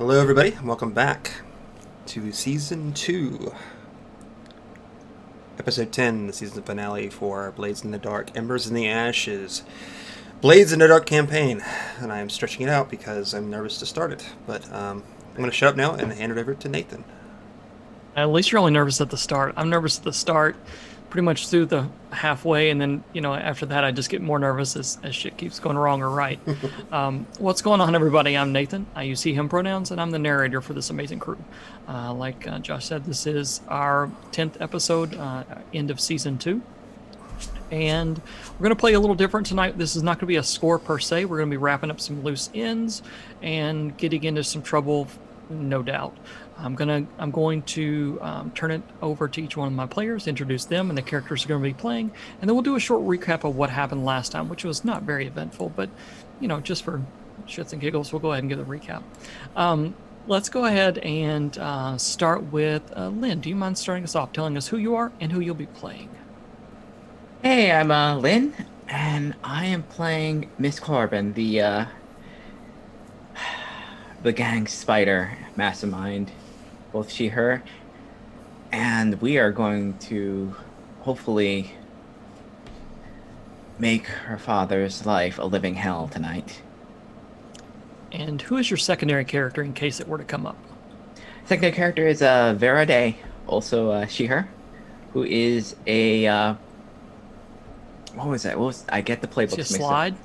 Hello, everybody, and welcome back to Season 2, Episode 10, the season finale for Blades in the Dark, Embers in the Ashes, Blades in the Dark campaign. And I'm stretching it out because I'm nervous to start it. But I'm going to shut up now and hand it over to Nathan. At least you're only nervous at the start. I'm nervous at the start, pretty much through the halfway, and then, after that, I just get more nervous as shit keeps going wrong or right. What's going on, everybody? I'm Nathan. I use he, him pronouns, and I'm the narrator for this amazing crew. Like Josh said, this is our 10th episode, end of Season 2. And we're going to play a little different tonight. This is not going to be a score per se. We're going to be wrapping up some loose ends and getting into some trouble, no doubt. I'm going to turn it over to each one of my players, introduce them and the characters they're going to be playing, and then we'll do a short recap of what happened last time, which was not very eventful, but just for shits and giggles, we'll go ahead and give a recap. Let's go ahead and start with Lynn. Do you mind starting us off, telling us who you are and who you'll be playing? Hey, I'm Lynn, and I am playing Miss Corbin, the gang spider mastermind, both she, her, and we are going to hopefully make her father's life a living hell tonight. And who is your secondary character in case it were to come up? Secondary character is Vera Day, also she, her, who is a what was that? I get the playbooks Is mixed it Slide? up.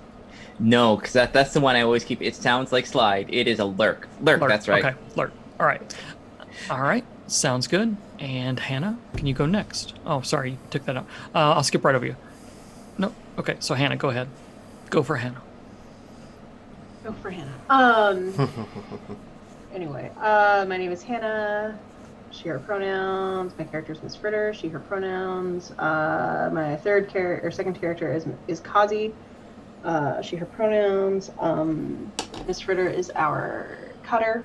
No, because that's the one I always keep. It sounds like Slide. It is a Lurk. Lurk, that's right. Okay, Lurk. All right. Sounds good. And Hannah, can you go next? Oh, sorry, you took that out. I'll skip right over you. No. Okay, so Hannah, go ahead. Go for Hannah. Go for Hannah. Anyway, my name is Hannah. She, her pronouns. My character is Miss Fritter. She, her pronouns. My second character is Kazi. She, her pronouns. Miss Fritter is our cutter,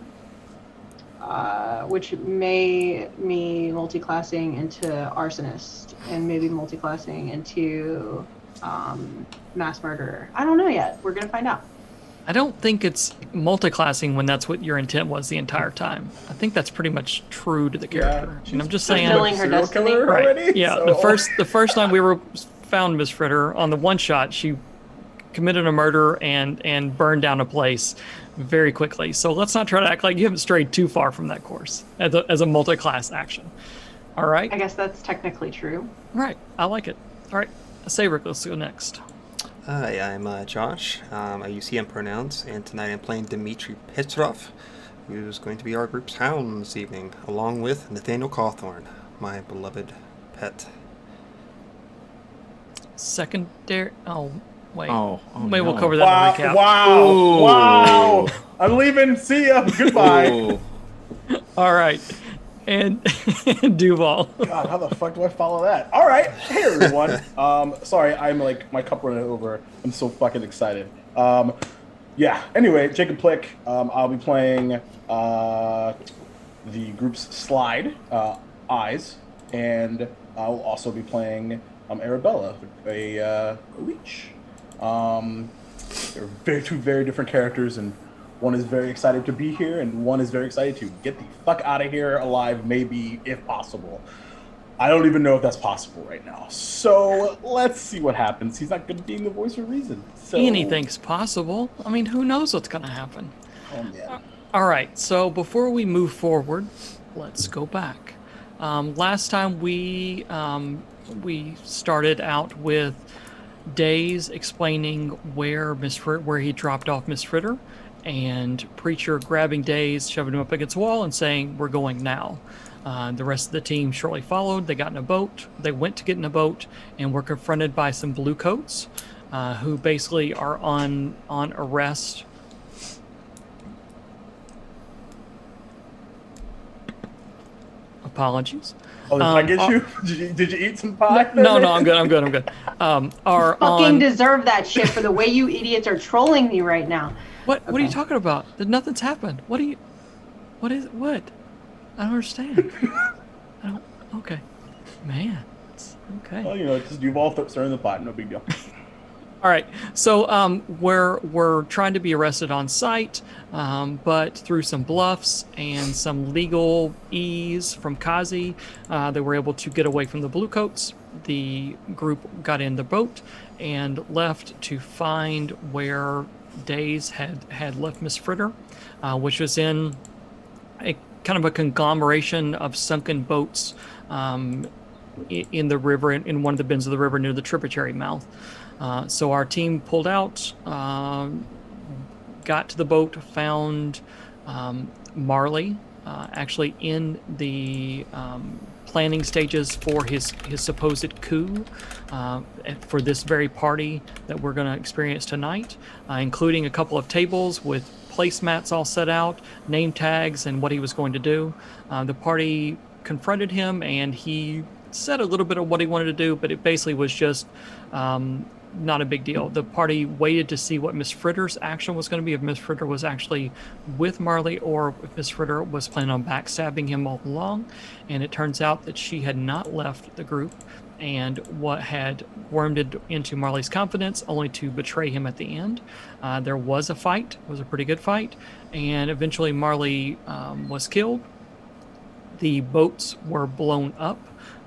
which may me multi-classing into arsonist and maybe multi-classing into mass murderer. I don't know yet. We're gonna find out. I don't think it's multi-classing when that's what your intent was the entire time. I think that's pretty much true to the character. Yeah, and I'm just saying, fulfilling her destiny. right? Already, Yeah, so. the first time we found Miss Fritter on the one shot, she committed a murder and burned down a place very quickly. So let's not try to act like you haven't strayed too far from that course as a multi-class action. All right. I guess that's technically true. Right. I like it. All right. Saevrick, let's go next. Hi, I'm Josh. I use he, him pronouns, and tonight I'm playing Dmitry Petrov, who's going to be our group's hound this evening, along with Nathaniel Cawthorn, my beloved pet. Secondary. Oh, wait. Maybe Maybe we'll cover that in the recap. Wow! I'm leaving. See ya. Goodbye. Ooh. All right. And Duval. God, how the fuck do I follow that? All right. Hey, everyone. Sorry, I'm like, my cup running over. I'm so fucking excited. Yeah. Anyway, Jacob Plick. I'll be playing the group's Slide, Eyes, and I'll also be playing Arabella, a leech. They're two very different characters, and one is very excited to be here, and one is very excited to get the fuck out of here alive, maybe, if possible. I don't even know if that's possible right now. So let's see what happens. He's not going to be the voice of reason. So Anything's possible. I mean, who knows what's going to happen? yeah. All right. So before we move forward, let's go back. Last time we started out with Days explaining where he dropped off Miss Fritter, and Preacher grabbing Days, shoving him up against the wall, and saying, "We're going now." The rest of the team shortly followed. They got in a boat. They went to get in a boat and were confronted by some blue coats, who basically are on arrest. Apologies. Oh, did I get you? Did you eat some pie? No, I'm good. Are Fucking on. deserve that shit for the way you idiots are trolling me right now. What are you Okay. talking about? Nothing's happened. What? I don't understand. Okay. Man. It's okay. Well, just Duval stirring the pot. No big deal. All right. So we're trying to be arrested on site, but through some bluffs and some legal ease from Kazi, they were able to get away from the Bluecoats. The group got in the boat and left to find where Days had left Miss Fritter, which was in a kind of a conglomeration of sunken boats in the river, in one of the bends of the river near the tributary mouth. So our team pulled out, got to the boat, found Marley actually in the planning stages for his supposed coup for this very party that we're going to experience tonight, including a couple of tables with placemats all set out, name tags, and what he was going to do. The party confronted him, and he said a little bit of what he wanted to do, but it basically was just not a big deal. The party waited to see what Miss Fritter's action was going to be, if Miss Fritter was actually with Marley or if Miss Fritter was planning on backstabbing him all along. And it turns out that she had not left the group, and what had wormed into Marley's confidence only to betray him at the end. There was a fight, it was a pretty good fight, and eventually Marley was killed. The boats were blown up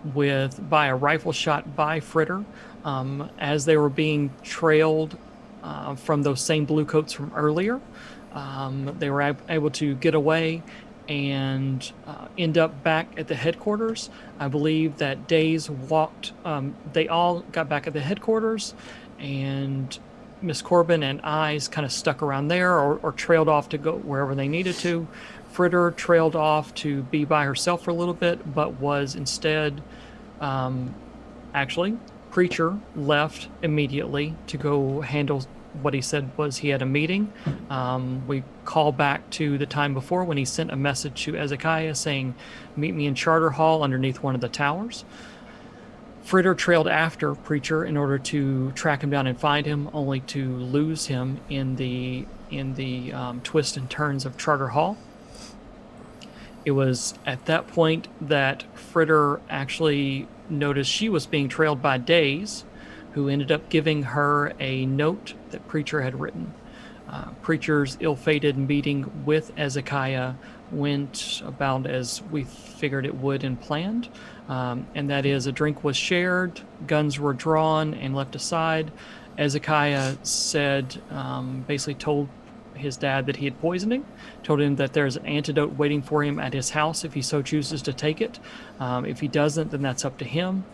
by a rifle shot by Fritter as they were being trailed from those same Bluecoats from earlier. They were able to get away and end up back at the headquarters. I believe that Days walked, they all got back at the headquarters, and Miss Corbin and Eyes kind of stuck around there or trailed off to go wherever they needed to. Fritter trailed off to be by herself for a little bit, but was instead, actually, Preacher left immediately to go handle what he said was he had a meeting. We call back to the time before when he sent a message to Ezekiah saying, meet me in Charter Hall underneath one of the towers. Fritter trailed after Preacher in order to track him down and find him, only to lose him in the twists and turns of Charter Hall. It was at that point that Fritter actually noticed she was being trailed by Days, who ended up giving her a note that Preacher had written. Preacher's ill-fated meeting with Ezekiah went about as we figured it would and planned, and that is a drink was shared, guns were drawn and left aside. Ezekiah said, basically told his dad that he had poisoned him, told him that there's an antidote waiting for him at his house if he so chooses to take it. If he doesn't, then that's up to him.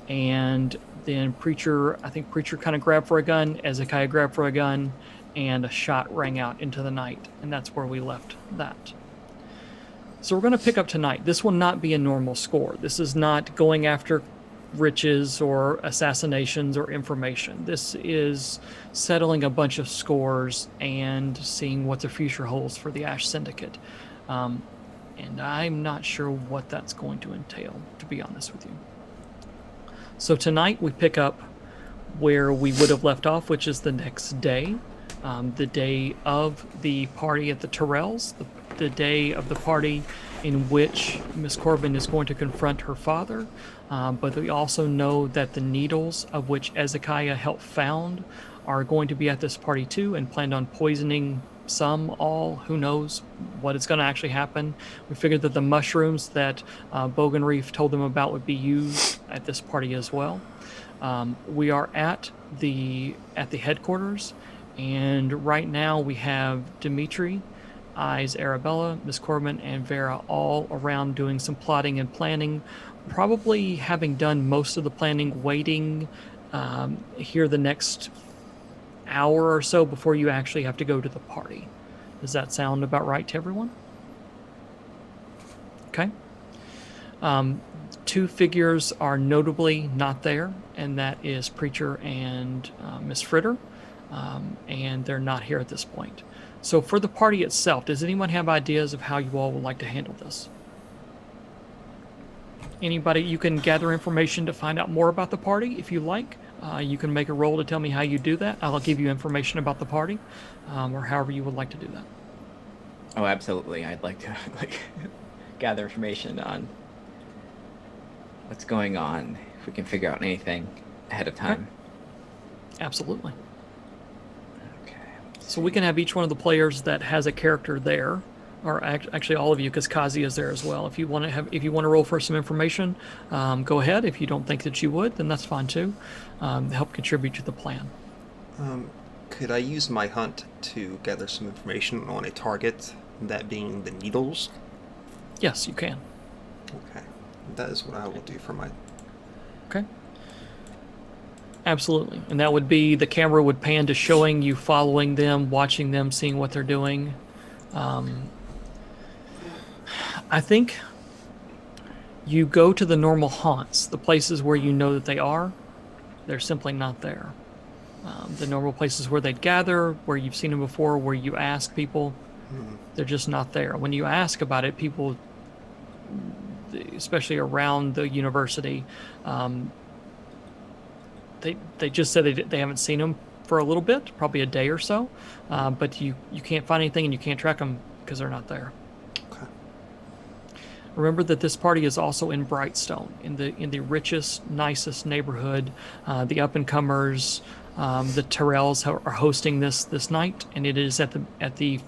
And then Preacher kind of grabbed for a gun, Ezekiah grabbed for a gun, and a shot rang out into the night. And that's where we left that. So we're going to pick up tonight. This will not be a normal score. This is not going after riches or assassinations or information. This is settling a bunch of scores and seeing what the future holds for the Ash Syndicate. And I'm not sure what that's going to entail, to be honest with you. So tonight we pick up where we would have left off, which is the next day, the day of the party at the Tyrrells, the day of the party in which Miss Corbin is going to confront her father. But we also know that the needles of which Ezekiah helped found are going to be at this party too, and planned on poisoning some, all, who knows what is going to actually happen. We figured that the mushrooms that Bogan Reef told them about would be used at this party as well. We are at the headquarters, and right now we have Dimitri, Eyes, Arabella, Miss Corbin, and Vera all around doing some plotting and planning, probably having done most of the planning, waiting here the next hour or so before you actually have to go to the party. Does that sound about right to everyone? Okay. Two figures are notably not there, and that is Preacher and Miss Fritter, and they're not here at this point. So for the party itself, does anyone have ideas of how you all would like to handle this? Anybody, you can gather information to find out more about the party if you like. You can make a roll to tell me how you do that. I'll give you information about the party, or however you would like to do that. Oh, absolutely. I'd like to gather information on what's going on, if we can figure out anything ahead of time. Okay. Absolutely. So we can have each one of the players that has a character there, or actually all of you, because Kazi is there as well. If you want to roll for some information, go ahead. If you don't think that you would, then that's fine too. Help contribute to the plan. Could I use my hunt to gather some information on a target, that being the needles? Yes, you can. Okay. That is what I will do for my... Okay. Absolutely. And that would be, the camera would pan to showing you following them, watching them, seeing what they're doing. I think you go to the normal haunts, the places where you know that they are. They're simply not there. The normal places where they'd gather, where you've seen them before, where you ask people, they're just not there. When you ask about it, people, especially around the university, they just said they haven't seen them for a little bit, probably a day or so, but you can't find anything and you can't track them because they're not there. Okay. Remember that this party is also in Brightstone, in the richest, nicest neighborhood. The up-and-comers, the Tyrells are hosting this night, and it is at the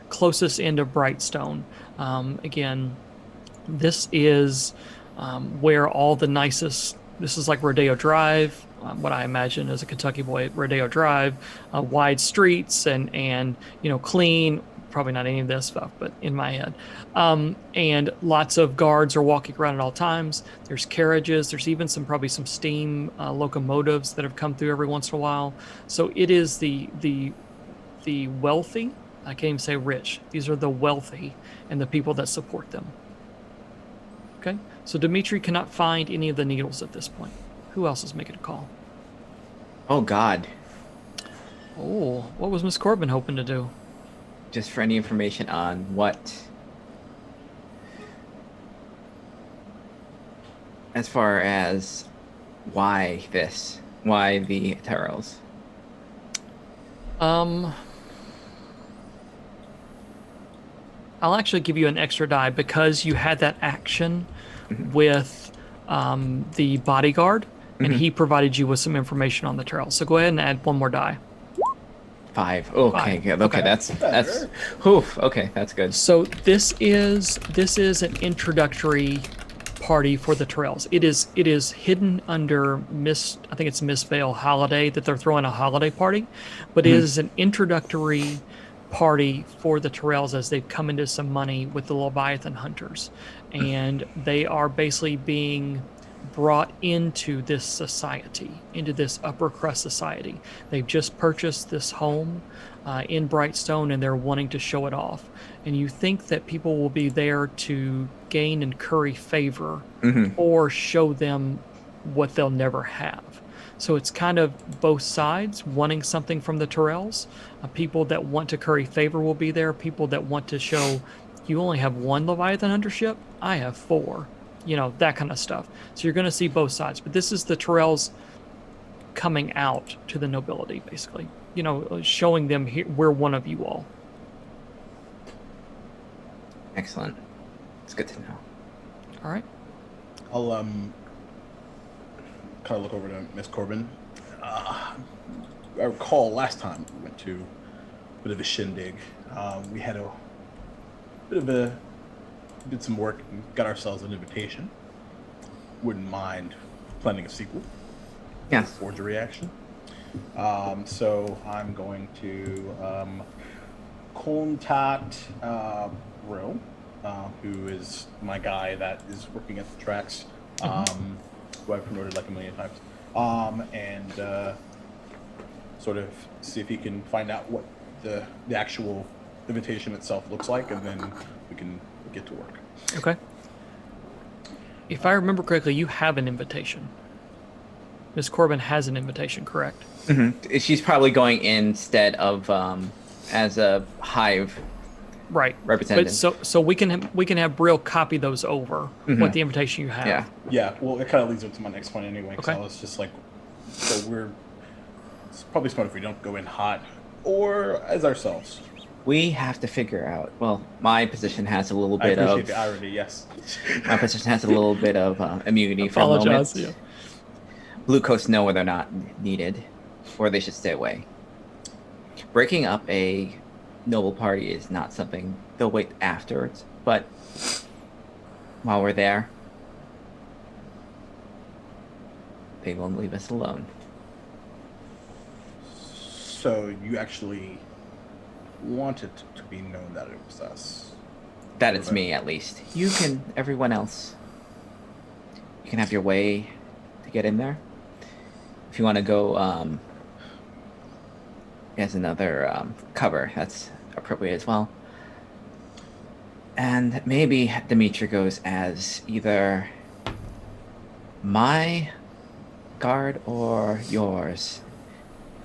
closest end of Brightstone. Again, this is where all the nicest. This is like Rodeo Drive, what I imagine as a Kentucky boy, Rodeo Drive, wide streets and clean. Probably not any of this stuff, but in my head. And lots of guards are walking around at all times. There's carriages. There's even probably some steam locomotives that have come through every once in a while. So it is the wealthy. I can't even say rich. These are the wealthy and the people that support them. Okay, so Dimitri cannot find any of the needles at this point. Who else is making a call? Oh, God. Oh, what was Miss Corbin hoping to do? Just for any information on what... As far as why this? Why the Tyrells? I'll actually give you an extra die because you had that action with the bodyguard, and he provided you with some information on the Tyrells. So go ahead and add one more die. 5. Okay, Five. good. Okay, that's oof. Okay, that's good. So this is an introductory party for the Tyrells. It is hidden under I think it's Miss Vale Holiday, that they're throwing a holiday party, but it is an introductory party for the Tyrells as they've come into some money with the Leviathan hunters, and they are basically being brought into this society, into this upper crust society. They've just purchased this home in Brightstone, and they're wanting to show it off. And you think that people will be there to gain and curry favor, or show them what they'll never have. So it's kind of both sides wanting something from the Tyrells. People that want to curry favor will be there. People that want to show, you only have one Leviathan hunter ship, I have 4. That kind of stuff. So you're going to see both sides. But this is the Tyrells coming out to the nobility, basically. Showing them, here, we're one of you all. Excellent. It's good to know. All right. I'll kind of look over to Miss Corbin. I recall last time we went to a bit of a shindig. We had a bit of did some work and got ourselves an invitation. Wouldn't mind planning a sequel. Yes. Forge a reaction. So I'm going to contact Ro, who is my guy that is working at the tracks, who I've promoted like a million times, and sort of see if he can find out what the actual invitation itself looks like, and then we can get to work. Okay. If I remember correctly, you have an invitation. Miss Corbin has an invitation, correct? She's probably going instead of as a hive right representative. But so we can have Brill copy those over what the invitation you have. Yeah. Well, it kind of leads up to my next point anyway. Okay. So I was just like, it's probably smart if we don't go in hot or as ourselves. We have to figure out. Well, my position has a little I bit appreciate of the irony. Yes. my position has a little bit of immunity for a moment. Apologize. Yeah. Blue coats know whether or not needed, or they should stay away. breaking up a noble party is not something they'll wait afterwards, but while we're there, they won't leave us alone. So you actually want it to be known that it was us? That it's me, at least. You can, everyone else, you can have your way to get in there. If you want to go as another cover, that's appropriate as well. And maybe Dimitri goes as either my guard or yours.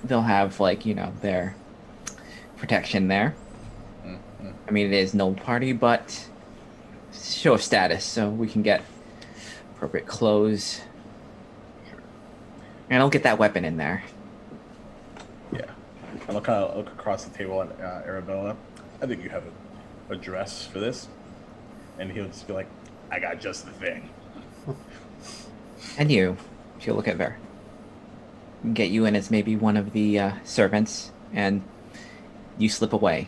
They'll have, like, you know, their protection there. Mm-hmm. I mean, it is no party, but show of status, so we can get appropriate clothes. And I'll get that weapon in there. Yeah. And I'll kind of look across the table at Arabella. I think you have a dress for this. And he'll just be like, I got just the thing. And you, she'll look at Ver. Get you in as maybe one of the servants, and you slip away.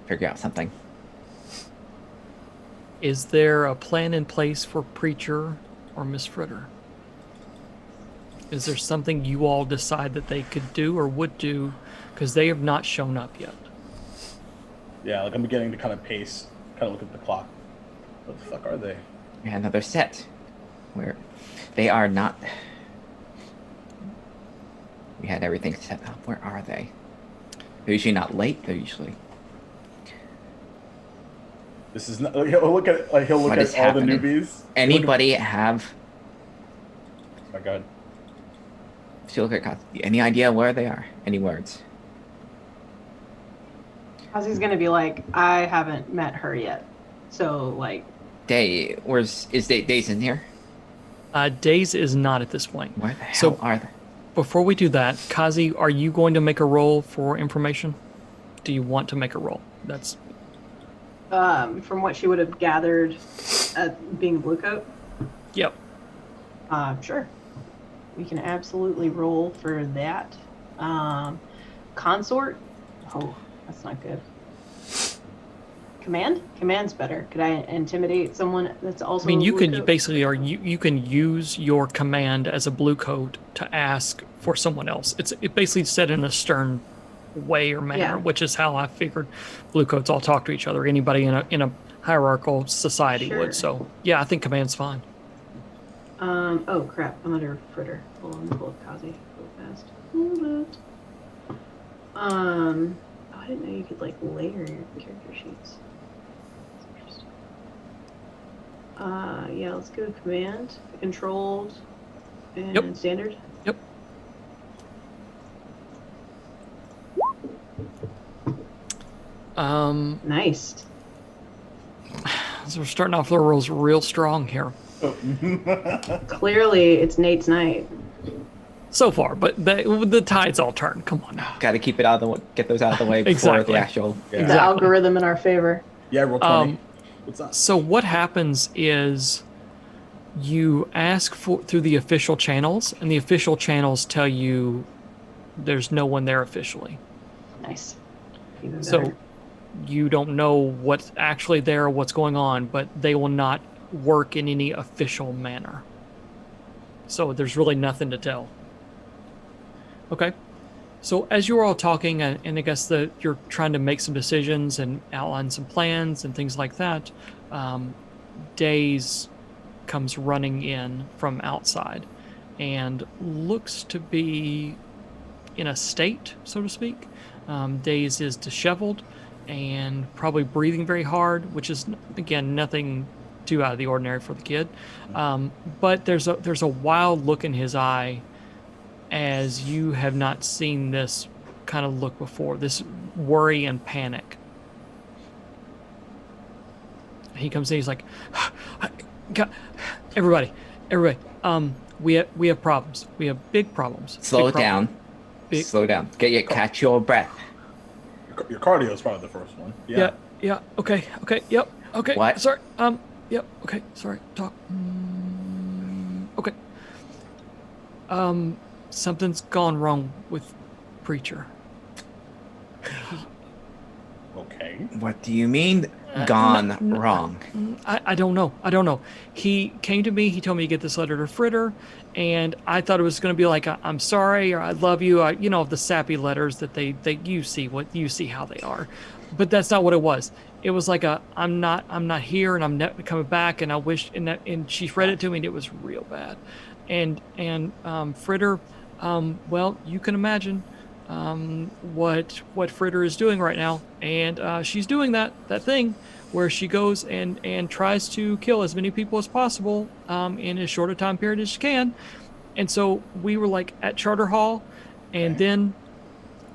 Figure out something. Is there a plan in place for Preacher or Miss Fritter? Is there something you all decide that they could do or would do? Because they have not shown up yet. Yeah, like I'm beginning to kind of pace, kind of look at the clock. What the fuck are they? And another set where they are not. We had everything set up. Where are they? They're usually not late. They're usually. This is not. He'll look at all happening? the newbies. Anybody have? Oh my god. She'll look at any idea where they are? Any words? Ozzy's gonna be like, I haven't met her yet. So, like... Day, Days in here? Days is not at this point. Where the hell So- are they? Before we do that, Kazi, are you going to make a roll for information? Do you want to make a roll? That's from what she would have gathered at being a blue coat? Yep. Sure. We can absolutely roll for that. Consort? Oh, that's not good. Command? Command's better. Could I intimidate someone that's also I mean, a you blue can coat? basically, or you can use your command as a blue coat to ask for someone else. It basically said in a stern way or manner, Yeah. which is how I figured blue coats all talk to each other. Anybody in a hierarchical society Sure. would. So yeah, I think command's fine. Oh crap, I'm under Fritter. Hold on, let me pull up Kazi real fast. Hold it. Oh, I didn't know you could like layer your character sheets. That's interesting. Yeah, let's go to command, controlled, and Yep. standard. Yep. Nice. So we're starting off the rolls real strong here Clearly, it's Nate's night. so far, but the tide's all turned. Come on now. Got to keep it out of the way, get those out of the way before Exactly. the actual. Yeah. The Exactly. algorithm in our favor. Yeah, roll 20. What's up? So what happens is you ask for through the official channels, and the official channels tell you there's no one there officially. Nice. Even So better. you don't know what's actually there or what's going on, but they will not work in any official manner. So there's really nothing to tell. Okay. So as you're all talking, and I guess you're trying to make some decisions and outline some plans and things like that, Days comes running in from outside and looks to be in a state, so to speak. Days is disheveled and probably breathing very hard, which is, again, nothing too out of the ordinary for the kid. But there's a wild look in his eye, as you have not seen this kind of look before, this worry and panic. He comes in, he's like, God, everybody, we have problems. We have big problems. Slow Big it down. Big- Slow down. Catch your breath. Your cardio is probably the first one. Yeah, okay, yep, okay. What? Sorry, yep, okay, sorry, talk. Okay. Something's gone wrong with Preacher. Okay. What do you mean Uh, gone n- n- wrong? I don't know. I don't know. He came to me. He told me to get this letter to Fritter, and I thought it was going to be like I'm sorry or I love you. The sappy letters that they you see how they are, but that's not what it was. It was like I'm not here and I'm never coming back and I wish and she read it to me and it was real bad, and Fritter, well you can imagine what Fritter is doing right now, and she's doing that thing where she goes and tries to kill as many people as possible in as short a time period as she can. And so we were like at Charter Hall, and Okay. then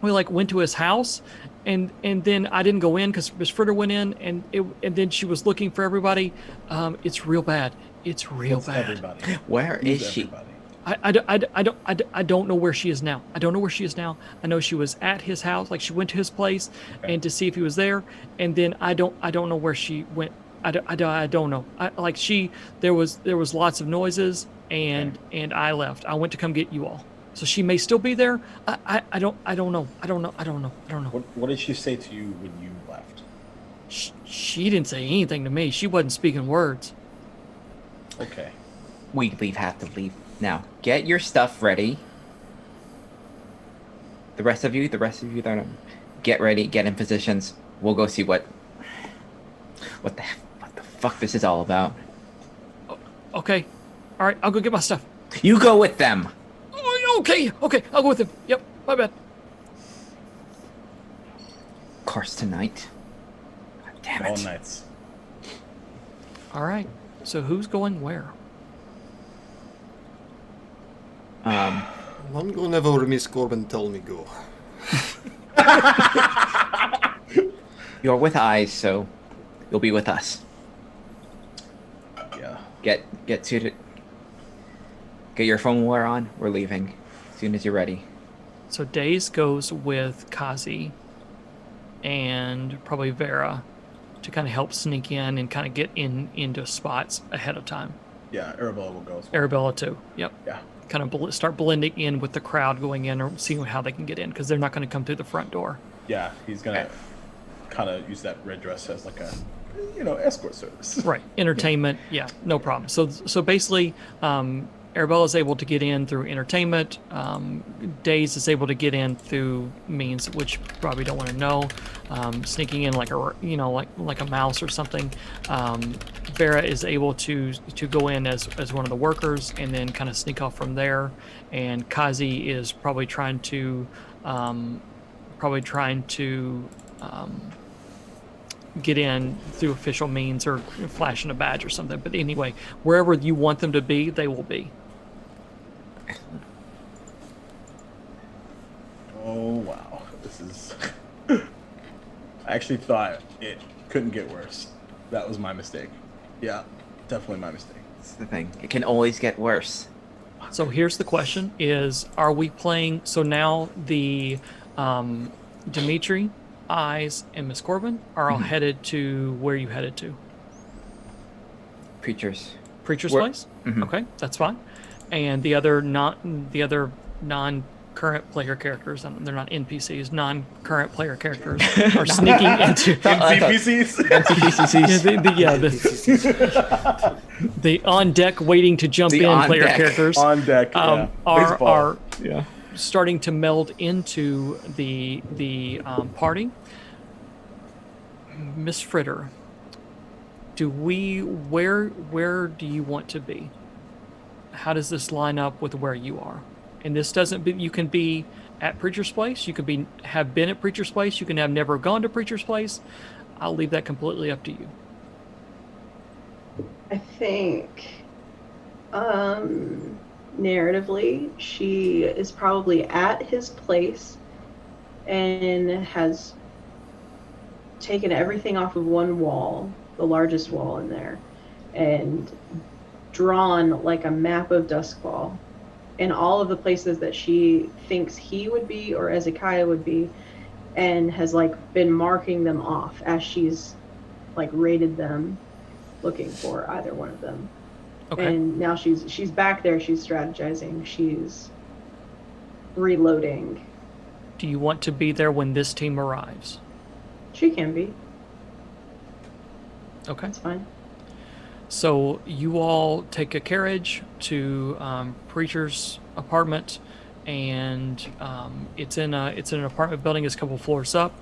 we like went to his house, and then I didn't go in because Miss Fritter went in, and then she was looking for everybody. It's real bad. It's real What's bad. everybody? Where Who's is she? everybody? I don't know where she is now. I don't know where she is now. I know she was at his house, like she went to his place Okay. and to see if he was there, and then I don't know where she went. I don't know. There was lots of noises and I left. I went to come get you all. So she may still be there. I don't know. I don't know. What did she say to you when you left? She didn't say anything to me. She wasn't speaking words. Okay. We have to leave now. Get your stuff ready. The rest of you, get ready, get in positions. We'll go see what the fuck this is all about. Okay. All right. I'll go get my stuff. You go with them. Oh, okay. I'll go with him. Yep. My bad. Course tonight. God damn it. All nights. All right. So who's going where? I'm going wherever Miss Corbin told me go. You're with eyes, so you'll be with us. Yeah. Get suited. Get your firmware on. We're leaving as soon as you're ready. So Days goes with Kazi and probably Vera to kind of help sneak in and kind of get into spots ahead of time. Yeah, Arabella will go. Arabella too. Yep. Yeah. Kind of start blending in with the crowd going in or seeing how they can get in because they're not going to come through the front door. Yeah, he's gonna kind of use that red dress as like a, escort service. Right. Entertainment. Yeah, no problem. So basically, Arabella is able to get in through entertainment. Days is able to get in through means which you probably don't want to know. Sneaking in like like a mouse or something. Vera is able to go in as one of the workers and then kind of sneak off from there. And Kazi is probably trying to get in through official means or flashing a badge or something. But anyway, wherever you want them to be, they will be. Oh wow, this is. I actually thought it couldn't get worse. That was my mistake. Yeah, definitely my mistake. That's the thing. It can always get worse. So here's the question: are we playing? So now the Dimitri, Eyes, and Miss Corbin are all headed to where you headed to? Preacher's Place? Mhm. Okay, that's fine. And the other non-current player characters, they're not NPCs, non-current player characters are sneaking into NPCs. the on deck waiting to jump The in on player deck. characters On deck. Yeah. Baseball. are starting to meld into the party. Miss Fritter, where do you want to be? How does this line up with where you are? And this you can be at Preacher's Place, you could have been at Preacher's Place, you can have never gone to Preacher's Place. I'll leave that completely up to you. I think narratively she is probably at his place and has taken everything off of one wall, the largest wall in there, and drawn like a map of Duskfall in all of the places that she thinks he would be or Ezekiah would be, and has like been marking them off as she's like rated them, looking for either one of them. Okay. And now she's back there, she's strategizing, she's reloading Do you want to be there when this team arrives? She can be. Okay. That's fine. So you all take a carriage to Preacher's apartment, and it's in an apartment building. It's a couple floors up.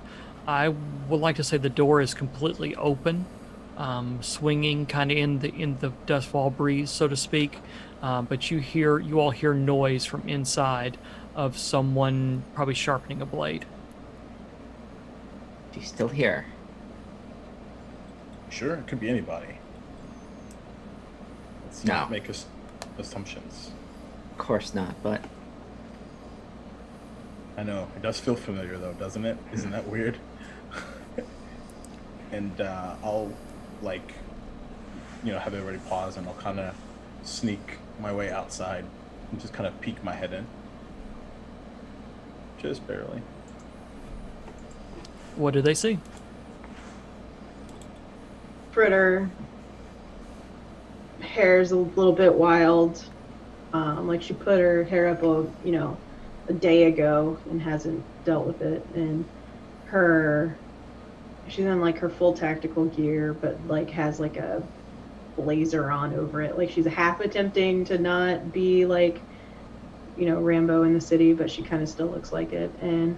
I would like to say the door is completely open, swinging kind of in the dustfall breeze, so to speak. But you all hear noise from inside of someone probably sharpening a blade. She's still here. Sure, it could be anybody. Let's No. not make assumptions. Of course not, but I know. It does feel familiar, though, doesn't it? Isn't that weird? And I'll, like, have everybody pause, and I'll kind of sneak my way outside and just kind of peek my head in. Just barely. What do they see? Fritter. Hair's a little bit wild. Like she put her hair up a day ago and hasn't dealt with it. And she's in like her full tactical gear, but like has like a blazer on over it. Like she's half attempting to not be like, Rambo in the city, but she kind of still looks like it. And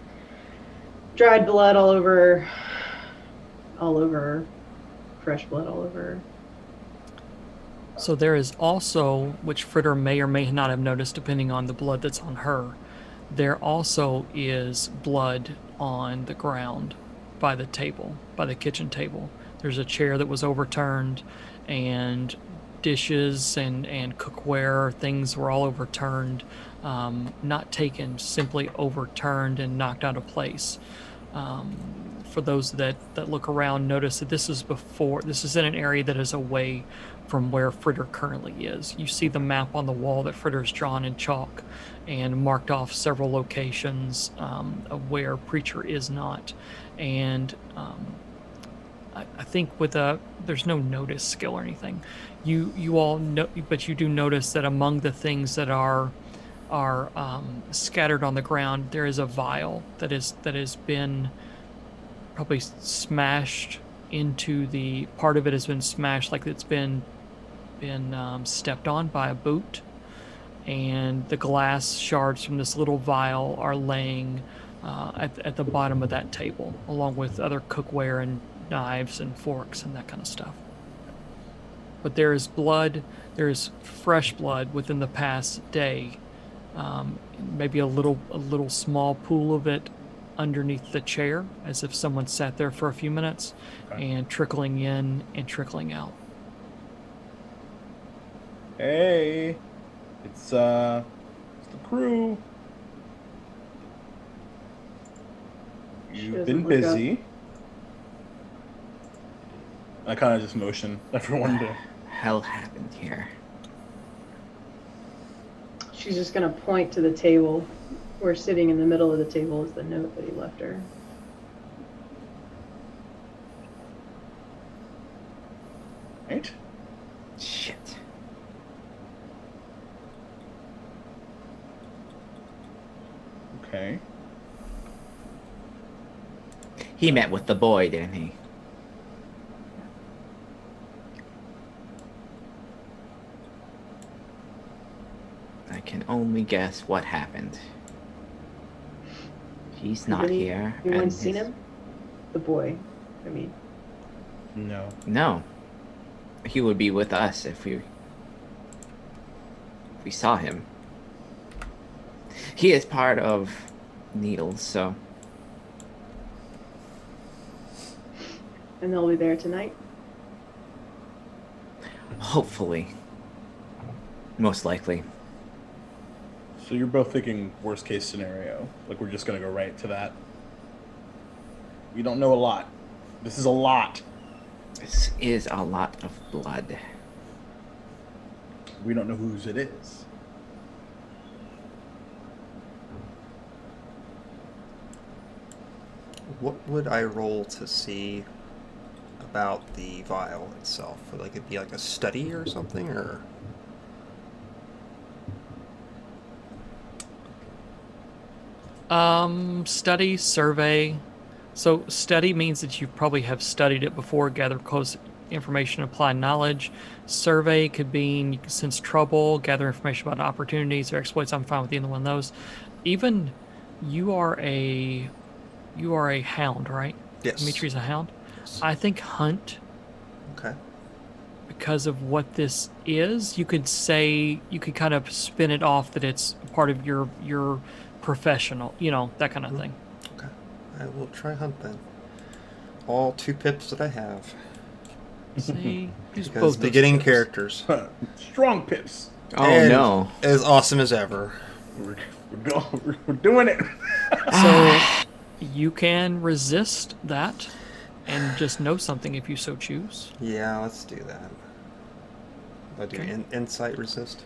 dried blood all over her. Fresh blood all over her. So there is also, which Fritter may or may not have noticed depending on the blood that's on her, there also is blood on the ground by the table, by the kitchen table. There's a chair that was overturned, and dishes and cookware, things were all overturned, not taken, simply overturned and knocked out of place. For those that look around, notice that this is in an area that is away from where Fritter currently is. You see the map on the wall that Fritter's drawn in chalk and marked off several locations of where Preacher is not. And I think there's no notice skill or anything. You all know, but you do notice that among the things that are scattered on the ground, there is a vial that has been probably smashed into the part of it has been smashed, like it's been stepped on by a boot, and the glass shards from this little vial are laying at the bottom of that table, along with other cookware and knives and forks and that kind of stuff. But there is blood. There is fresh blood within the past day. Maybe a little small pool of it underneath the chair, as if someone sat there for a few minutes, Okay. and trickling in and trickling out. Hey, it's the crew. She You've doesn't been look up. busy. I kind of just motion everyone to. hell happened here. She's just gonna point to the table, where sitting in the middle of the table is the note that he left her. Right? Shit. Okay. He met with the boy, didn't he? I can only guess what happened. He's not here. Anyone seen him? The boy, I mean. No. No. He would be with us if we saw him. He is part of Needles, so And they'll be there tonight. hopefully. Most likely. So you're both thinking worst case scenario. Like we're just gonna go right to that. We don't know a lot. This is a lot. This is a lot of blood. We don't know whose it is. What would I roll to see about the vial itself? Would like it be like a study or something, or? Study, survey. So study means that you probably have studied it before, gather close information, apply knowledge. Survey could mean you can sense trouble, gather information about opportunities or exploits. I'm fine with either one of those. Even you are a hound, right? Yes. Dimitri's a hound. I think hunt, Okay. because of what this is. You could kind of spin it off that it's part of your professional, that kind of thing. Okay. I will try hunt then. All 2 pips that I have. See, use Because both those beginning pips. characters. Strong pips. Oh And no. as awesome as ever. We're doing it. So you can resist that and just know something if you so choose. Yeah, let's do that. I'll do Okay. insight resist.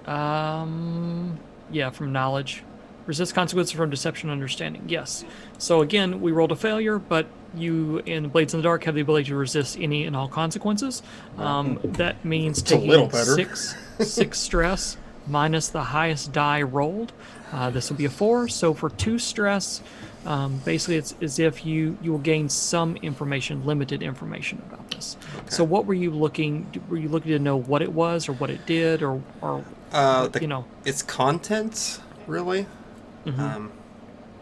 Yeah, from knowledge. Resist consequences from deception and understanding. Yes. So again, we rolled a failure, but you in Blades in the Dark have the ability to resist any and all consequences. That means It's a little taking better. six stress minus the highest die rolled. This will be a 4. So for 2 stress, basically it's as if you will gain some information, limited information about this. So what were you looking? Were you looking to know what it was or what it did or Its contents, really? Mhm.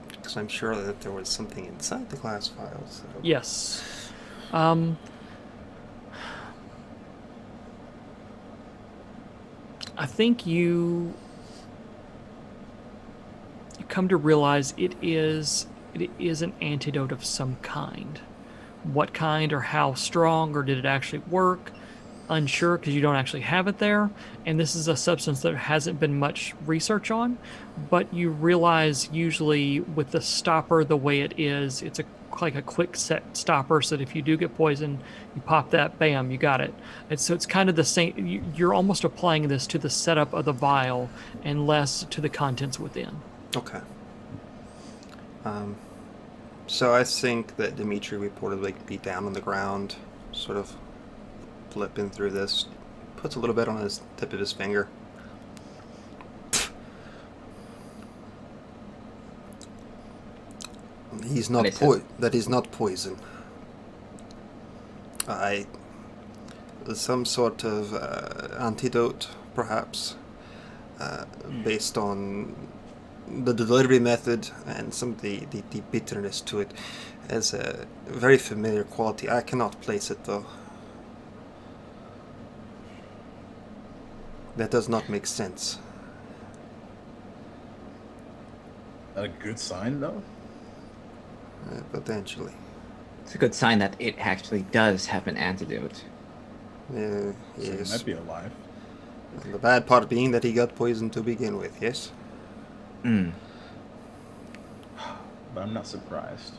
Because I'm sure that there was something inside the class files. So. Yes. I think you come to realize it is an antidote of some kind. What kind or how strong or did it actually work? Unsure, because you don't actually have it there, and this is a substance that hasn't been much research on, but you realize usually with the stopper the way it is, it's like a quick set stopper, so that if you do get poisoned, you pop that, bam, you got it. And so it's kind of the same. You're almost applying this to the setup of the vial and less to the contents within. Okay. So I think that Dimitri reportedly could be down on the ground, sort of flipping through this, puts a little bit on his tip of his finger. He's not that is not poison. Some sort of antidote, perhaps, based on the delivery method and some of the bitterness to it, as a very familiar quality. I cannot place it though. That does not make sense. A good sign, though. Potentially. It's a good sign that it actually does have an antidote. So he Yes. might be alive. The bad part being that he got poisoned to begin with. Yes. Mm. But I'm not surprised.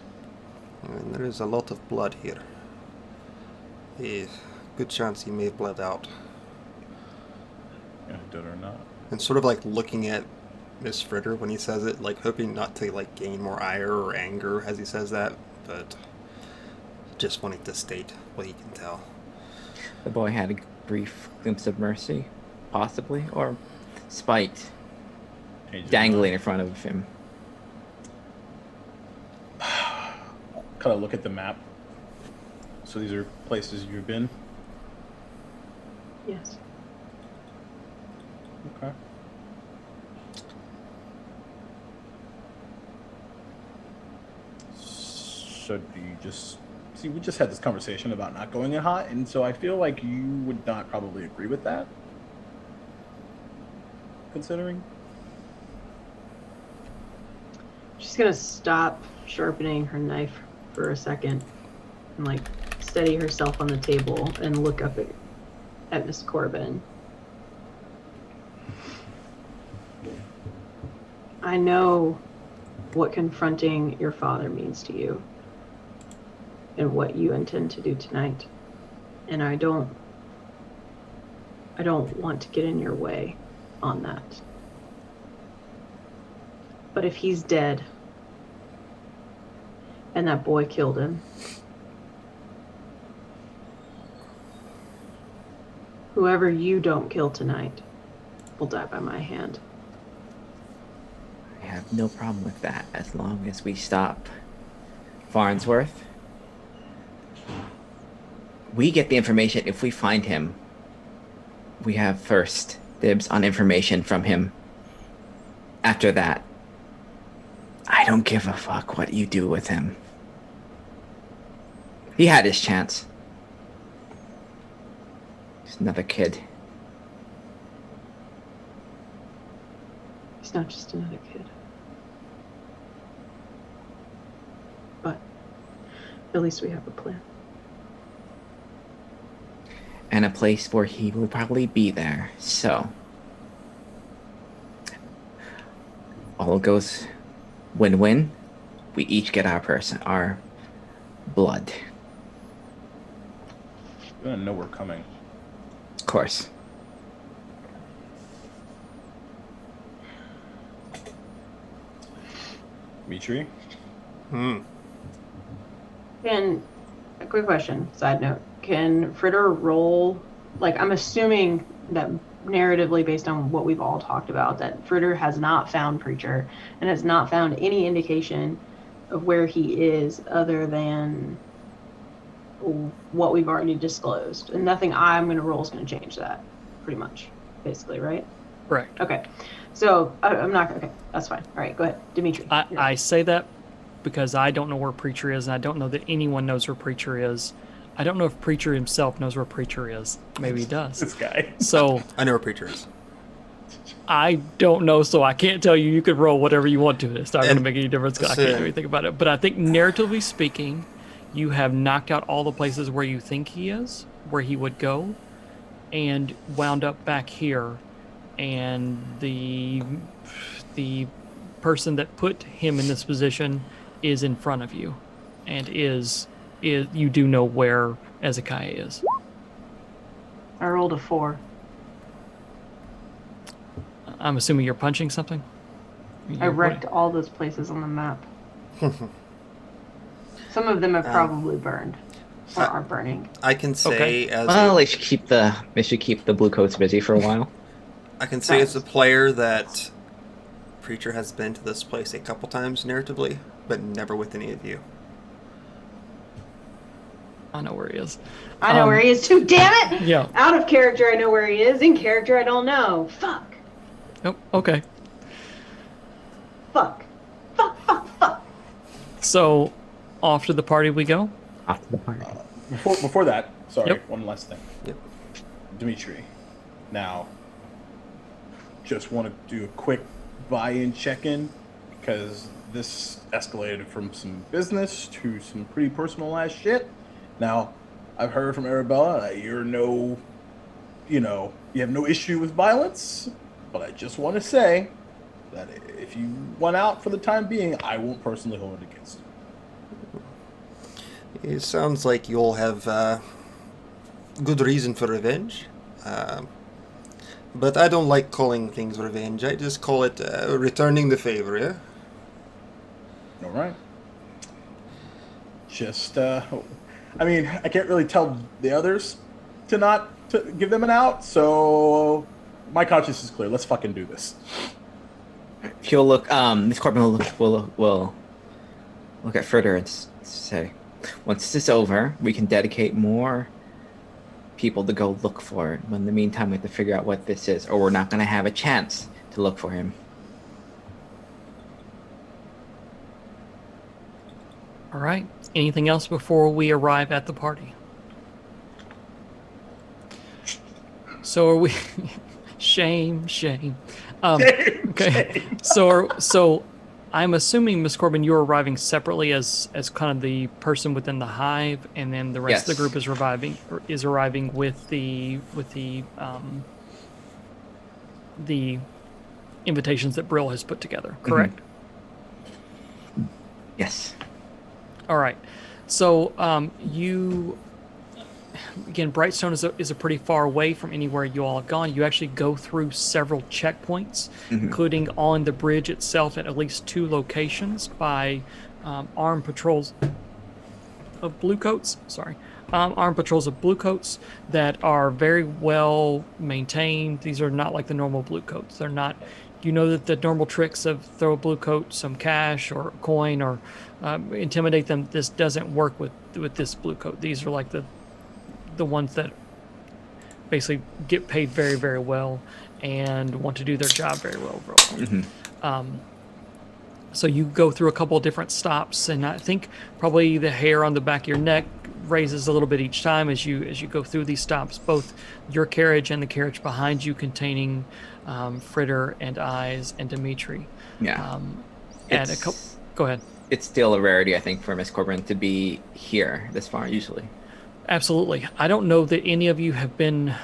And there is a lot of blood here. Good chance he may have bled out. Yeah, dead or not. And sort of like looking at Miss Fritter when he says it, like hoping not to like gain more ire or anger as he says that, but just wanting to state what he can tell. The boy had a brief glimpse of mercy, possibly, or spite dangling in front of him. Kind of look at the map. So these are places you've been? Yes. Okay. So do you just... See, we just had this conversation about not going in hot, and so I feel like you would not probably agree with that. Considering? She's gonna stop sharpening her knife for a second and like steady herself on the table and look up at Miss Corbin. I know what confronting your father means to you and what you intend to do tonight. And I don't want to get in your way on that. But if he's dead and that boy killed him, whoever you don't kill tonight will die by my hand. I have have no problem with that as long as we stop Farnsworth. We get the information if we find him. We have first dibs on information from him. After that, I don't give a fuck what you do with him. He had his chance. He's another kid. He's not just another kid. But at least we have a plan. And a place where he will probably be there. So, all goes win-win. We each get our blood. You're gonna know we're coming. Of course. Dimitri? And a quick question, side note. Can Fritter roll, like, I'm assuming that narratively based on what we've all talked about, that Fritter has not found Preacher and has not found any indication of where he is other than what we've already disclosed. And nothing I'm going to roll is going to change that, pretty much, basically, right? Correct. Okay. So I'm not, okay, that's fine. All right, go ahead. Dimitri. I say that because I don't know where Preacher is, and I don't know that anyone knows where Preacher is. I don't know if Preacher himself knows where Preacher is. Maybe he does. This guy. So I know where Preacher is. I don't know, so I can't tell you. You could roll whatever you want to. It's not going to And make any difference. 'Cause I can't do anything about it. But I think narratively speaking, you have knocked out all the places where you think he is, where he would go, and wound up back here. And the person that put him in this position is in front of you, and is you do know where Ezekiah is. I rolled a 4. I'm assuming you're punching something? I wrecked all those places on the map. Some of them have probably burned or are burning. I can say Okay. as Well, they should keep the blue coats busy for a while. I can say as a player that Preacher has been to this place a couple times narratively, but never with any of you. I know where he is. I know where he is too, damn it! Yeah. Out of character, I know where he is. In character, I don't know. Fuck. Oh, okay. Fuck. So, off to the party we go. Off to the party. Before that, sorry, Yep. one last thing. Yep. Dimitri, now, just want to do a quick buy-in check-in because this escalated from some business to some pretty personal ass shit. Now, I've heard from Arabella that you have no issue with violence, but I just want to say that if you went out for the time being, I won't personally hold it against you. It sounds like you'll have good reason for revenge. But I don't like calling things revenge. I just call it returning the favor, yeah? All right. Just, I mean, I can't really tell the others to give them an out, so my conscience is clear. Let's fucking do this. He'll look. Miss Corbin will look at Fritter and say, "Once this is over, we can dedicate more people to go look for it. But in the meantime, we have to figure out what this is, or we're not going to have a chance to look for him." All right. Anything else before we arrive at the party? So are we? Shame. Okay. So I'm assuming, Miss Corbin, you're arriving separately as kind of the person within the hive, and then the rest of the Yes. group is arriving with the invitations that Brill has put together. Correct. Yes. All right. So you, again, Brightstone is a pretty far away from anywhere you all have gone. You actually go through several checkpoints, including on the bridge itself at least 2 locations by armed patrols of bluecoats. Armed patrols of bluecoats that are very well maintained. These are not like the normal bluecoats. They're not You know that the normal tricks of throw a blue coat, some cash or coin, or intimidate them. This doesn't work with this blue coat. These are like the ones that basically get paid very, very well and want to do their job very well. So you go through a couple of different stops, and I think probably the hair on the back of your neck raises a little bit each time as you go through these stops, both your carriage and the carriage behind you containing Fritter and Eyes and Dimitri. Yeah. And go ahead. It's still a rarity, I think, for Miss Corbin to be here this far, usually. Absolutely. I don't know that any of you have been...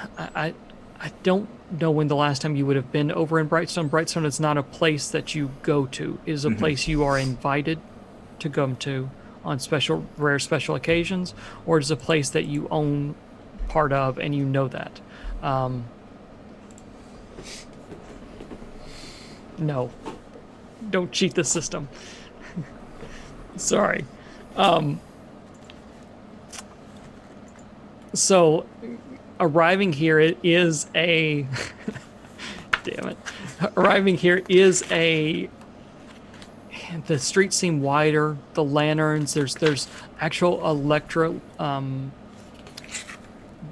I don't know when the last time you would have been over in Brightstone. Brightstone is not a place that you go to. It is a place you are invited to come to on rare special occasions, or it is a place that you own part of and you know that. No. Don't cheat the system. Sorry. So... arriving here is a damn it. Arriving here is a the streets seem wider, the lanterns, there's actual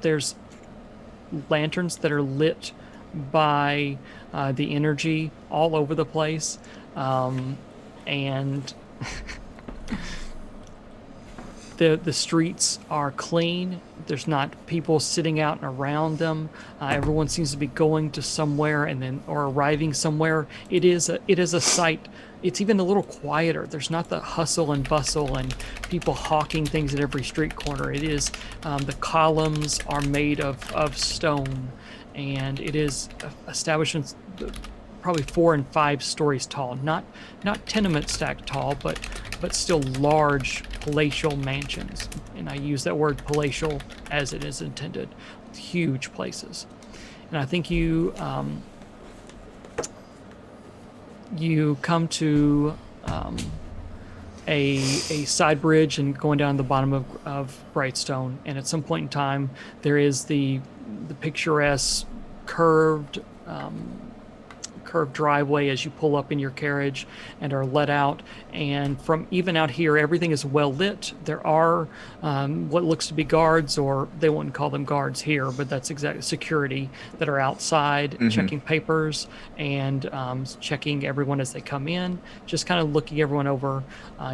there's lanterns that are lit by the energy all over the place. And the streets are clean. There's not people sitting out and around them. Everyone seems to be going to somewhere or arriving somewhere. It is a sight. It's even a little quieter. There's not the hustle and bustle and people hawking things at every street corner. It is the columns are made of stone, and it is establishments probably 4 and 5 stories tall. Not tenement stack tall, but still large palatial mansions. And I use that word palatial as it is intended. Huge places. And I think you come to a side bridge and going down the bottom of Brightstone. And at some point in time, there is the picturesque curved driveway as you pull up in your carriage and are let out. And from even out here, everything is well lit. There are what looks to be guards, or they wouldn't call them guards here, but that's exactly security that are outside checking papers and checking everyone as they come in, just kind of looking everyone over.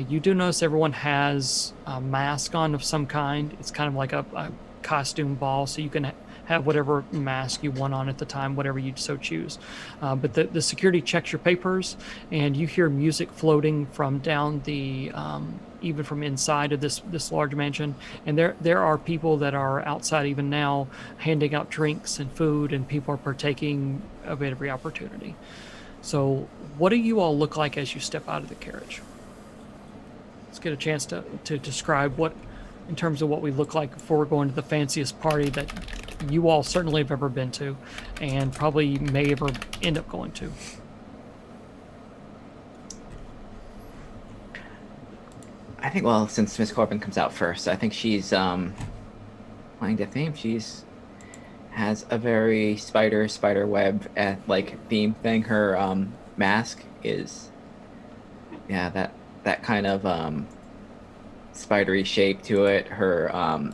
You do notice everyone has a mask on of some kind. It's kind of like a costume ball, so you can have whatever mask you want on at the time, whatever you so choose. But the security checks your papers, and you hear music floating from down the, even from inside of this large mansion. And there are people that are outside even now handing out drinks and food, and people are partaking of every opportunity. So what do you all look like as you step out of the carriage? Let's get a chance to describe what, in terms of what we look like before we're going to the fanciest party that you all certainly have ever been to, and probably may ever end up going to. I think, well, since Miss Corbin comes out first, I think she's wanting to think has a very spider web theme thing. Her mask is that kind of spidery shape to it. Her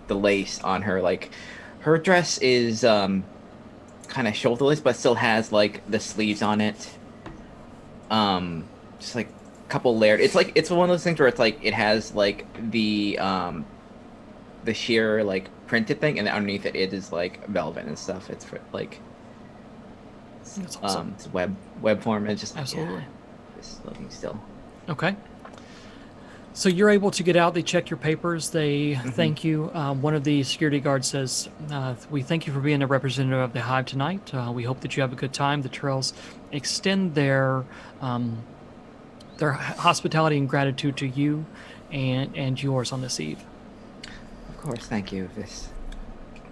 the lace on her, her dress is kind of shoulderless, but still has the sleeves on it. Just a couple layered. It's one of those things where it's it has the sheer printed thing, and then underneath it is velvet and stuff. It's That's awesome. It's web form. It's just absolutely just looking still. Okay. So you're able to get out. They check your papers. They thank you. One of the security guards says, "We thank you for being a representative of the Hive tonight. We hope that you have a good time." The Trails extend their hospitality and gratitude to you and yours on this eve. Of course, thank you. This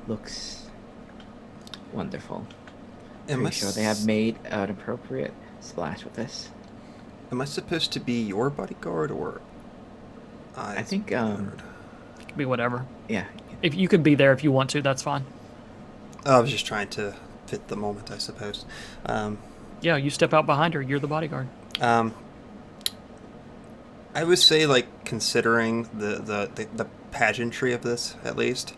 looks wonderful. I'm sure they have made an appropriate splash with this. Am I supposed to be your bodyguard, or? I think it could be whatever. Yeah. If you could be there if you want to, that's fine. I was just trying to fit the moment, I suppose. Yeah, you step out behind her. You're the bodyguard. I would say, like, considering the pageantry of this, at least,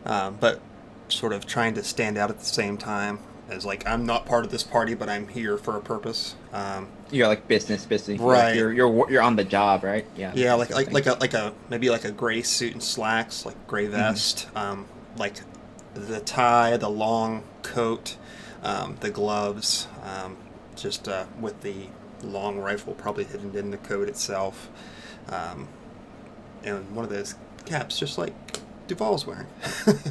but sort of trying to stand out at the same time as, like, I'm not part of this party, but I'm here for a purpose. You're like business, busy. Right. You're on the job, right? Yeah. Yeah, like a maybe like a gray suit and slacks, like gray vest, like the tie, the long coat, the gloves, just with the long rifle probably hidden in the coat itself, and one of those caps, just like Duval's wearing.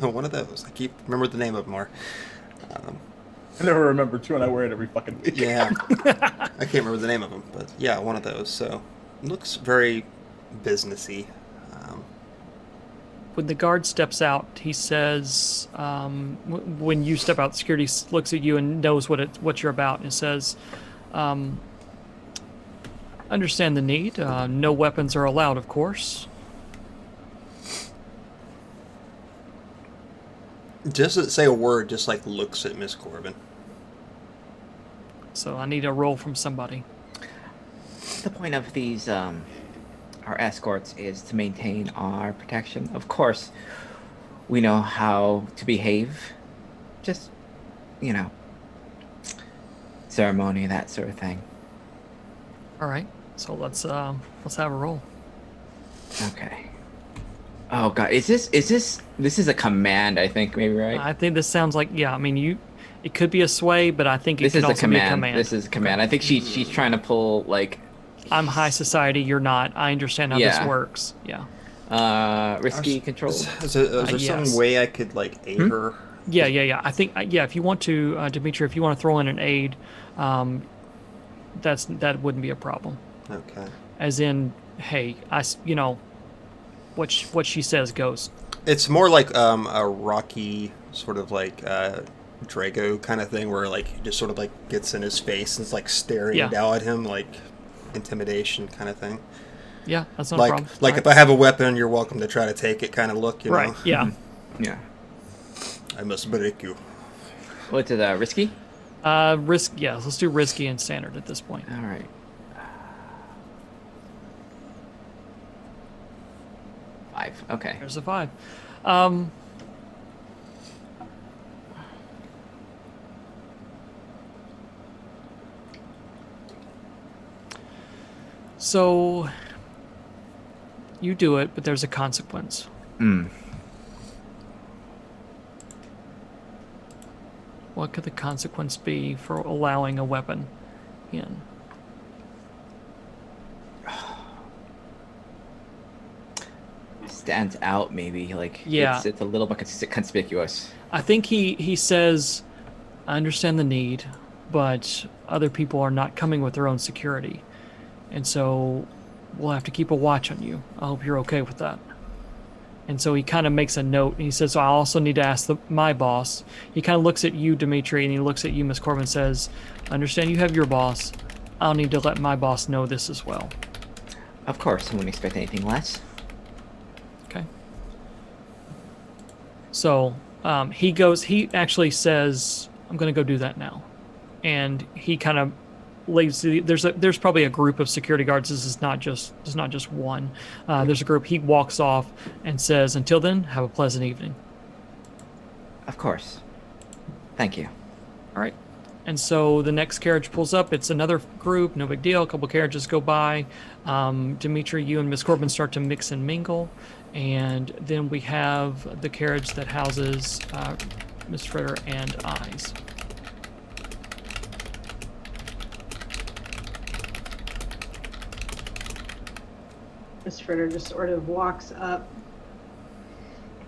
One of those. I keep remember the name of them are. I never remember too, and I wear it every fucking week. Yeah, I can't remember the name of them, but yeah, one of those. So it looks very businessy. When the guard steps out, he says, when you step out, security looks at you and knows what you're about, and says, understand the need. No weapons are allowed, of course. Doesn't say a word, just like looks at Miss Corbin. So I need a roll from somebody. The point of these our escorts is to maintain our protection. Of course, we know how to behave. Just, ceremony, that sort of thing. All right. So let's have a roll. Okay. Oh god, this is a command, I think, maybe, right? I think this sounds like, yeah, I mean, it could be a sway, but I think it could also be a command. This is a command. I think she's trying to pull, like, I'm high society, you're not. I understand how this works. Yeah. Risky control. Is there some way I could, like, aid her? Yeah. I think, if you want to, Dimitri, if you want to throw in an aid, that wouldn't be a problem. Okay. As in, hey, what she says goes. It's more like a Rocky sort of like Drago kind of thing, where like he just sort of like gets in his face and is like staring down at him, like intimidation kind of thing. Yeah, that's not like, a problem. Like if I have a weapon, you're welcome to try to take it kind of look, you know? Right, yeah. Yeah. I must break you. What's it, risky? Let's do risky and standard at this point. All right. 5. Okay. There's a 5. So you do it, but there's a consequence. What could the consequence be for allowing a weapon in? Stands out, maybe, like, yeah, it's a little bit conspicuous. I think he says, I understand the need, but other people are not coming with their own security, and so we'll have to keep a watch on you. I hope you're okay with that. And so he kind of makes a note, and he says, I also need to ask my boss. He kind of looks at you, Dimitri, and he looks at you, Miss Corbin, and says, I understand you have your boss. I'll need to let my boss know this as well. Of course, I wouldn't expect anything less. Okay. So he actually says, I'm going to go do that now. And he kind of leaves. There's probably a group of security guards. This is not just one. There's a group. He walks off and says, until then, have a pleasant evening. Of course. Thank you. All right. And so the next carriage pulls up. It's another group. No big deal. A couple carriages go by. Dimitri, you and Miss Corbin start to mix and mingle. And then we have the carriage that houses Miss Fritter and Eyes. Miss Fritter just sort of walks up.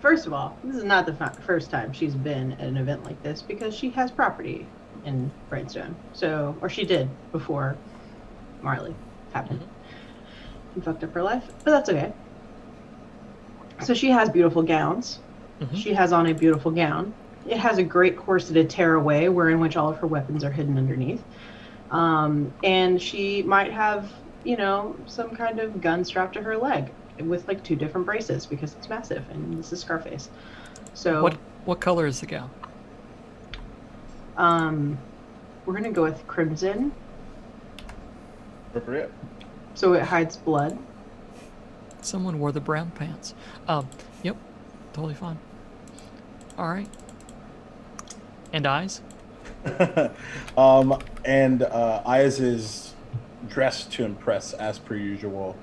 First of all, this is not the first time she's been at an event like this, because she has property in Brightstone. So, or she did before Marley happened and fucked up her life, but that's okay. So she has beautiful gowns. She has on a beautiful gown. It has a great corseted tearaway, in which all of her weapons are hidden underneath. And she might have, some kind of gun strapped to her leg with like 2 different braces, because it's massive and this is Scarface. So what color is the gown? We're gonna go with crimson, Appropriate. so it hides blood. Someone wore the brown pants. Yep, totally fine. All right. And eyes? And Ayaz is dressed to impress as per usual.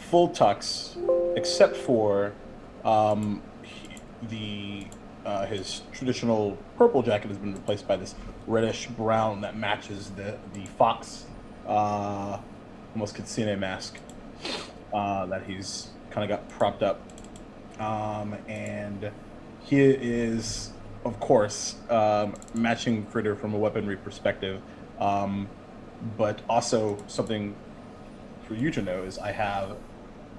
Full tux, except for his traditional purple jacket has been replaced by this reddish brown that matches the fox almost Kitsune mask that he's kind of got propped up. And he is, of course, matching Fritter from a weaponry perspective. But also something for you to know is I have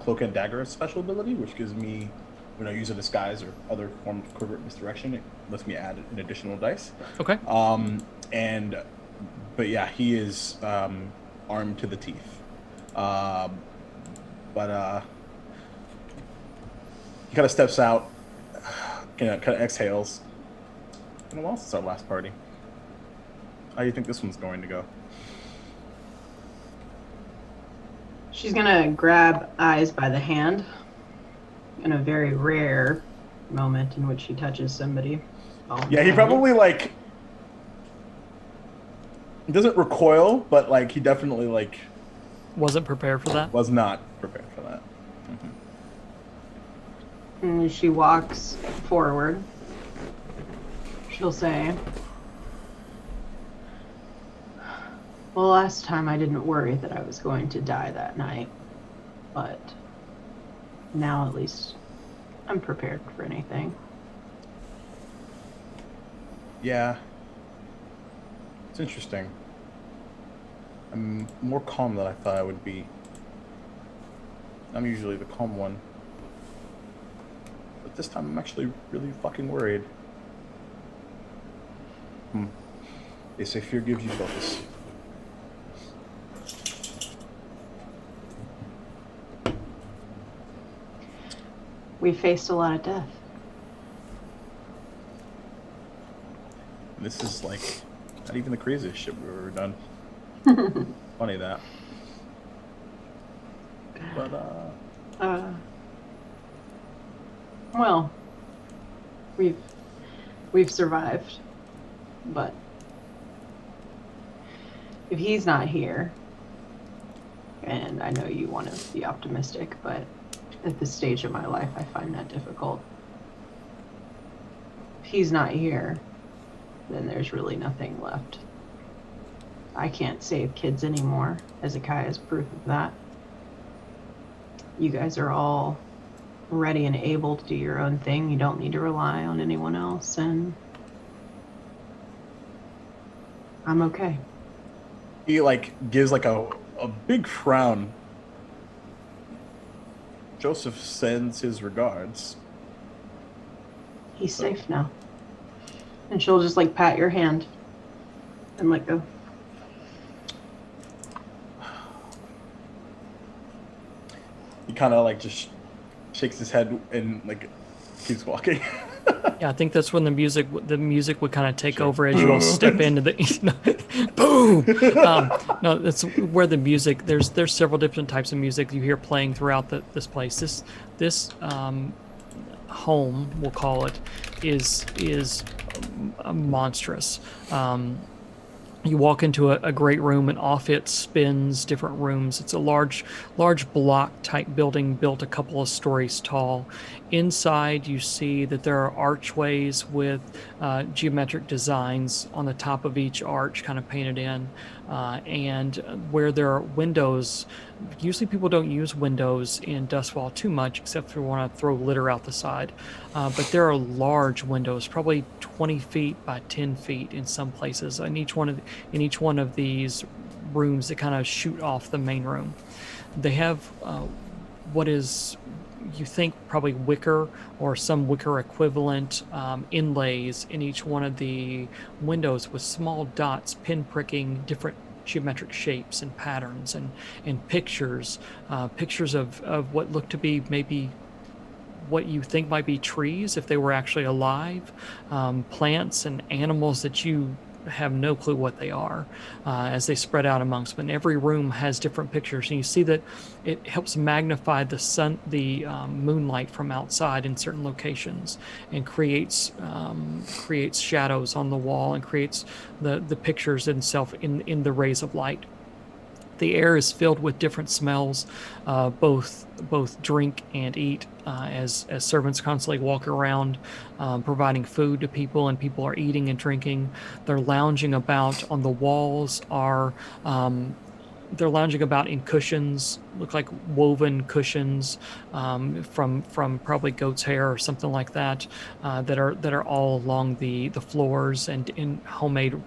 Cloak and Dagger special ability, which gives me, when I use a disguise or other form of covert misdirection, it lets me add an additional dice. Okay. But yeah, he is armed to the teeth. But he kind of steps out, kind of exhales. It's been a while since our last party. How do you think this one's going to go? She's gonna grab Eyes by the hand in a very rare moment in which he touches somebody. Yeah, he probably he doesn't recoil, but he definitely Wasn't prepared for that. was not prepared for that. And she walks forward. She'll say, well, last time I didn't worry that I was going to die that night, but now at least I'm prepared for anything. Yeah. It's interesting. I'm more calm than I thought I would be. I'm usually the calm one. But this time I'm actually really fucking worried. They say fear gives you focus. We faced a lot of death. This is not even the craziest shit we've ever done. Funny that. But Well, we've survived, but if he's not here, and I know you want to be optimistic, but at this stage of my life, I find that difficult. If he's not here, then there's really nothing left. I can't save kids anymore. Hezekiah is proof of that. You guys are all ready and able to do your own thing. You don't need to rely on anyone else, and I'm okay. he gives a big frown. Joseph sends his regards. He's safe now. And she'll just pat your hand and let go. He kind of just shakes his head and keeps walking. Yeah, I think that's when the music would kind of take over as you all step into the boom. No, that's where the music. There's several different types of music you hear playing throughout this place. This home, we'll call it, is monstrous. You walk into a great room, and off it spins different rooms. It's a large block type building built a couple of stories tall. Inside, you see that there are archways with geometric designs on the top of each arch, kind of painted in. And where there are windows, usually people don't use windows in Dustfall too much, except if you want to throw litter out the side. But there are large windows, probably 20 feet by 10 feet in some places, in each one of these rooms that kind of shoot off the main room. They have what is, you think, probably wicker or some wicker equivalent inlays in each one of the windows with small dots pinpricking different geometric shapes and patterns and pictures of what look to be maybe what you think might be trees if they were actually alive, plants and animals that you have no clue what they are as they spread out amongst them. And every room has different pictures, and you see that it helps magnify the moonlight from outside in certain locations, and creates shadows on the wall, and creates the pictures itself in the rays of light. The air is filled with different smells, both drink and eat, as servants constantly walk around, providing food to people, and people are eating and drinking. They're lounging about on the walls. They're lounging about in cushions, look like woven cushions from probably goat's hair or something like that, that are all along the floors, and in homemade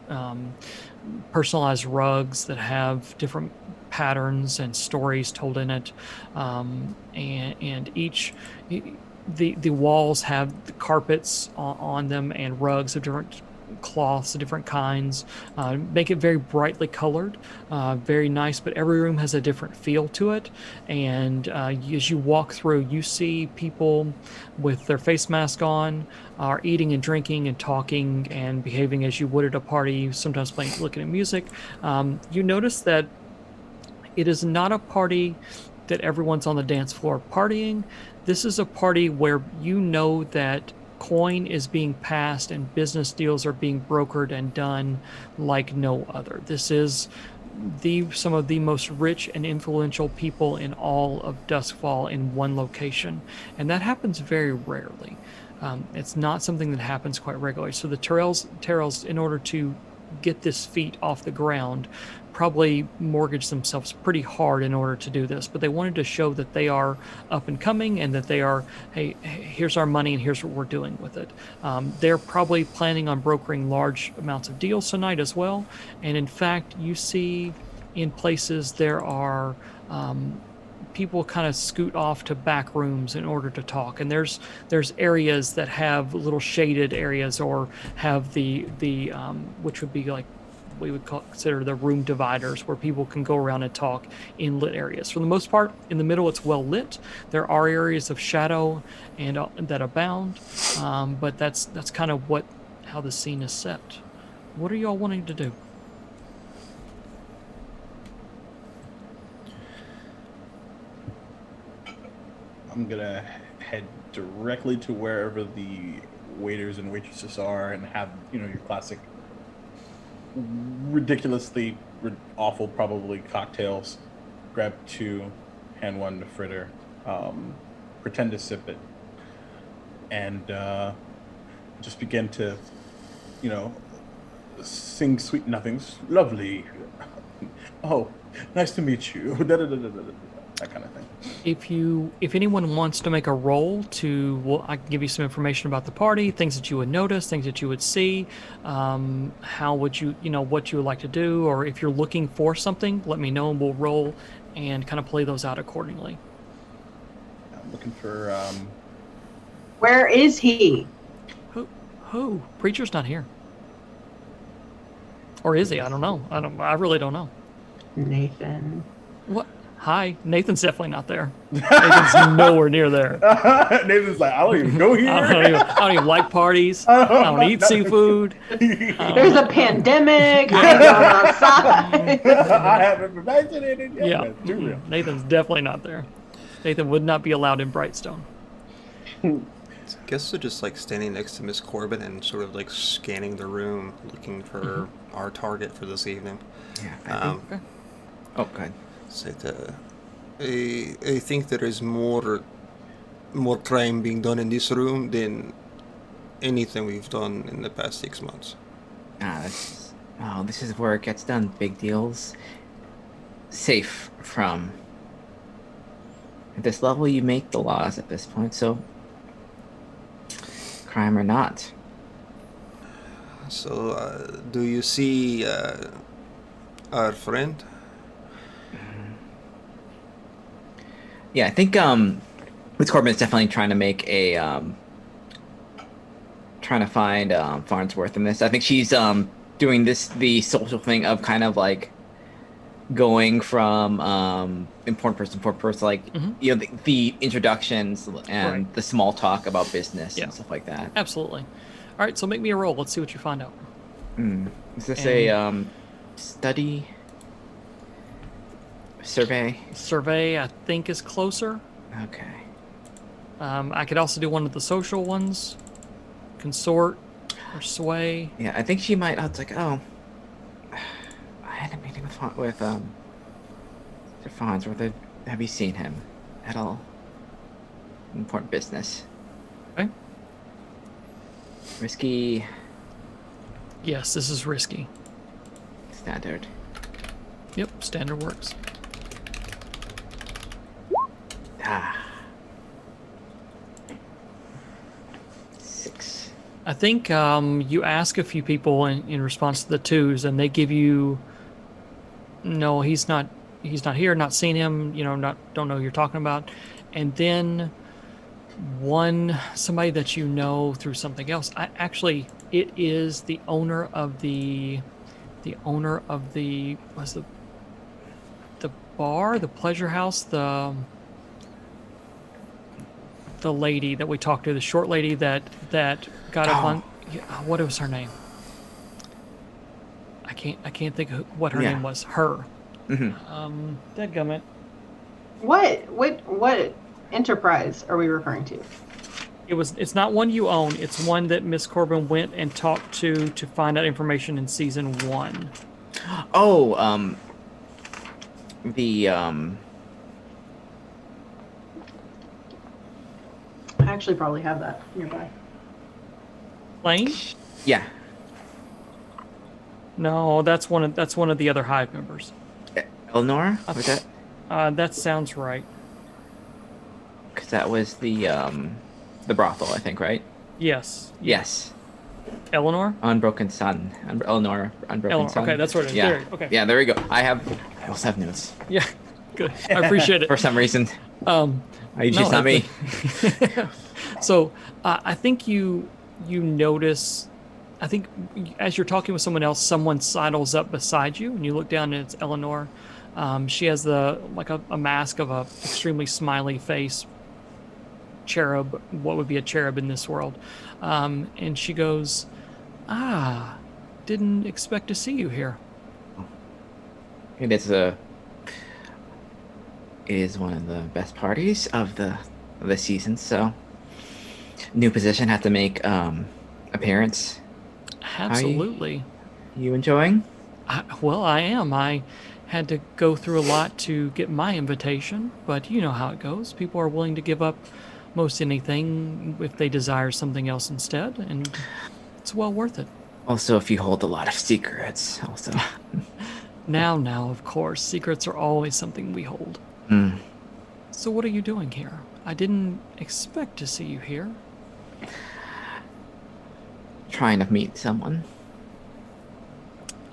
personalized rugs that have different patterns and stories told in it, and the walls have the carpets on them, and rugs of different cloths of different kinds, make it very brightly colored, very nice, but every room has a different feel to it. And as you walk through, you see people with their face mask on, are eating and drinking and talking and behaving as you would at a party, sometimes playing, looking at music. You notice that it is not a party that everyone's on the dance floor partying. This is a party where you know that coin is being passed and business deals are being brokered and done like no other. This is some of the most rich and influential people in all of Duskfall in one location, and that happens very rarely. It's not something that happens quite regularly. So the Terrells, in order to get this feat off the ground, probably mortgaged themselves pretty hard in order to do this, but they wanted to show that they are up and coming, and that they are, hey, here's our money and here's what we're doing with it. They're probably planning on brokering large amounts of deals tonight as well. And in fact, you see in places there are people kind of scoot off to back rooms in order to talk, and there's areas that have little shaded areas, or have the which would be like we would consider the room dividers, where people can go around and talk in lit areas. For the most part, in the middle, it's well lit. There are areas of shadow and that abound, but that's kind of how the scene is set. What are y'all wanting to do? I'm gonna head directly to wherever the waiters and waitresses are, and have your classic ridiculously awful probably cocktails. Grab 2, hand 1 to Fritter, pretend to sip it, and just begin to sing sweet nothings. Lovely. Oh, nice to meet you. That kind of thing. If anyone wants to make a roll I can give you some information about the party, things that you would notice, things that you would see, how would what you would like to do, or if you're looking for something, let me know and we'll roll and kind of play those out accordingly. I'm looking for. Where is he? Who? Preacher's not here. Or is he? I don't know. I really don't know. Nathan. What? Hi, Nathan's definitely not there. Nathan's nowhere near there. Nathan's like, I don't even go here. I don't even like parties. I don't eat seafood. There's a pandemic. I ain't going outside. I haven't been vaccinated yet. Yeah, Too real. Nathan's definitely not there. Nathan would not be allowed in Brightstone. I guess they're just like standing next to Miss Corbin and sort of like scanning the room, looking for our target for this evening. Yeah. Okay. Oh, go ahead. I think there is more crime being done in this room than anything we've done in the past 6 months. This is where it gets done. Big deals. Safe from. At this level, you make the laws at this point, so crime or not. So, do you see our friend? Yeah, I think Miss Corbin is definitely trying to make a trying to find Farnsworth in this. I think she's doing the social thing of kind of like going from important person, like the introductions and the small talk about business and stuff like that. Absolutely. All right, so make me a roll. Let's see what you find out. Is this And- a study survey? Survey, I think, is closer. Okay. I could also do one of the social ones. Consort or sway. Yeah, I think she might. I was like, oh, I had a meeting with Sir Fonz. Have you seen him at all? Important business. Okay. Risky. Yes, this is risky. Standard. Yep, standard works. Ah. 6. I think you ask a few people in response to the 2s, and they give you, no, he's not here, not seen him, don't know who you're talking about. And then somebody that you know through something else. It is the owner of the was the bar, the pleasure house, the lady that we talked to, the short lady that got up on. What was her name? I can't think of what her name was. Her. Mm-hmm. Dadgummit. What enterprise are we referring to? It's not one you own. It's one that Miss Corbin went and talked to find out information in season 1. Oh, the I actually probably have that nearby. Lane? Yeah. No, that's one of the other hive members. Eleanor? Was that? That sounds right. Because that was the brothel, I think, right? Yes. Yes. Eleanor? Unbroken Sun. Eleanor. Unbroken Sun. Okay, that's what it is. Yeah. Okay. Yeah, there we go. I also have notes. Yeah. Good. I appreciate it. For some reason. It's just not me. So I think you notice. I think as you're talking with someone else, someone sidles up beside you, and you look down, and it's Eleanor. She has a mask of a extremely smiley face, cherub. What would be a cherub in this world? And she goes, didn't expect to see you here. It is one of the best parties of the season, so new position, have to make appearance. Absolutely. You enjoying? I am. I had to go through a lot to get my invitation, but you know how it goes. People are willing to give up most anything if they desire something else instead, and it's well worth it. Also, if you hold a lot of secrets, also. Now, of course, secrets are always something we hold. So what are you doing here? I didn't expect to see you here. Trying to meet someone.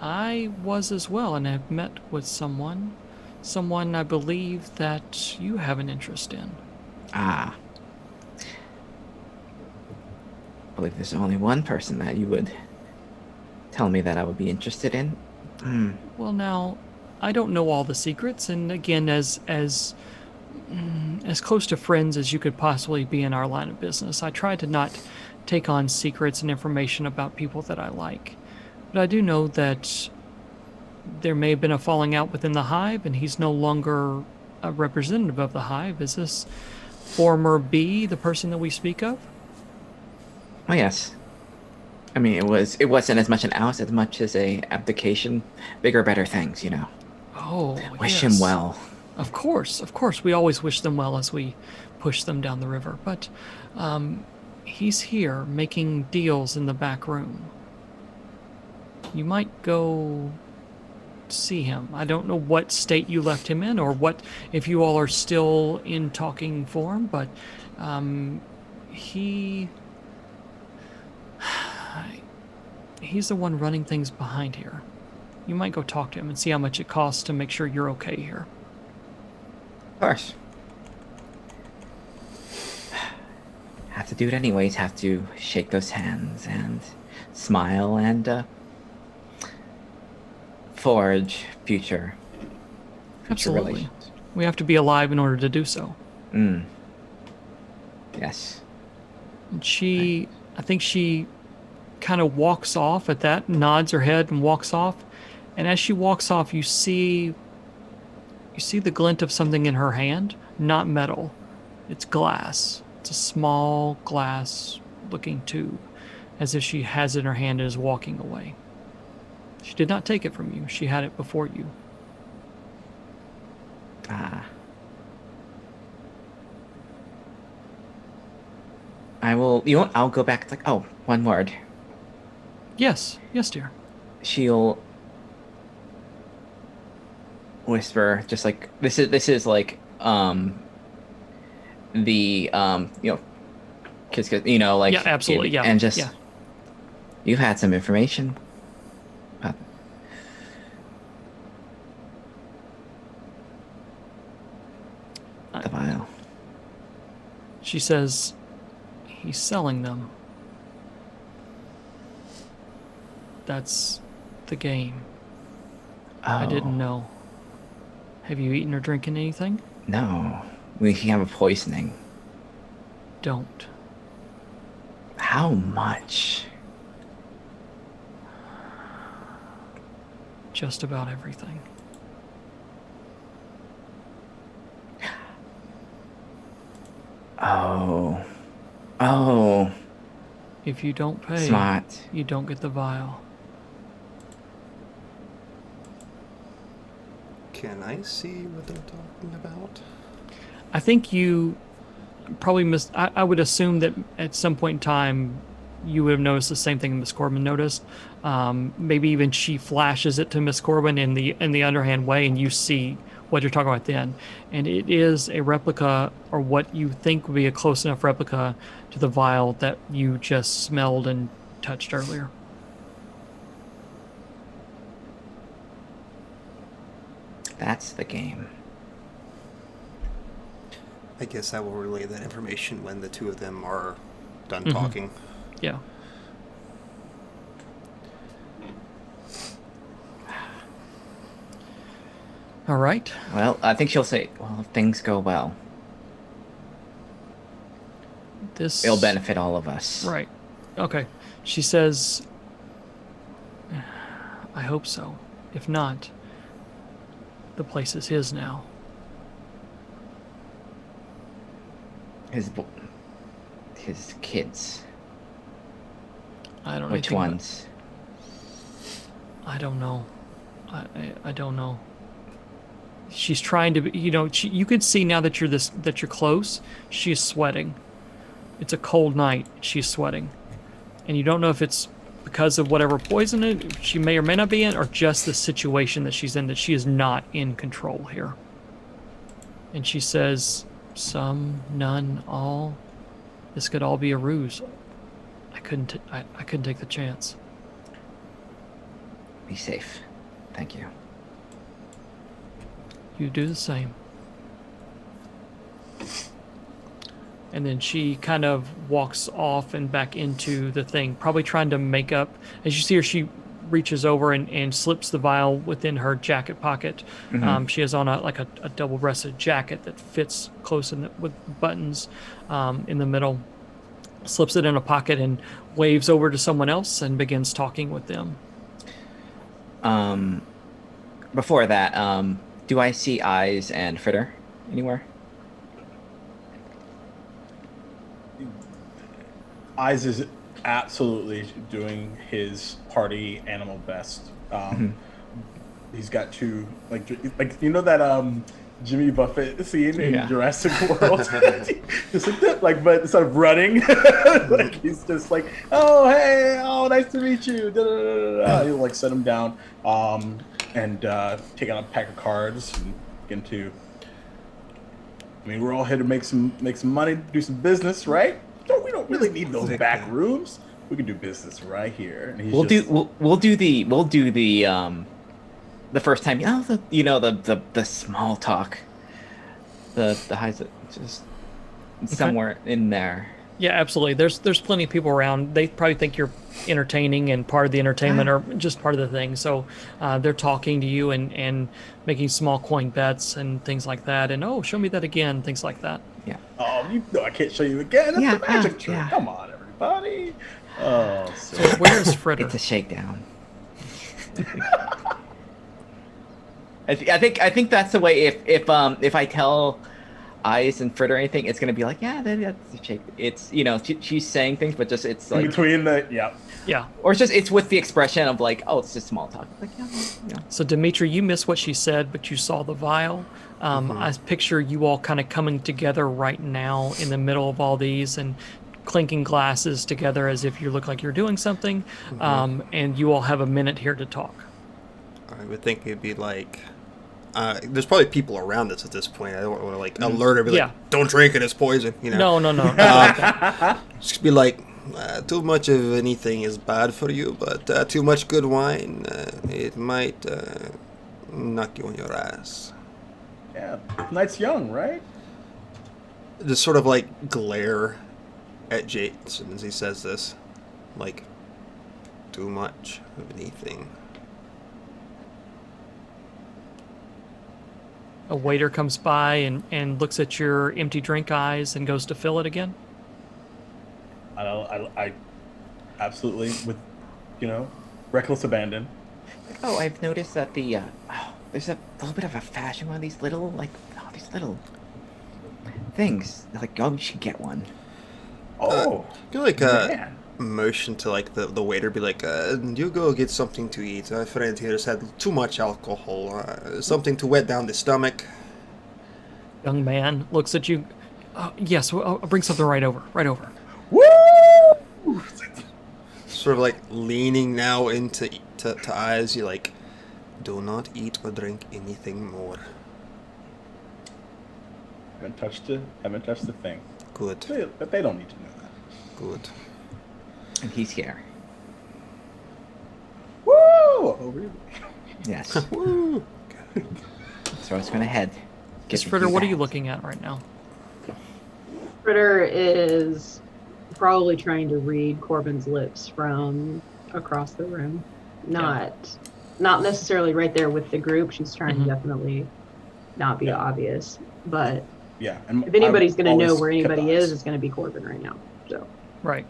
I was as well, and I've met with someone I believe that you have an interest in. I believe there's only one person that you would tell me that I would be interested in. Well, now, I don't know all the secrets, and again, as close to friends as you could possibly be in our line of business, I try to not take on secrets and information about people that I like. But I do know that there may have been a falling out within the hive, and he's no longer a representative of the hive. Is this former B the person that we speak of? Oh yes. I mean, it wasn't as much an oust as much as a abdication. Bigger, better things, you know. Oh, Wish yes. him well. Of course. We always wish them well as we push them down the river. But he's here making deals in the back room. You might go see him. I don't know what state you left him in, or what if you all are still in talking form, but he's the one running things behind here. You might go talk to him and see how much it costs to make sure you're okay here. Of course. Have to do it anyways. Have to shake those hands and smile and forge future Absolutely. relations. We have to be alive in order to do so. Yes. And I think she kind of walks off at that, nods her head and walks off. And as she walks off, you see the glint of something in her hand, not metal. It's glass. It's a small glass looking tube, as if she has it in her hand and is walking away. She did not take it from you. She had it before you. I will. You know what? I'll go back. It's like, oh, one word. Yes, dear. She'll whisper, just like this is like the kiss, like Yeah, absolutely, yeah, and just yeah. you've had some information. About the vial. She says, he's selling them. That's the game. I didn't know. Have you eaten or drinking anything? No, we have a poisoning. Don't. How much? Just about everything. Oh. If you don't pay, Smart. you don't get the vial. Can I see what they're talking about? I think you probably missed. I would assume that at some point in time, you would have noticed the same thing Miss Corbin noticed. Maybe even she flashes it to Miss Corbin in the underhand way, and you see what you're talking about then. And it is a replica, or what you think would be a close enough replica to the vial that you just smelled and touched earlier. That's the game. I guess I will relay that information when the two of them are done Mhm. talking. Yeah. All right. Well, I think she'll say, well, if things go well, it'll benefit all of us. Right. Okay. She says, I hope so. If not, the place is his now. His kids. I don't know. Which ones? I don't know. I don't know. She's trying to be, you could see now that you're close, she's sweating. It's a cold night. She's sweating. And you don't know if it's because of whatever poison she may or may not be in, or just the situation that she's in, that she is not in control here. And she says, some, none, all. This could all be a ruse. I couldn't take the chance. Be safe. Thank you. You do the same. And then she kind of walks off and back into the thing, probably trying to make up. As you see her, she reaches over and slips the vial within her jacket pocket. Mm-hmm. She has on a double-breasted jacket that fits close with buttons in the middle. Slips it in a pocket and waves over to someone else and begins talking with them. Before that, do I see Eyes and Fritter anywhere? Eyes is absolutely doing his party animal best. He's got two like that Jimmy Buffett scene in Jurassic World. Just like that, but instead of running, he's just like, oh hey, oh nice to meet you. Da, da, da, da. He'll set him down and take out a pack of cards and begin to. I mean, we're all here to make some money, do some business, right? We don't really need those back rooms. We can do business right here. And we'll do the first time. The small talk. The highs just somewhere in there. Yeah, absolutely. There's plenty of people around. They probably think you're entertaining and part of the entertainment or just part of the thing. So they're talking to you and making small coin bets and things like that. And, oh, show me that again, things like that. Yeah. Oh, I can't show you again. That's the magic trick. Come on, everybody. body. Oh, So where's Fritter? It's a shakedown. I think that's the way. If I tell Eyes and Fritter anything, it's gonna be like, yeah, that's a shake. It's she's saying things, but just it's in like between the yeah. Yeah. Or it's with the expression of like, oh, it's just small talk. Like, yeah. So Dimitri, you missed what she said, but you saw the vial. I picture you all kind of coming together right now in the middle of all these and clinking glasses together as if you look like you're doing something. And you all have a minute here to talk. I would think it'd be like. There's probably people around us at this point. I don't want to like alert her, be like, "Don't drink it; it's poison." You know. No. Just be like, too much of anything is bad for you, but too much good wine, it might knock you on your ass. Yeah, night's young, right? Just sort of like glare at Jason as he says this, like, too much of anything. A waiter comes by and looks at your empty drink eyes and goes to fill it again. I absolutely, with reckless abandon. Oh, I've noticed that there's a little bit of a fashion on these little things. Like, oh, you should get one. Oh, you like man. motion to like the waiter, be like, you go get something to eat. My friend here has had too much alcohol. Something to wet down the stomach. Young man looks at you. Yes, I'll bring something right over. Woo! Sort of like leaning now into to Eyes. You like, do not eat or drink anything more. Haven't touched the thing. Good. But they don't need to know that. Good. And he's here. Woo! Oh, really? Yes. Woo! So I was gonna head. Miss Fritter, what are you looking at right now? Fritter is probably trying to read Corbin's lips from across the room. Not necessarily right there with the group. She's trying to definitely not be obvious. But yeah, and if anybody's going to know where kept anybody eyes. is, it's going to be Corbin right now. So Right.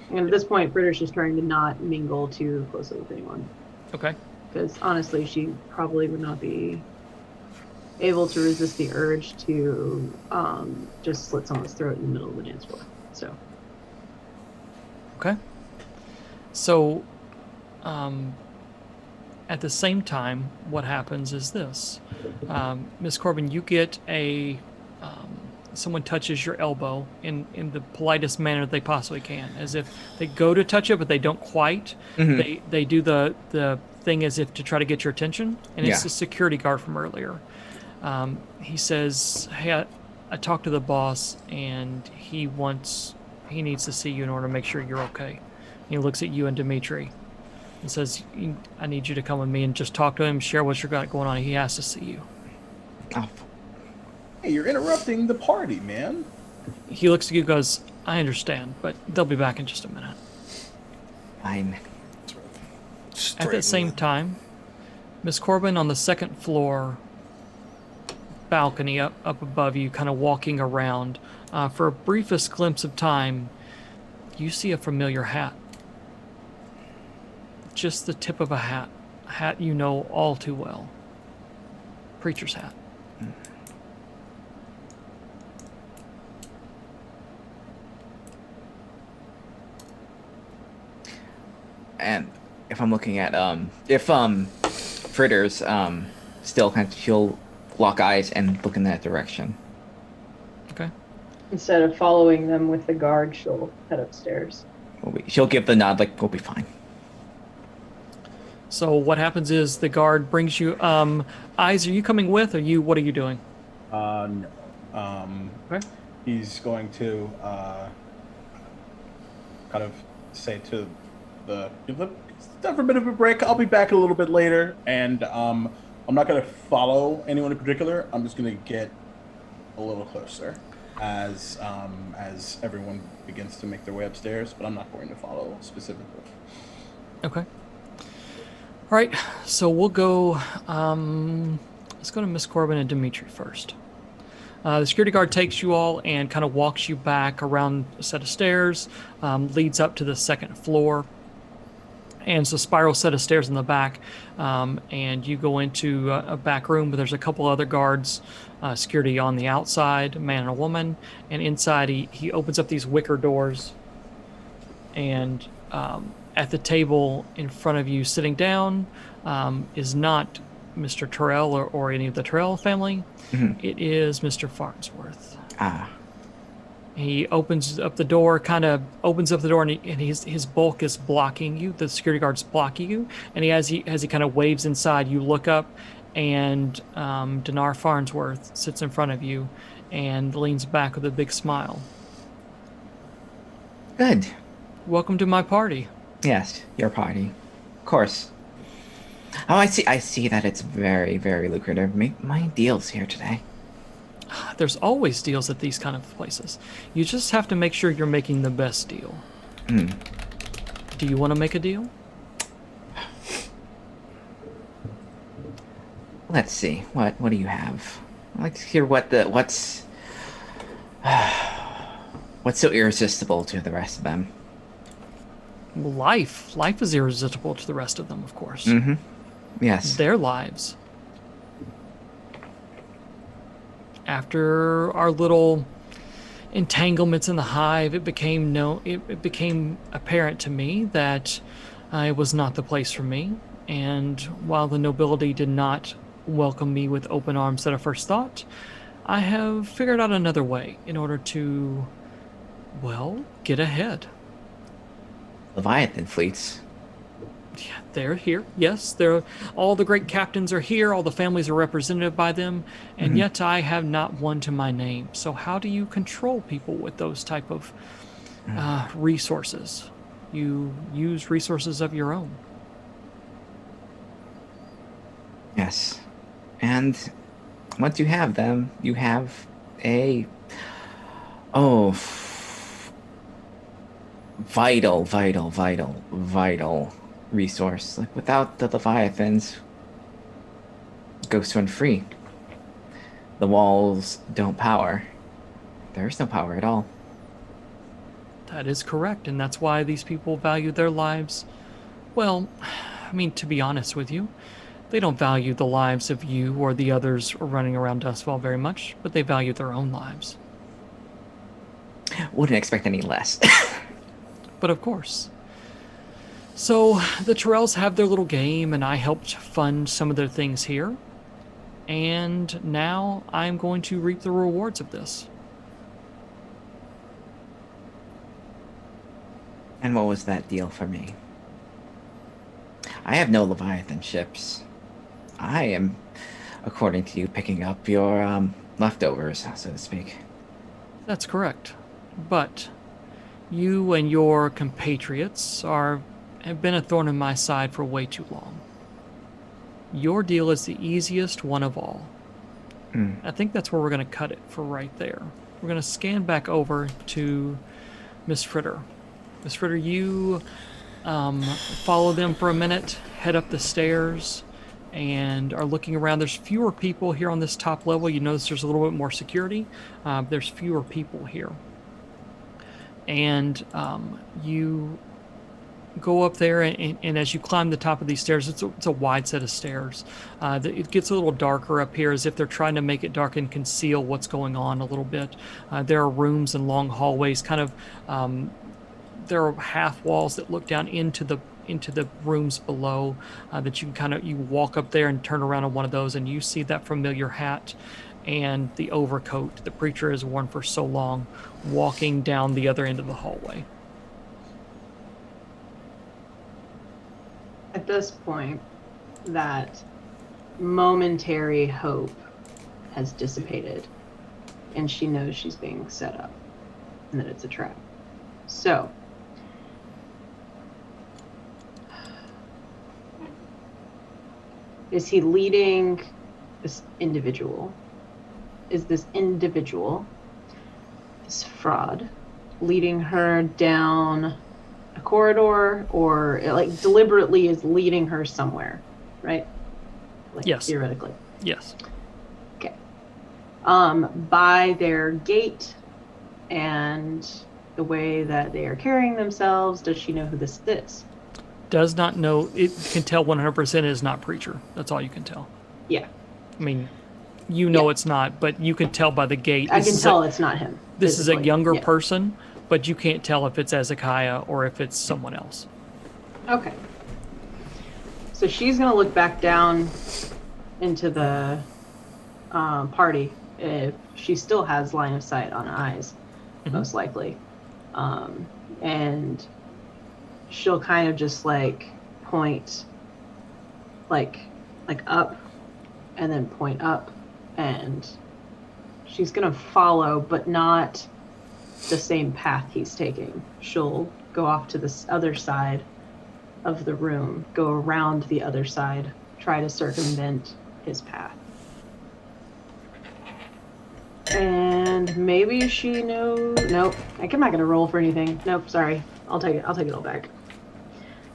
And at this point, Fritter's just trying to not mingle too closely with anyone. Okay. Because honestly, she probably would not be able to resist the urge to just slit someone's throat in the middle of the dance floor. So. Okay. So, at the same time, what happens is this. Miss Corbin, you get someone touches your elbow in the politest manner they possibly can, as if they go to touch it, but they don't quite. Mm-hmm. They do the thing as if to try to get your attention, and it's Yeah. the security guard from earlier. He says, "Hey, I talked to the boss, and he needs to see you in order to make sure you're okay." He looks at you and Dimitri and says, "I need you to come with me and just talk to him, share what you got going on. He has to see you." Oh, Hey, you're interrupting the party, man. He looks at you and goes, "I understand, but they'll be back in just a minute." fine. At that same time, Miss Corbin on the second floor balcony up above you, kind of walking around. For a briefest glimpse of time, you see a familiar hat. Just the tip of a hat. A hat you know all too well. Preacher's hat. And if I'm looking at if Fritter's still kind of, she'll lock eyes and look in that direction. Okay. Instead of following them with the guard, she'll head upstairs. She'll give the nod like we'll be fine. So what happens is the guard brings you. Eyes, are you coming with, or you? What are you doing? No. Okay. He's going to kind of say to it's time for a bit of a break. I'll be back a little bit later, and I'm not going to follow anyone in particular. I'm just going to get a little closer as everyone begins to make their way upstairs, but I'm not going to follow specifically. Okay. All right. So we'll go. Let's go to Miss Corbin and Dimitri first. The security guard takes you all and kind of walks you back around a set of stairs, leads up to the second floor. And it's a spiral set of stairs in the back, and you go into a back room, but there's a couple other guards, security on the outside, a man and a woman, and inside he opens up these wicker doors, and at the table in front of you, sitting down, is not Mr. Terrell or any of the Terrell family. Mhm. It is Mr. Farnsworth. Ah, He opens up the door, and his bulk is blocking you. The security guard's blocking you, and as he kind of waves inside, you look up, and Dinar Farnsworth sits in front of you, and leans back with a big smile. good. Welcome to my party. Yes, your party. Of course. Oh, I see that it's very, very lucrative. Make my deals here today. There's always deals at these kind of places. You just have to make sure you're making the best deal. Hmm. Do you want to make a deal? Let's see. What do you have? I'd like to hear what's so irresistible to the rest of them. Life is irresistible to the rest of them, of course. Mm-hmm. Yes. Their lives. After our little entanglements in the hive, it became apparent to me that it was not the place for me. And while the nobility did not welcome me with open arms at a first thought, I have figured out another way in order to, well, get ahead. Leviathan fleets. Yeah, they're here. Yes, all the great captains are here. All the families are represented by them, and yet I have not one to my name. So how do you control people with those type of resources? You use resources of your own. Yes. And once you have them, you have a vital resource. Like, without the Leviathans, Ghosts run free. The walls don't power. There's no power at all. That is correct, and that's why these people value their lives. Well, I mean, to be honest with you, they don't value the lives of you or the others running around Dustfall very much, but they value their own lives. Wouldn't expect any less. But of course. So the Terrells have their little game, and I helped fund some of their things here. And now I'm going to reap the rewards of this. And what was that deal for me? I have no Leviathan ships. I am, according to you, picking up your leftovers, so to speak. That's correct. But you and your compatriots have been a thorn in my side for way too long. Your deal is the easiest one of all. I think that's where we're going to cut it for right there. We're going to scan back over to Miss Fritter. Miss Fritter, you follow them for a minute, head up the stairs, and are looking around. There's fewer people here on this top level. You notice there's a little bit more security. There's fewer people here. And you go up there, and as you climb the top of these stairs, it's a wide set of stairs. It gets a little darker up here, as if they're trying to make it dark and conceal what's going on a little bit. There are rooms and long hallways, kind of. There are half walls that look down into the rooms below. That you walk up there and turn around on one of those, and you see that familiar hat and the overcoat the preacher has worn for so long, walking down the other end of the hallway. At this point, that momentary hope has dissipated, and she knows she's being set up and that it's a trap. So, is he leading this individual? Is this individual, this fraud, leading her down a corridor, or like deliberately is leading her somewhere, right? Like, Yes. Theoretically. Yes. Okay. By their gait and the way that they are carrying themselves, does she know who this is? Does not know. It can tell 100% it is not Preacher. That's all you can tell. Yeah. I mean, it's not, but you can tell by the gait. I can tell it's not him. This is a younger person, but you can't tell if it's Ezekiah or if it's someone else. Okay. So she's going to look back down into the party if she still has line of sight on eyes, most likely. And she'll kind of just like point like up and then point up, and she's going to follow, but not the same path he's taking. She'll go off to this other side of the room, go around the other side, try to circumvent his path. And maybe she knows. Nope, I'm not gonna roll for anything. Nope, sorry. I'll take it all back.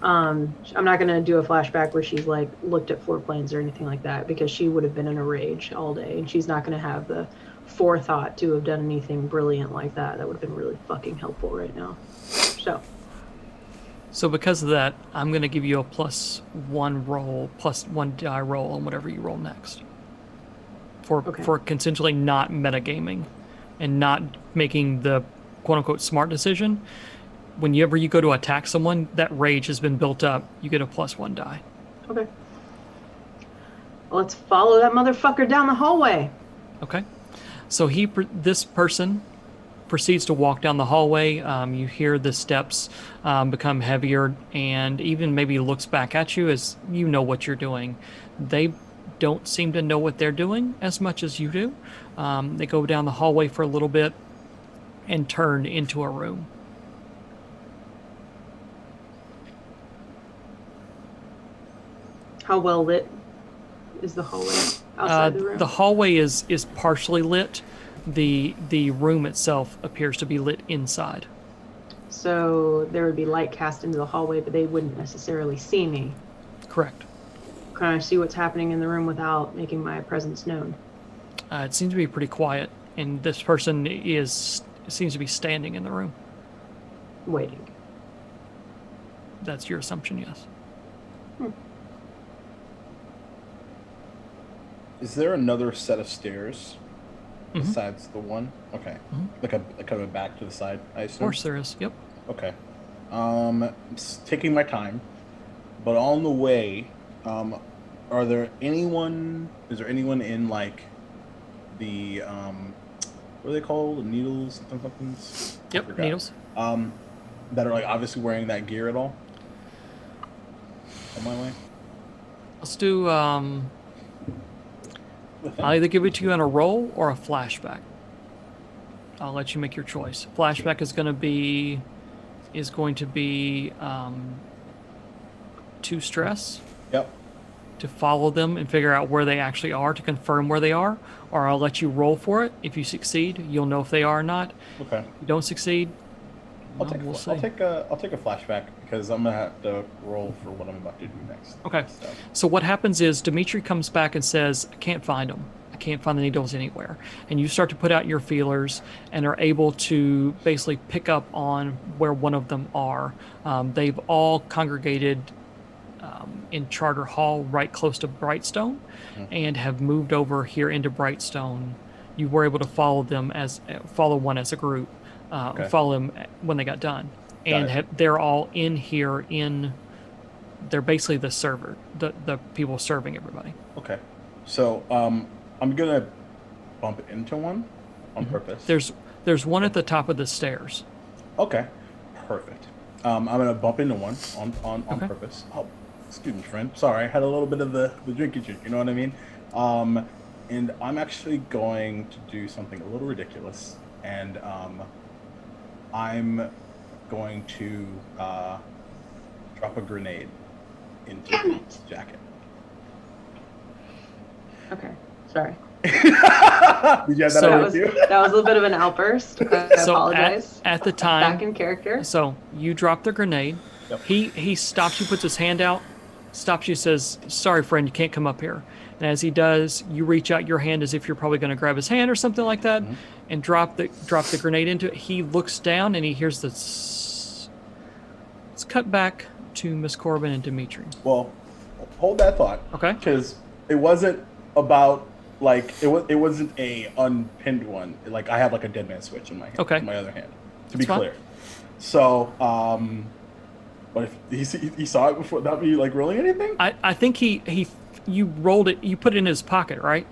I'm not gonna do a flashback where she's like looked at floor plans or anything like that, because she would have been in a rage all day, and she's not gonna have the forethought to have done anything brilliant like that. That would have been really fucking helpful right now. So because of that, I'm going to give you a +1 die roll on whatever you roll next. For consensually not metagaming and not making the quote-unquote smart decision. Whenever you go to attack someone, that rage has been built up. You get a +1 die. Okay. Well, let's follow that motherfucker down the hallway. Okay. So this person proceeds to walk down the hallway. You hear the steps become heavier, and even maybe looks back at you as you know what you're doing. They don't seem to know what they're doing as much as you do. They go down the hallway for a little bit and turn into a room. How well lit is the hallway outside the room? The hallway is partially lit. The room itself appears to be lit inside. So there would be light cast into the hallway, but they wouldn't necessarily see me. Correct. Can I see what's happening in the room without making my presence known? It seems to be pretty quiet, and this person seems to be standing in the room. Waiting. That's your assumption, yes. Is there another set of stairs besides the one? Okay. Like kind of back to the side, I assume? Of course there is, yep. Okay. Taking my time, but on the way, is there anyone in like the what are they called? The needles, something's? Yep, needles. That are like obviously wearing that gear at all? On my way? Let's do I'll either give it to you on a roll or a flashback. I'll let you make your choice. Flashback is going to be 2 stress. Yep. To follow them and figure out where they actually are, to confirm where they are, or I'll let you roll for it. If you succeed, you'll know if they are or not. Okay. If you don't succeed, I'll take a flashback, because I'm gonna have to roll for what I'm about to do next. Okay. So what happens is Dimitri comes back and says, I can't find them. I can't find the needles anywhere. And you start to put out your feelers and are able to basically pick up on where one of them are. They've all congregated in Charter Hall right close to Brightstone and have moved over here into Brightstone. You were able to follow one as a group, follow them when they got done. They're all in here they're basically the server, the people serving everybody. Okay. So I'm gonna bump into one on purpose. There's one at the top of the stairs. Okay. Perfect. I'm gonna bump into one on purpose. Oh, excuse me, friend. Sorry, I had a little bit of the drinky drink, you know what I mean? And I'm actually going to do something a little ridiculous, and I'm going to drop a grenade into his jacket. Okay, sorry. Did you have that with you? That was a little bit of an outburst. I apologize. At the time, back in character. So you drop the grenade. Yep. He stops you, puts his hand out, stops you, says, "Sorry, friend, you can't come up here." And as he does, you reach out your hand as if you're probably going to grab his hand or something like that, and drop the grenade into it. He looks down and he hears this. Let's cut back to Miss Corbin and Dimitri. Well, hold that thought. Okay. Because it wasn't about like it wasn't a unpinned one. Like I have like a dead man switch in my hand, Okay. in my other hand. To That's be clear. So, but if he saw it before, without me like rolling anything. I think you rolled it. You put it in his pocket, right?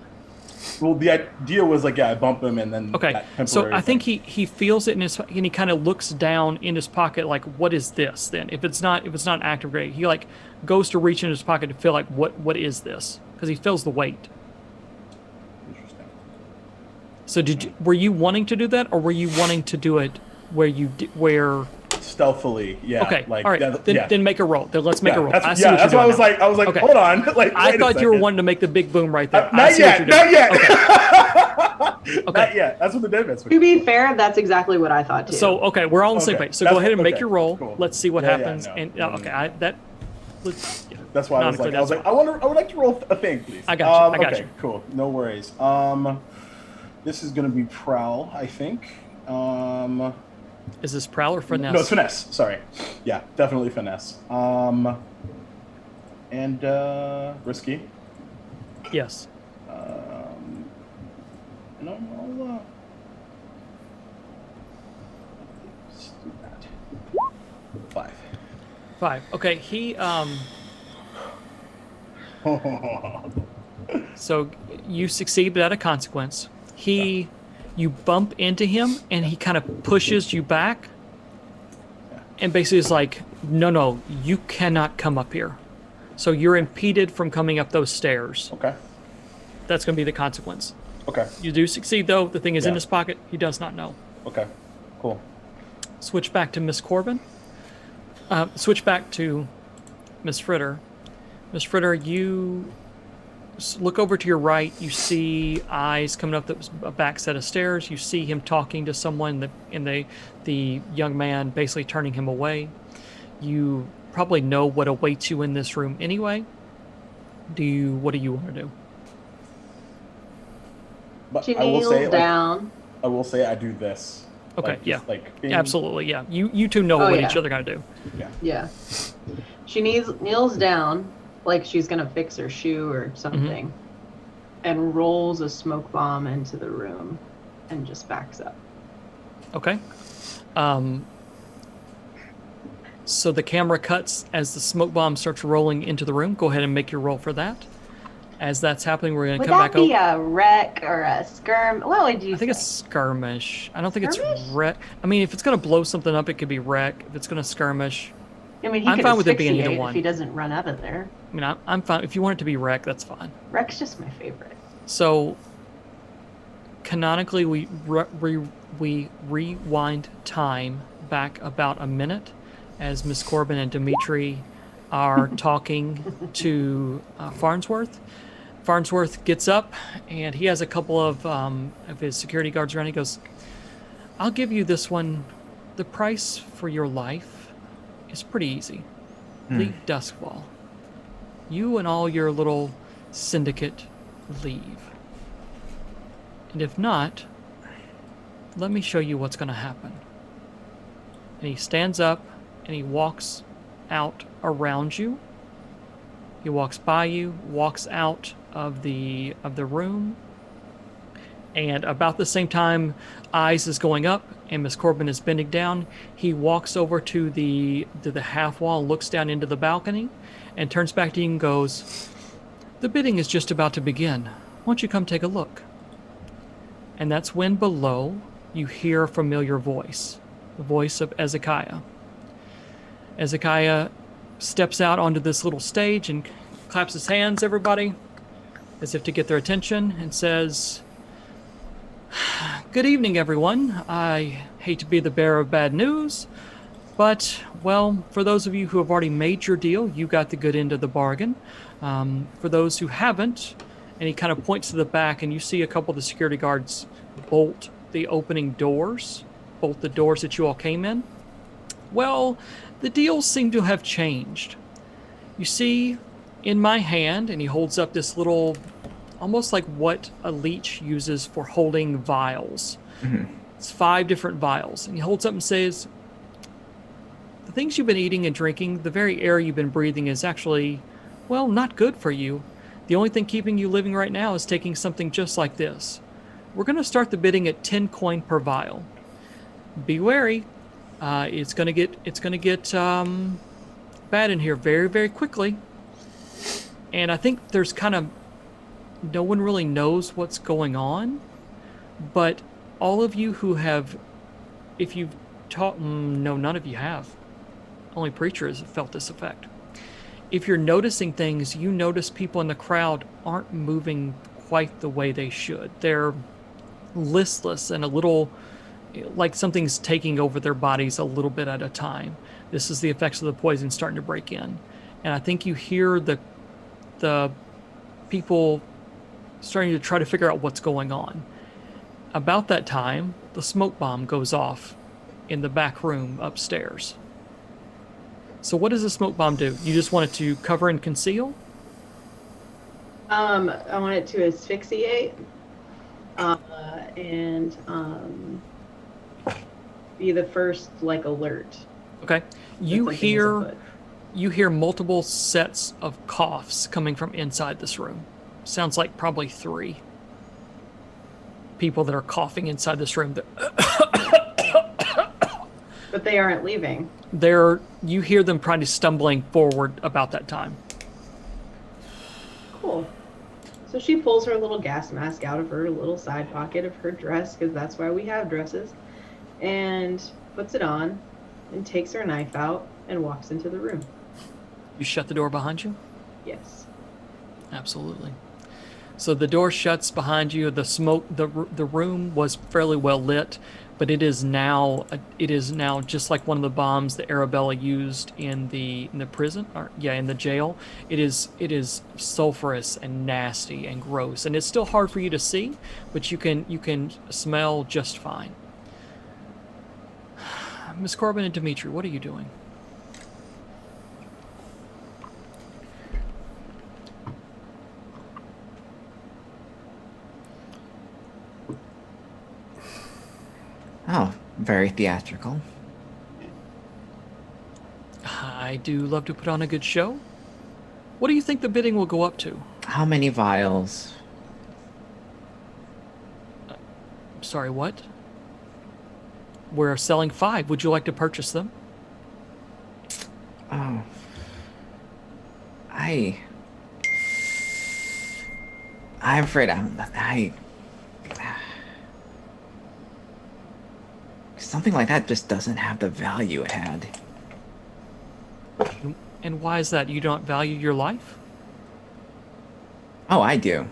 Well, the idea was like, yeah, I bump him and then. Okay. That So I think he feels it in his, and he kind of looks down in his pocket, like, what is this? Then, if it's not an active grenade, he like goes to reach in his pocket to feel like, what is this? Because he feels the weight. Interesting. So were you wanting to do that, or were you wanting to do it where? Stealthily, yeah. Okay, like, all right. yeah. Then make a roll. Then let's make a roll. That's, I that's why I was now. like, Okay. hold on. Like, I wait thought a you were second. wanting to make the big boom right there. Not yet. Not yet. Okay. Not yet. That's what the dead man switch. To be fair, that's exactly what I thought too. So okay, we're all on the same Okay. page. So go ahead and make Okay. your roll. Cool. Let's see what Yeah, happens. no. And No, no, okay, no. That's why I was like, that's I would like to roll a thing, please. I got you. I got okay, you. Cool. No worries. This is gonna be prowl, I think. Is this prowl or finesse? No, it's finesse. Sorry. Yeah, definitely finesse. And risky. Yes. And I'll let's do that. 5. Okay, he so you succeed but at a consequence. You bump into him and he kind of pushes you back and basically is like, no, you cannot come up here. So you're impeded from coming up those stairs. Okay. That's going to be the consequence. Okay. You do succeed though. The thing is in Yeah. his pocket. He does not know. Okay. Cool. Switch back to Miss Corbin. Switch back to Miss Fritter. Miss Fritter, you look over to your right. You see eyes coming up a back set of stairs. You see him talking to someone, and the young man basically turning him away. You probably know what awaits you in this room anyway. What do you want to do? But she I will kneels say, down. I will say I do this. Okay, Like, yeah. just, like, being- Absolutely, yeah. You two know Oh, what yeah. each other got to do. Yeah. She kneels down like she's gonna fix her shoe or something, and rolls a smoke bomb into the room, and just backs up. Okay. So the camera cuts as the smoke bomb starts rolling into the room. Go ahead and make your roll for that. As that's happening, we're going to Would come that back be over. a wreck or a skirm? What would you I think say? it's skirmish. I don't think Skirmish? it's wreck. I mean, if it's going to blow something up, it could be wreck. If it's going to skirmish, I mean, he I'm could fine with it being either asphyxiate one. if he doesn't run out of there. I mean, I'm fine. If you want it to be wreck, that's fine. Wreck's just my favorite. So, canonically, we rewind time back about a minute as Miss Corbin and Dimitri are talking to Farnsworth. Farnsworth gets up, and he has a couple of his security guards around. He goes, "I'll give you this one. The price for your life is pretty easy. Leave Duskwall. You and all your little syndicate leave. And if not, let me show you what's going to happen." And he stands up and he walks out around you. He walks by you, walks out of the room, and about the same time Eyes is going up and Miss Corbin is bending down, he walks over to the half wall, looks down into the balcony, and turns back to you and goes, "The bidding is just about to begin. Why don't you come take a look?" And that's when below you hear a familiar voice, the voice of Ezekiah. Ezekiah steps out onto this little stage and claps his hands, everybody, as if to get their attention, and says, "Good evening, everyone. I hate to be the bearer of bad news, but, well, for those of you who have already made your deal, you got the good end of the bargain. For those who haven't," and he kind of points to the back, and you see a couple of the security guards bolt the doors that you all came in. "Well, the deals seem to have changed. You see, in my hand, and he holds up this little, almost like what a leech uses for holding vials. It's 5 different vials, and he holds up and says, the things you've been eating and drinking, the very air you've been breathing is actually, well, not good for you. The only thing keeping you living right now is taking something just like this. We're going to start the bidding at 10 coin per vial. Be wary. It's going to get bad in here very, very quickly. And I think there's kind of, no one really knows what's going on, but all of you who have, if you've taught, no, none of you have. Only preachers have felt this effect. If you're noticing things, you notice people in the crowd aren't moving quite the way they should. They're listless and a little like something's taking over their bodies a little bit at a time. This is the effects of the poison starting to break in. And I think you hear the people starting to try to figure out what's going on. About that time, the smoke bomb goes off in the back room upstairs. So what does the smoke bomb do? You just want it to cover and conceal? I want it to asphyxiate and be the first alert. Okay. You hear multiple sets of coughs coming from inside this room. Sounds like probably 3 people that are coughing inside this room. But they aren't leaving. You hear them probably stumbling forward about that time. Cool. So she pulls her little gas mask out of her little side pocket of her dress, because that's why we have dresses, and puts it on and takes her knife out and walks into the room. You shut the door behind you? Yes. Absolutely. So the door shuts behind you. The smoke, the room was fairly well lit, but it is now just like one of the bombs that Arabella used in the prison, in the jail. It is sulfurous and nasty and gross, and it's still hard for you to see, but you can smell just fine. Miss Corbin and Dimitri, what are you doing? Oh, very theatrical. I do love to put on a good show. What do you think the bidding will go up to? How many vials? Sorry, what? We're selling 5. Would you like to purchase them? Oh. I'm afraid something like that just doesn't have the value it had. And why is that? You don't value your life? Oh, I do.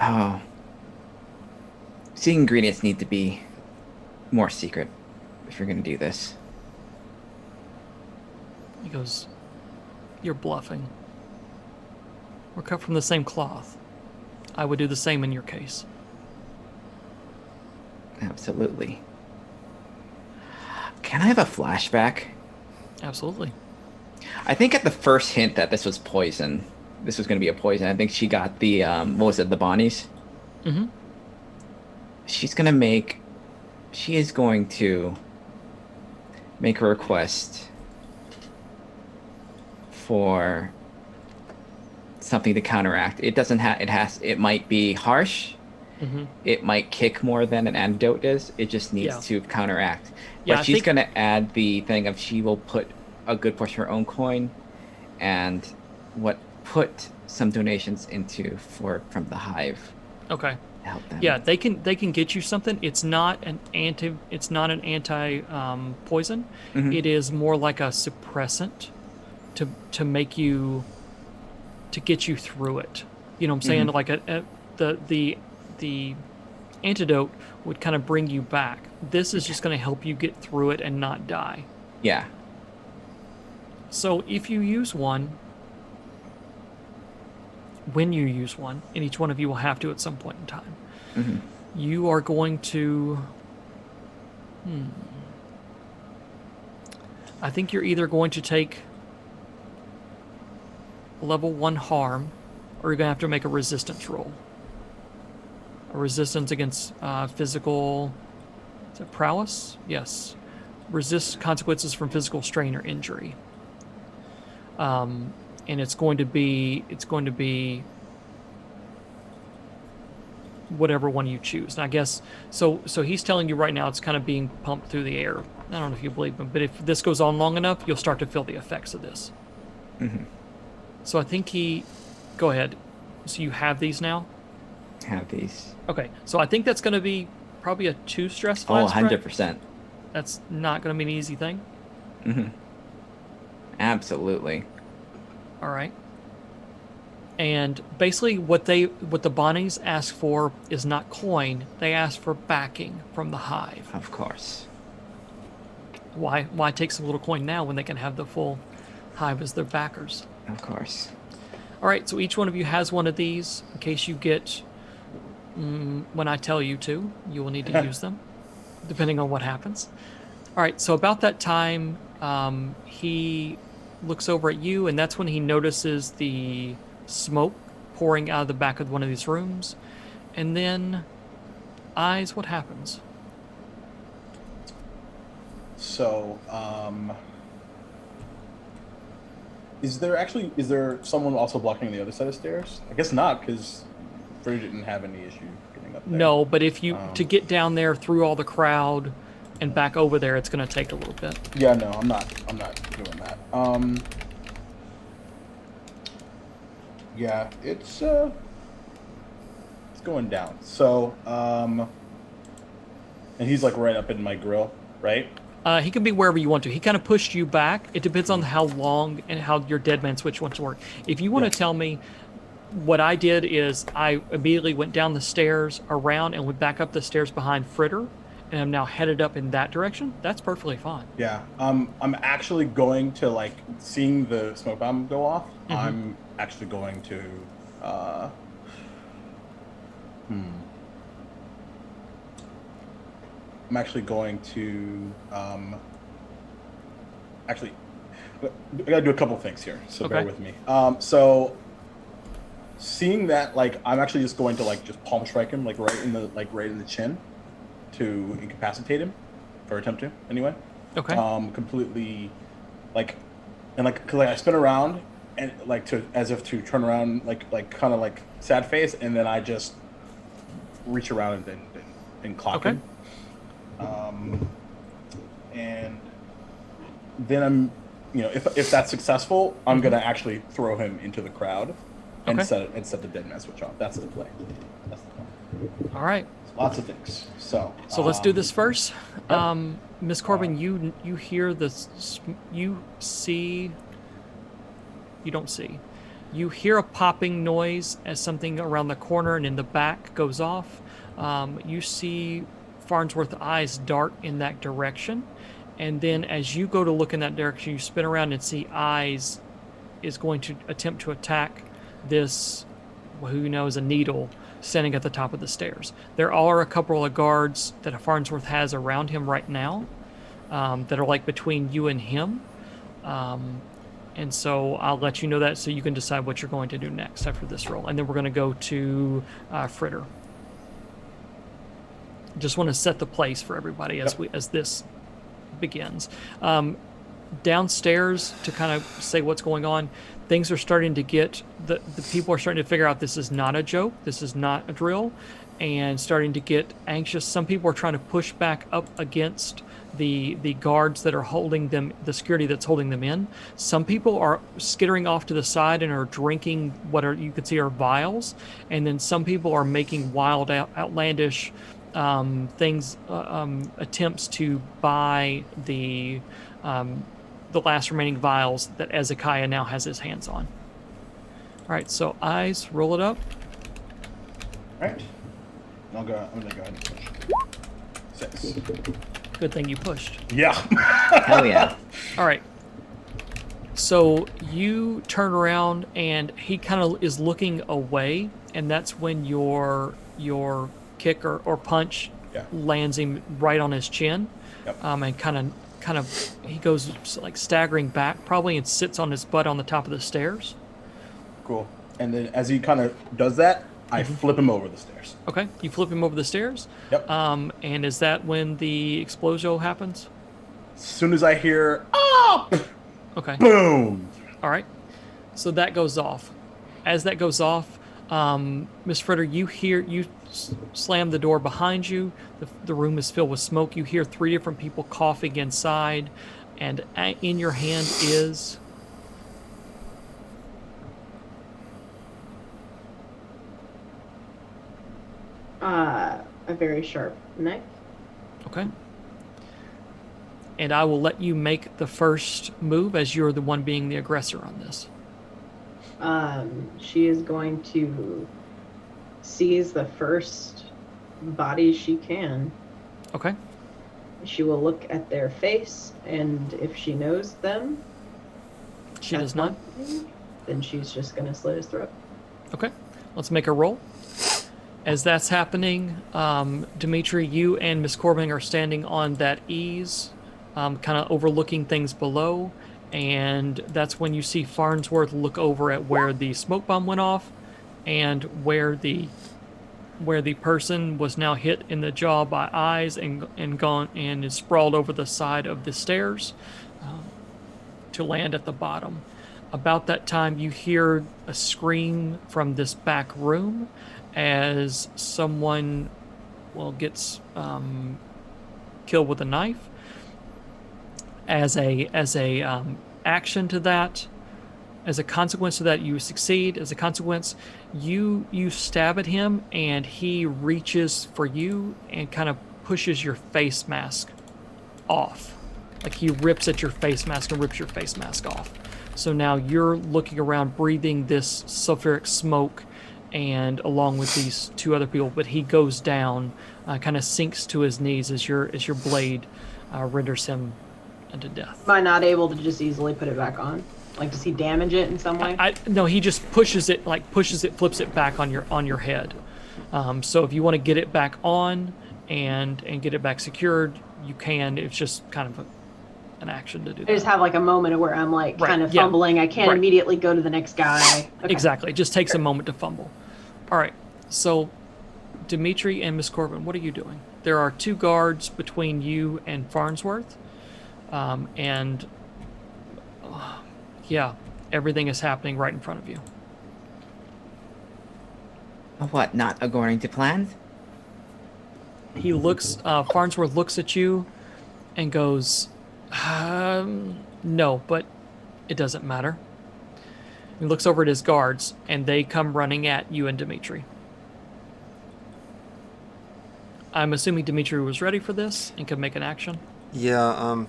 Oh. See, ingredients need to be more secret if you're going to do this. He goes, you're bluffing. We're cut from the same cloth. I would do the same in your case. Absolutely. Can I have a flashback? Absolutely. I think at the first hint that this was poison, this was going to be a poison, I think she got the, what was it, the Bonnies? Mm-hmm. She is going to make a request for something to counteract. It doesn't have, it might be harsh. Mm-hmm. It might kick more than an antidote is. It just needs to counteract. Yeah, but she's going to add the thing of she will put a good portion of her own coin and put some donations from the hive. Okay. To help them. Yeah, they can get you something. It's not an anti poison. Mm-hmm. It is more like a suppressant to make you, to get you through it. You know what I'm saying? Mm-hmm. Like the antidote would kind of bring you back. This is just going to help you get through it and not die. Yeah. So if you use one, when you use one, and each one of you will have to at some point in time, Mm-hmm. you are going to I think you're either going to take level 1 harm, or you're going to have to make a resistance roll. A resistance against physical... Is it prowess? Yes. Resist consequences from physical strain or injury. And it's going to be whatever one you choose. And I guess so he's telling you right now it's kind of being pumped through the air. I don't know if you believe him, but if this goes on long enough, you'll start to feel the effects of this. Mm-hmm. So I think go ahead. So you have these now? Have these. Okay. So I think that's going to be probably a 2 stress Oh, flash. 100%. That's not going to be an easy thing. Mm-hmm. Absolutely. All right. And basically what the Bonnies ask for is not coin. They ask for backing from the hive. Of course. Why take some little coin now when they can have the full hive as their backers? Of course. All right, so each one of you has one of these in case you get, when I tell you to, you will need to use them, depending on what happens. All right, so about that time, he looks over at you, and that's when he notices the smoke pouring out of the back of one of these rooms. And then, Eyes, what happens? So, is there someone also blocking the other side of stairs? I guess not, because Fritter didn't have any issue getting up there. No, but if you to get down there through all the crowd and back over there, it's going to take a little bit. Yeah, no, I'm not doing that. Yeah, it's going down. So, and he's like right up in my grill, right? He can be wherever you want to. He kind of pushed you back. It depends on how long and how your dead man switch wants to work. If you want to tell me, what I did is I immediately went down the stairs around and went back up the stairs behind Fritter, and I'm now headed up in that direction. That's perfectly fine. Yeah. I'm actually going to, like, seeing the smoke bomb go off. Mm-hmm. I'm actually going to I'm actually going to actually I gotta do a couple things here, so bear with me. So seeing that, like, I'm actually just going to, like, just palm strike him, like right in the chin to incapacitate him, or attempt to anyway. Okay. Completely, like, and like, 'cause, like, I spin around and like to as if to turn around, like kind of like sad face, and then I just reach around and clock him. And then I'm, if that's successful, I'm gonna actually throw him into the crowd and set the dead man switch off. That's the play. That's the plan. All right. Lots of things. So let's do this first. Miss Corbin, you hear this? You see? You don't see. You hear a popping noise as something around the corner and in the back goes off. You see Farnsworth's eyes dart in that direction. And then as you go to look in that direction, you spin around and see Eyes is going to attempt to attack this, who you know is a needle, standing at the top of the stairs. There are a couple of guards that Farnsworth has around him right now that are like between you and him. And so I'll let you know that so you can decide what you're going to do next after this roll. And then we're going to go to Fritter. Just want to set the place for everybody as this begins. Downstairs, to kind of say what's going on, things are starting to get, the people are starting to figure out this is not a joke, this is not a drill, and starting to get anxious. Some people are trying to push back up against the guards that are holding them, the security that's holding them in. Some people are skittering off to the side and are drinking what you could see are vials, and then some people are making wild, outlandish things, attempts to buy the last remaining vials that Ezekiah now has his hands on. All right, so Eyes, roll it up. All right. I'm gonna go ahead and push. 6. Good thing you pushed. Yeah. Hell yeah. All right. So you turn around and he kind of is looking away, and that's when your kick or punch Yeah. lands him right on his chin. Yep. And kind of, he goes like staggering back probably and sits on his butt on the top of the stairs. Cool. And then as he kind of does that, I flip him over the stairs. Okay, you flip him over the stairs. Yep. And is that when the explosion happens? As soon as I hear, oh, Okay. boom. All right. So that goes off. As that goes off, Miss Fritter, you slam the door behind you. The room is filled with smoke. You hear 3 different people coughing inside, and in your hand is a very sharp knife. okay. And I will let you make the first move as you're the one being the aggressor on this. She is going to seize the first body she can. Okay. She will look at their face, and if she knows them, She that's does not. one thing, then she's just going to slit his throat. Okay. Let's make a roll. As that's happening, Dimitri, you and Miss Corbin are standing on that ease, kind of overlooking things below, and that's when you see Farnsworth look over at where the smoke bomb went off, and where the person was now hit in the jaw by eyes and gone and is sprawled over the side of the stairs to land at the bottom. About that time, you hear a scream from this back room as someone, gets killed with a knife. As a action to that, as a consequence to that, you succeed. As a consequence, you stab at him, and he reaches for you and kind of pushes your face mask off. Like he rips at your face mask and rips your face mask off. So now you're looking around, breathing this sulfuric smoke, and along with these 2 other people, but he goes down, kind of sinks to his knees as your blade renders him unto death. Am I not able to just easily put it back on? Like, does he damage it in some way? No, he just pushes it, flips it back on your head. So if you want to get it back on and get it back secured, you can. It's just kind of an action to do that. I just have like a moment where I'm like kind of fumbling. I can't immediately go to the next guy. Okay. Exactly. It just takes a moment to fumble. All right. So Dimitri and Miss Corbin, what are you doing? There are 2 guards between you and Farnsworth. Everything is happening right in front of you. What, not according to plans? He looks, Farnsworth looks at you and goes, no, but it doesn't matter. He looks over at his guards, and they come running at you and Dimitri. I'm assuming Dimitri was ready for this and could make an action. Yeah, I'm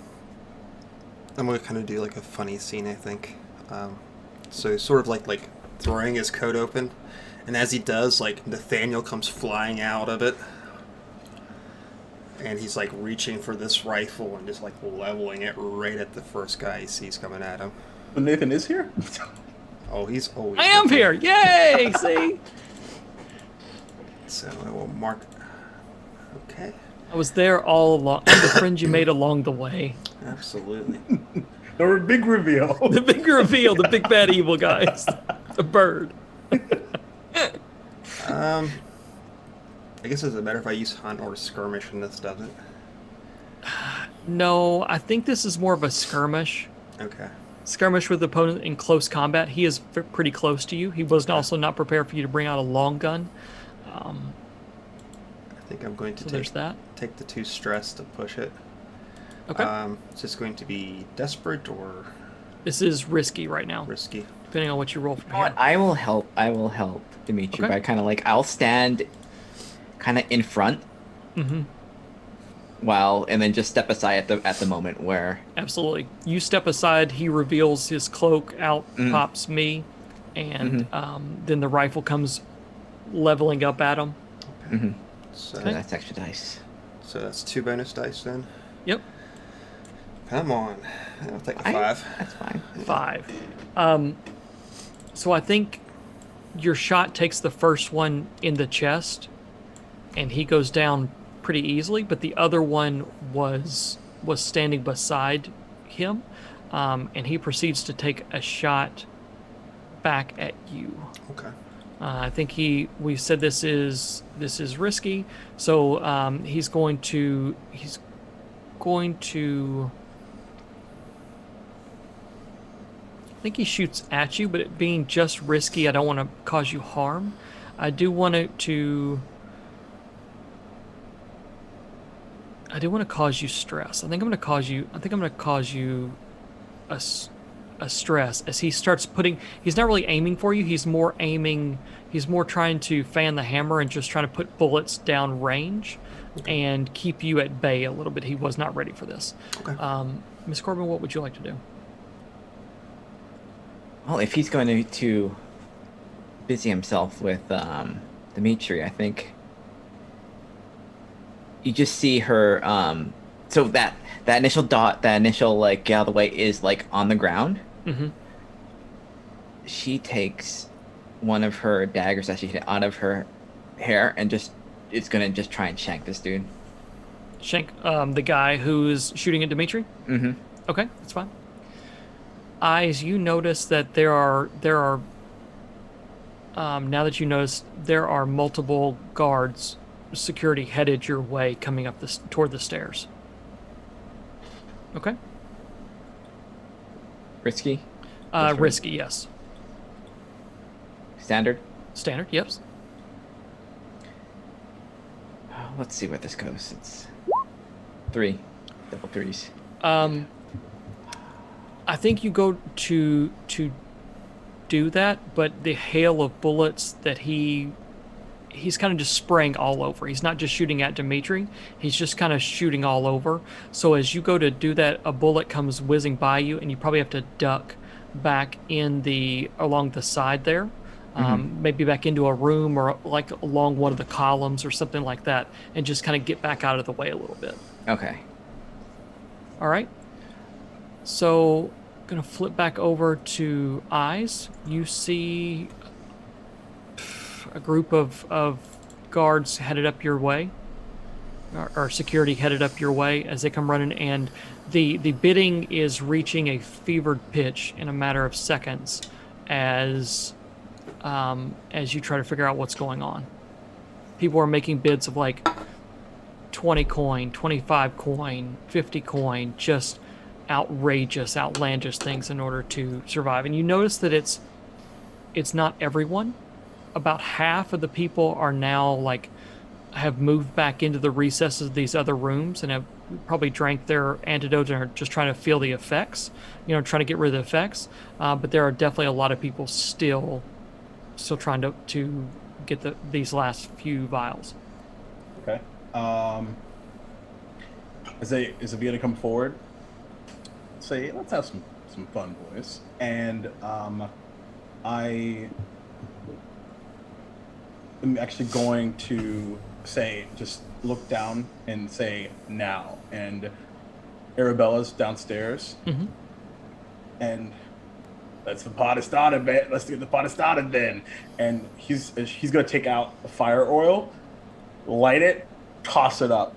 going to kind of do like a funny scene, I think. So sort of like throwing his coat open, and as he does, like Nathaniel comes flying out of it, and he's like reaching for this rifle and just like leveling it right at the first guy he sees coming at him. But Nathan is here? Oh, he's always I am here! Yay! See? So I will mark. Okay. I was there all along. I'm the friend you made along the way. Absolutely. The big reveal. The big reveal, the big bad evil guys. The bird. I guess does it matter if I use hunt or skirmish in this, does it? No, I think this is more of a skirmish. Okay. Skirmish with the opponent in close combat. He is pretty close to you. He was also not prepared for you to bring out a long gun. I think I'm going to there's that. take the 2 stress to push it. Okay. Is this going to be desperate or This is risky right now, risky? depending on what you roll from You know what? here. I will help Dimitri Okay. by kind of like, I'll stand kind of in front Mm-hmm. and then just step aside at the moment where Absolutely. You step aside. He reveals his cloak. Out pops me, and then the rifle comes leveling up at him. So, that's extra dice. so that's 2 bonus dice then. Yep. Come on. I'll take a 5. That's fine. 5. So I think your shot takes the first one in the chest, and he goes down pretty easily, but the other one was standing beside him, and he proceeds to take a shot back at you. Okay. I think we said this is risky, so he's going to I think he shoots at you, but it being just risky, I don't want to cause you harm. I do want to cause you stress. I think I'm going to cause you a stress as he starts he's not really aiming for you. He's more trying to fan the hammer and just trying to put bullets down range and keep you at bay a little bit. He was not ready for this. Okay. Miss Corbin, what would you like to do? Well, if he's going to busy himself with Dimitri, I think you just see her. So that initial dot, that initial like get out of the way is like on the ground. Mm-hmm. She takes one of her daggers that she hit out of her hair and it's gonna just try and shank this dude. Shank the guy who's shooting at Dimitri? Mm-hmm. Okay, that's fine. Eyes, you notice that there are now that you notice there are multiple guards, security headed your way, coming up toward the stairs. Okay. Risky? Risky, yes. Standard? Standard, yes. Let's see where this goes. It's 3. Double 3s. I think you go to do that, but the hail of bullets that he's kind of just spraying all over. He's not just shooting at Dimitri. He's just kind of shooting all over. So as you go to do that, a bullet comes whizzing by you, and you probably have to duck back along the side there. Maybe back into a room or like along one of the columns or something like that, and just kind of get back out of the way a little bit. Okay. All right. So, gonna flip back over to Eyes. You see a group of guards headed up your way, or security headed up your way as they come running, and the bidding is reaching a fevered pitch in a matter of seconds as you try to figure out what's going on. People are making bids of like 20 coin, 25 coin, 50 coin, just outrageous, outlandish things in order to survive. And you notice that it's not everyone. About half of the people are now have moved back into the recesses of these other rooms and have probably drank their antidote and are just trying to feel the effects, trying to get rid of the effects. But there are definitely a lot of people still trying to get these last few vials. Okay. As they begin to come forward, say, let's have some fun, boys. And I am actually going to say, just look down and say now. And Arabella's downstairs. Mm-hmm. And let's the party started, man. Let's get the party started then. And he's gonna take out the fire oil, light it, toss it up.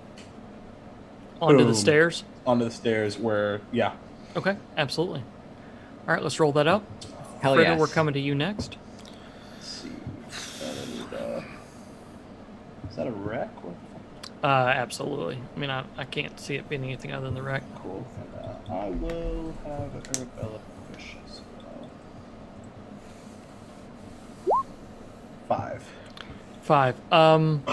Onto Boom. the stairs? Onto the stairs where, yeah. Okay, absolutely. All right, let's roll that up. Hell Fritter, yes. we're coming to you next. Let's see. Is that a wreck? Absolutely. I mean, I can't see it being anything other than the wreck. Cool. And, I will have Arabella push as well. 5. 5. Thank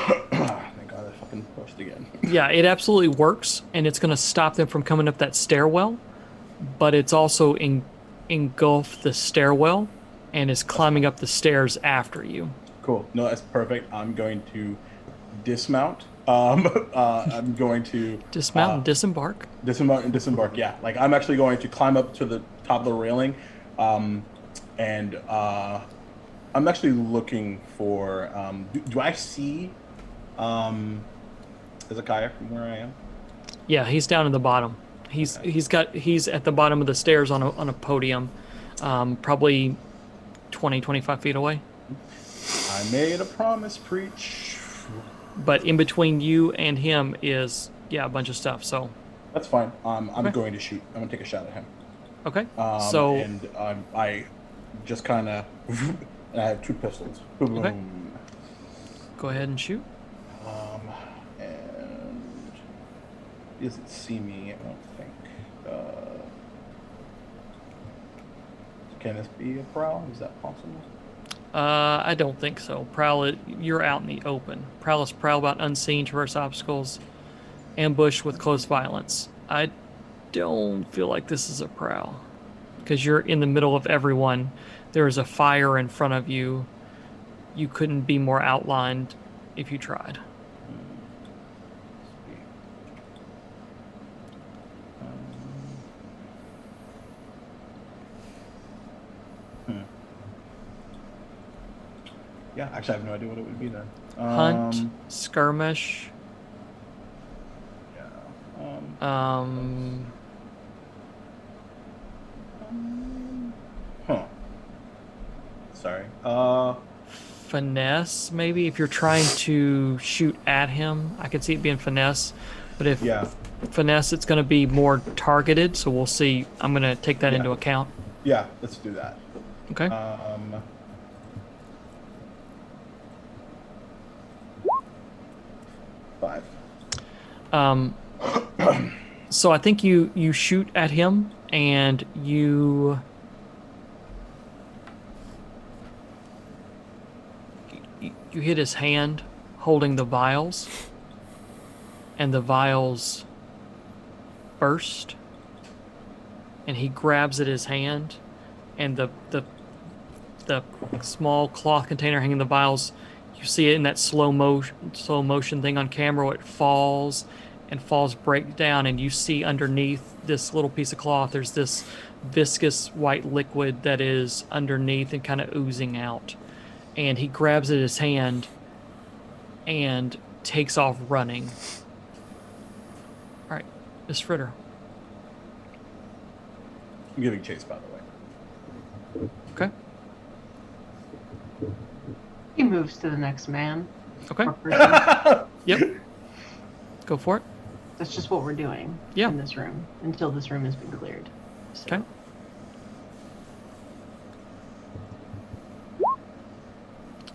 God I fucking pushed again. Yeah, it absolutely works, and it's going to stop them from coming up that stairwell, but it's also engulfed the stairwell and is climbing up the stairs after you. Cool. No, that's perfect. I'm going to dismount. I'm going to Dismount and disembark. Dismount and disembark. Yeah, like I'm actually going to climb up to the top of the railing, and I'm actually looking for. Do I see Hezekiah from where I am? Yeah, he's down in the bottom. He's at the bottom of the stairs on a podium, probably 20, 25 feet away. I made a promise, preach. but in between you and him is a bunch of stuff. So That's fine. I'm Okay. going to shoot. I'm gonna take a shot at him. okay, And I just kind of. I have 2 pistols. Boom. Okay. Go ahead and shoot. And he doesn't see me. I don't think. Can this be a prowl? Is that possible? I don't think so. Prowl, you're out in the open. Prowl is prowl about unseen, traverse obstacles, ambush with close violence. I don't feel like this is a prowl because you're in the middle of everyone. There is a fire in front of you. You couldn't be more outlined if you tried. Yeah, actually, I have no idea what it would be then. Hunt, skirmish. Yeah. Huh. Sorry. Finesse, maybe if you're trying to shoot at him, I could see it being finesse. But if Yeah. finesse, it's going to be more targeted. So we'll see. I'm going to take that Yeah. into account. Yeah. Let's do that. Okay. 5. So I think you shoot at him and you hit his hand holding the vials, and the vials burst, and he grabs at his hand, and the small cloth container hanging the vials, you see it in that slow motion thing on camera where it falls break down, and you see underneath this little piece of cloth there's this viscous white liquid that is underneath and kind of oozing out, and he grabs at his hand and takes off running. All right, Miss Fritter. I'm giving chase, by the way. Okay. He moves to the next man. Okay. Or person. Yep. Go for it. That's just what we're doing Yeah. in this room until this room has been cleared. So. Okay.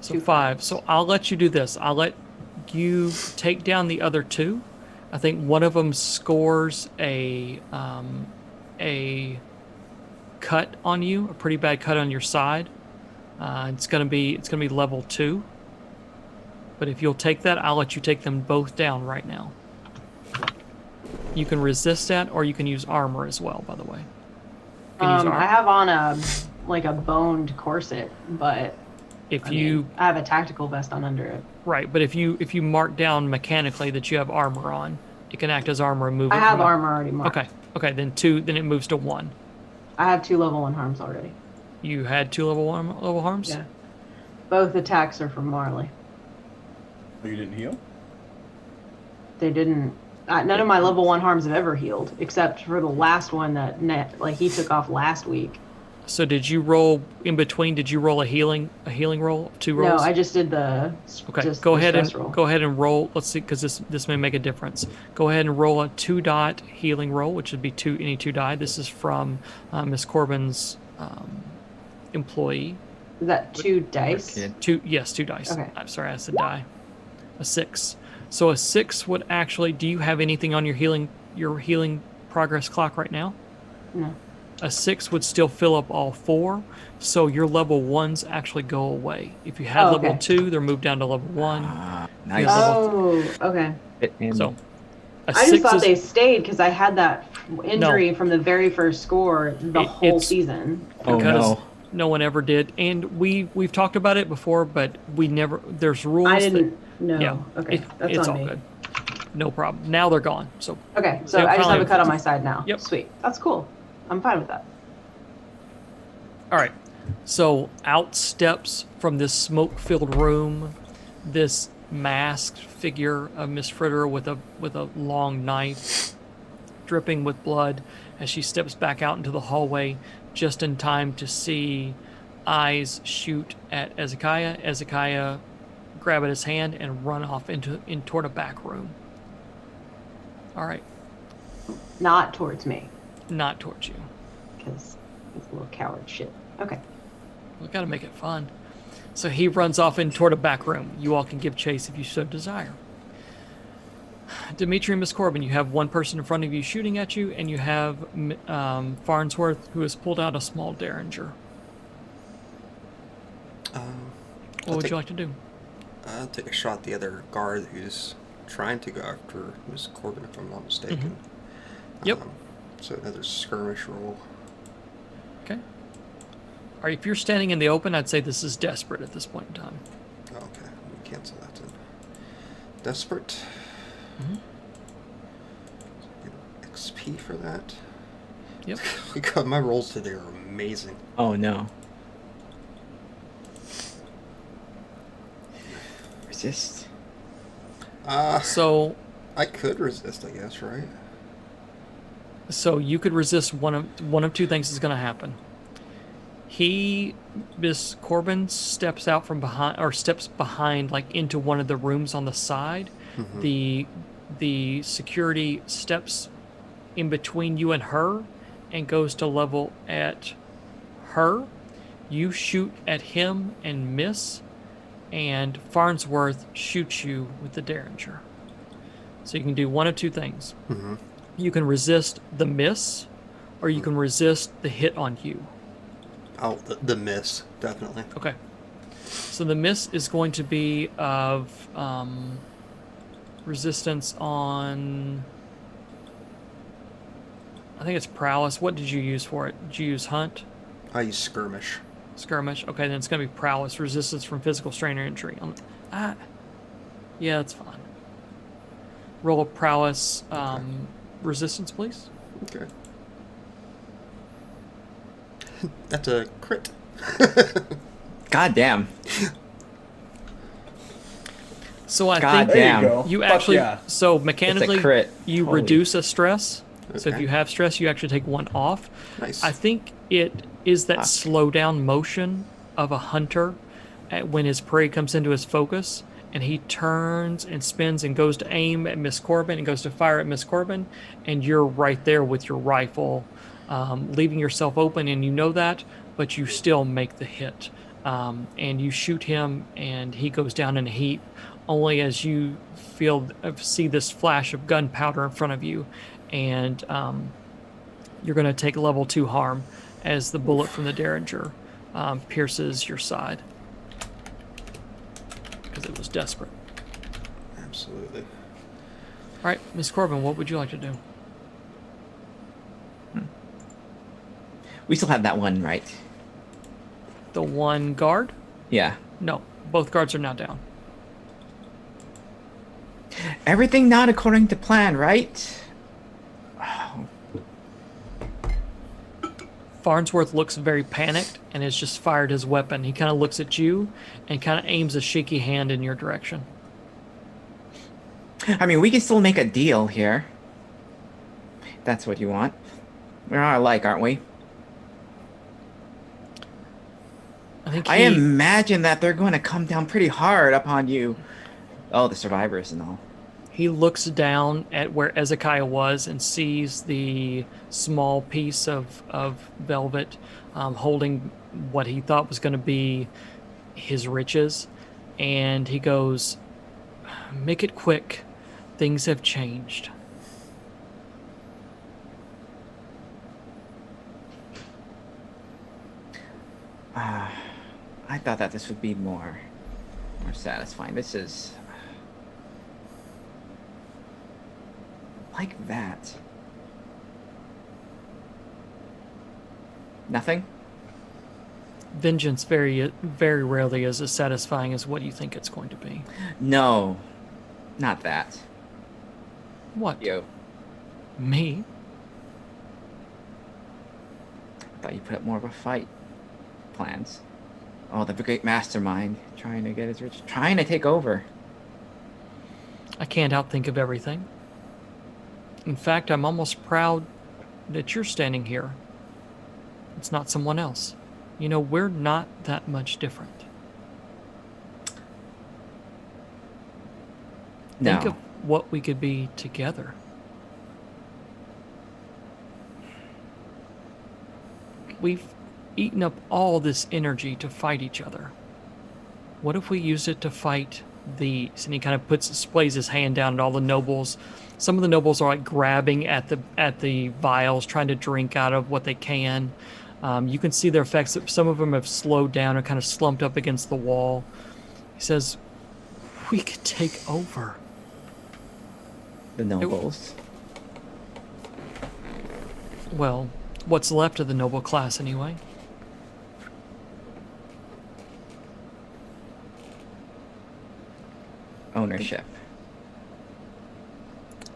So 2 5. So I'll let you do this. I'll let you take down the other 2. I think one of them scores a cut on you, a pretty bad cut on your side. It's gonna be level 2. But if you'll take that, I'll let you take them both down right now. You can resist that, or you can use armor as well. By the way, you can use armor. I have on a boned corset, but If I you mean, I have a tactical vest on under it. right, but if you mark down mechanically that you have armor on, it can act as armor and move. I it have from- armor already marked. Okay. Then 2. Then it moves to 1. I have 2 level 1 harms already. You had 2 level harms. Yeah. Both attacks are from Marley. Oh, you didn't heal? They didn't. None of my level 1 harms have ever healed, except for the last one that he took off last week. So did you roll in between? Did you roll a healing roll? 2 rolls. No, I just did the. Okay, just go the ahead and stress roll. go ahead and roll. Let's see, because this may make a difference. Go ahead and roll a 2-dot healing roll, which would be any 2 die. This is from Miss Corbin's employee. Is that 2 dice? Kid. 2 dice. Okay. I'm sorry, I said die. A 6. So a 6 would actually. Do you have anything on your healing progress clock right now? No. A 6 would still fill up all 4, so your level 1s actually go away. If you had Oh, level okay. 2, they're moved down to level 1. Nice. Oh, okay. Fit in. So a I just 6 thought is, they stayed because I had that injury from the very first score the whole it's- season. Oh because no. no one ever did, and we've talked about it before, but we never. There's rules. I didn't know. Yeah. Okay, that's it's on all me. good. No problem. Now they're gone. So Okay, so They're I just have a probably- cut on my side now. Yep. Sweet. That's cool. I'm fine with that. all right. So out steps from this smoke-filled room this masked figure of Miss Fritter with a long knife, dripping with blood, as she steps back out into the hallway, just in time to see eyes shoot at Ezekiah. Ezekiah grab at his hand, and run off toward a back room. All right. Not towards me, Not towards you. because he's a little coward shit. Okay. We got to make it fun. So he runs off toward a back room. You all can give chase if you so desire. Dimitri and Miss Corbin, you have one person in front of you shooting at you, and you have Farnsworth, who has pulled out a small derringer. What would you like to do? I'll take a shot at the other guard who's trying to go after Miss Corbin, if I'm not mistaken. Yep. So another skirmish roll. Okay. All right, if you're standing in the open, I'd say this is desperate at this point in time. Oh, okay, we cancel that then. Desperate. Get XP for that. Yep. God, my rolls today are amazing. Oh no. Resist. So I could resist, I guess, right? So you could resist one of two things is going to happen. Miss Corbin steps out from behind, or steps behind, like into one of the rooms on the side. Mm-hmm. The security steps in between you and her, and goes to level at her. You shoot at him and miss, and Farnsworth shoots you with the derringer. So you can do one of two things. Mm-hmm. You can resist the miss, or you can resist the hit on you. Oh, the miss, definitely. Okay. So the miss is going to be of resistance on... I think it's prowess. What did you use for it? Did you use hunt? I use skirmish. Skirmish. Okay, then it's going to be prowess. Resistance from physical strain or injury. Yeah, that's fine. Roll a prowess resistance, please. Okay. That's a crit. God damn. So I God think damn. There you go. you Fuck actually, yeah. so mechanically, crit. you Holy. reduce a stress. So if Okay. you have stress, you actually take one off. Nice. I think it is that slow down motion of a hunter when his prey comes into his focus, and he turns and spins and goes to aim at Miss Corbin and goes to fire at Miss Corbin, and you're right there with your rifle, leaving yourself open, and you know that, but you still make the hit. And you shoot him, and he goes down in a heap, only as you see this flash of gunpowder in front of you, and you're going to take level 2 harm as the bullet from the derringer pierces your side, because it was desperate. Absolutely. All right, Miss Corbin, what would you like to do? We still have that one, right? The one guard? Yeah. No, both guards are now down. Everything not according to plan, right? Farnsworth looks very panicked and has just fired his weapon. He kind of looks at you and kind of aims a shaky hand in your direction. I mean, we can still make a deal here. That's what you want. We're all alike, aren't we? I imagine that they're going to come down pretty hard upon you. Oh, the survivors and all. He looks down at where Ezekiah was and sees the small piece of velvet holding what he thought was going to be his riches. And he goes, "Make it quick. Things have changed." I thought that this would be more satisfying. This is like that. Nothing? Vengeance very, very rarely is as satisfying as what you think it's going to be. No, not that. What? You. Me? I thought you put up more of a fight plans. Oh, the great mastermind trying to get his rich, trying to take over. I can't outthink of everything. In fact, I'm almost proud that you're standing here. It's not someone else. You know, we're not that much different. Think No. of what we could be together. We've eaten up all this energy to fight each other. What if we used it to fight the... And he kind of splays his hand down at all the nobles. Some of the nobles are like grabbing at the vials, trying to drink out of what they can. You can see their effects. Some of them have slowed down and kind of slumped up against the wall. He says, we could take over. The nobles. Well, what's left of the noble class anyway. Ownership.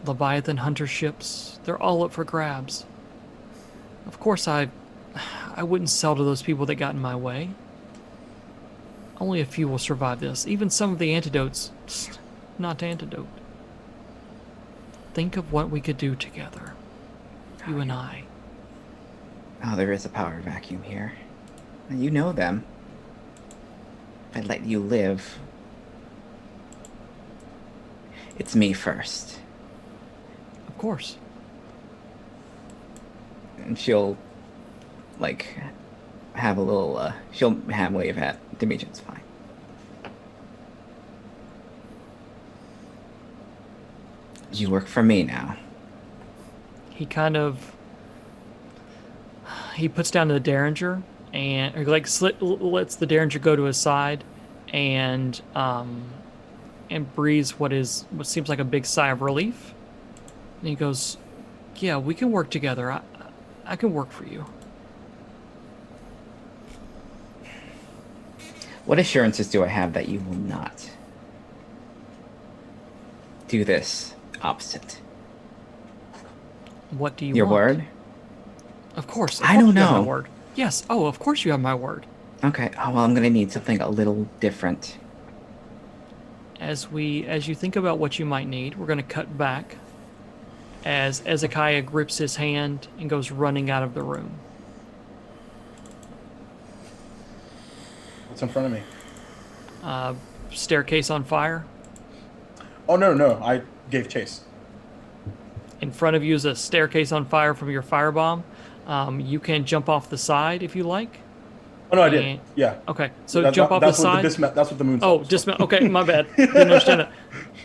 Leviathan hunter ships, they're all up for grabs. Of course, I wouldn't sell to those people that got in my way. Only a few will survive this. Even some of the antidotes, not antidote. Think of what we could do together. You and I. Oh, there is a power vacuum here. You know them. If I'd let you live. It's me first. Of course. And she'll, like, have a little, she'll hand wave at Demetrius. Fine. You work for me now. He kind of... He puts down the Derringer and lets the Derringer go to his side and breathes what seems like a big sigh of relief. And he goes, yeah, we can work together. I can work for you. What assurances do I have that you will not do this opposite? What do you Your want? word? Of course. I don't You have my know. word. Yes. Oh, of course you have my word. Okay. Oh, well, I'm gonna need something a little different. As you think about what you might need, we're going to cut back as Ezekiah grips his hand and goes running out of the room. What's in front of me? Staircase on fire. Oh, no. I gave chase. In front of you is a staircase on fire from your firebomb. You can jump off the side if you like. Oh, no, I did. And- Yeah. Okay, so jump off the side. That's what the moon Oh, saw. dismount. Okay, my bad. Didn't understand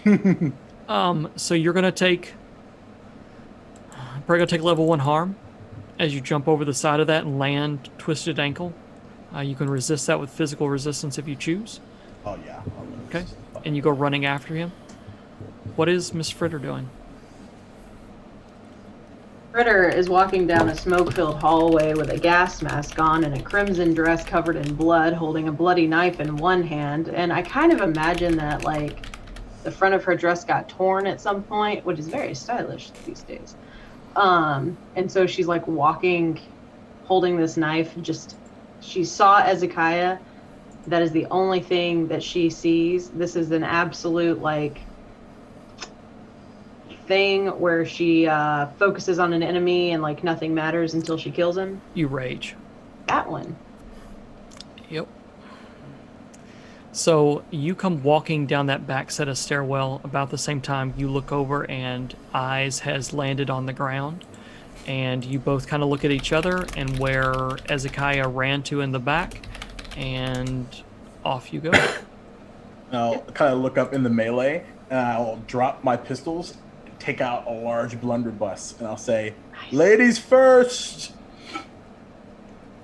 it. So you're gonna take level 1 harm as you jump over the side of that and land twisted ankle. You can resist that with physical resistance if you choose. Oh, yeah. Okay, and you go running after him. What is Miss Fritter doing? Fritter is walking down a smoke-filled hallway with a gas mask on and a crimson dress covered in blood, holding a bloody knife in one hand. And I kind of imagine that, like, the front of her dress got torn at some point, which is very stylish these days. And so she's, like, walking, holding this knife. She saw Ezekiah. That is the only thing that she sees. This is an absolute, like... thing where she focuses on an enemy and like nothing matters until she kills him. You rage. That one. Yep. So you come walking down that back set of stairwell about the same time you look over and Eyes has landed on the ground. And you both kind of look at each other and where Ezekiah ran to in the back, and off you go. I'll kind of look up in the melee and I'll drop my pistols, take out a large blunderbuss, and I'll say, ladies first!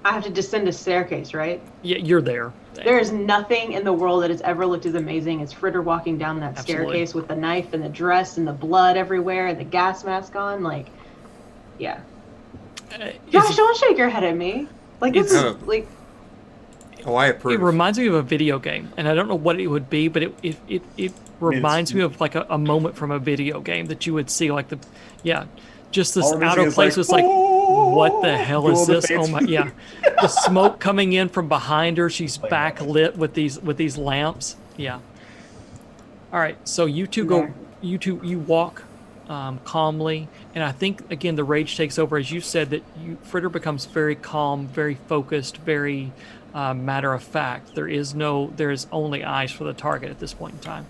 I have to descend a staircase, right? Yeah, you're there. There is nothing in the world that has ever looked as amazing as Fritter walking down that Absolutely. staircase with the knife and the dress and the blood everywhere and the gas mask on. Like, yeah. Josh, don't shake your head at me. Like, this It's- is, like... Oh, I approve. It reminds me of a video game, and I don't know what it would be, but it reminds me of like a moment from a video game that you would see, like just this All I'm out missing of is place like, was like, what the hell Duel is of the this? Oh Fates. my, yeah, the smoke coming in from behind her. She's backlit with these lamps. Yeah. All right, so you two walk calmly, and I think again the rage takes over, as you said, that Fritter becomes very calm, very focused, very matter of fact. There is only eyes for the target at this point in time.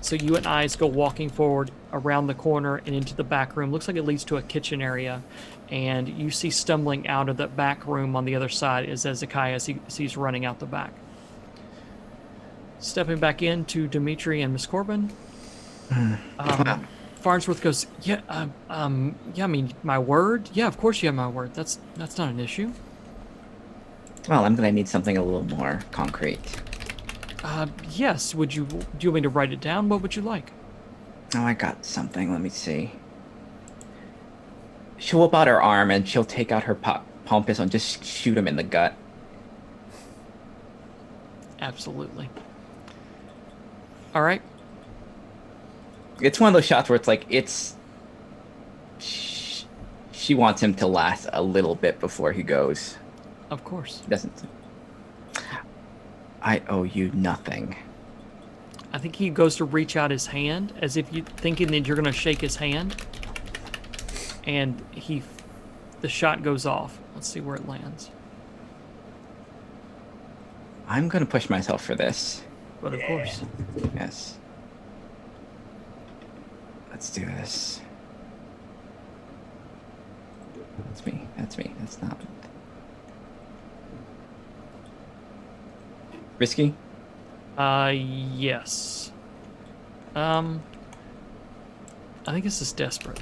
So you and Eyes go walking forward around the corner and into the back room. Looks like it leads to a kitchen area. And you see stumbling out of the back room on the other side is Hezekiah as he's running out the back. Stepping back into Dimitri and Miss Corbin. Farnsworth goes, yeah, I mean, my word? Yeah, of course you have my word. That's not an issue. Well, I'm gonna need something a little more concrete. Yes, do you want me to write it down? What would you like? Oh, I got something. Let me see. She'll whip out her arm and she'll take out her palm pistol and just shoot him in the gut. Absolutely. All right. It's one of those shots where it's like, she wants him to last a little bit before he goes. Of course. Doesn't. I owe you nothing. I think he goes to reach out his hand as if you thinking that you're going to shake his hand. And the shot goes off. Let's see where it lands. I'm going to push myself for this. But of course. Yes. Let's do this. That's me. That's not. Risky? Yes. I think this is desperate.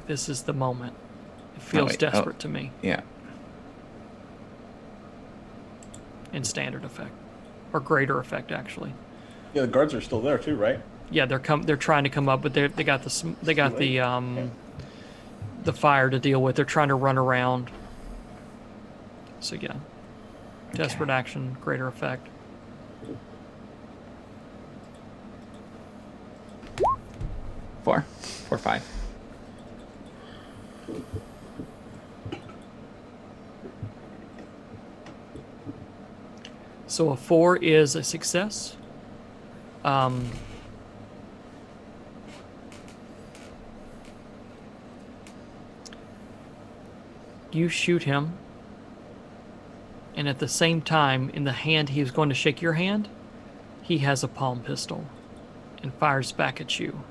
This is the moment. It feels desperate to me. Yeah. In standard effect. Or greater effect, actually. Yeah, the guards are still there too, right? Yeah, they're trying to come up, but they got the fire to deal with. They're trying to run around. So yeah. Desperate action, greater effect. Four, 5. So a 4 is a success. You shoot him, and at the same time, in the hand he was going to shake your hand, he has a palm pistol and fires back at you.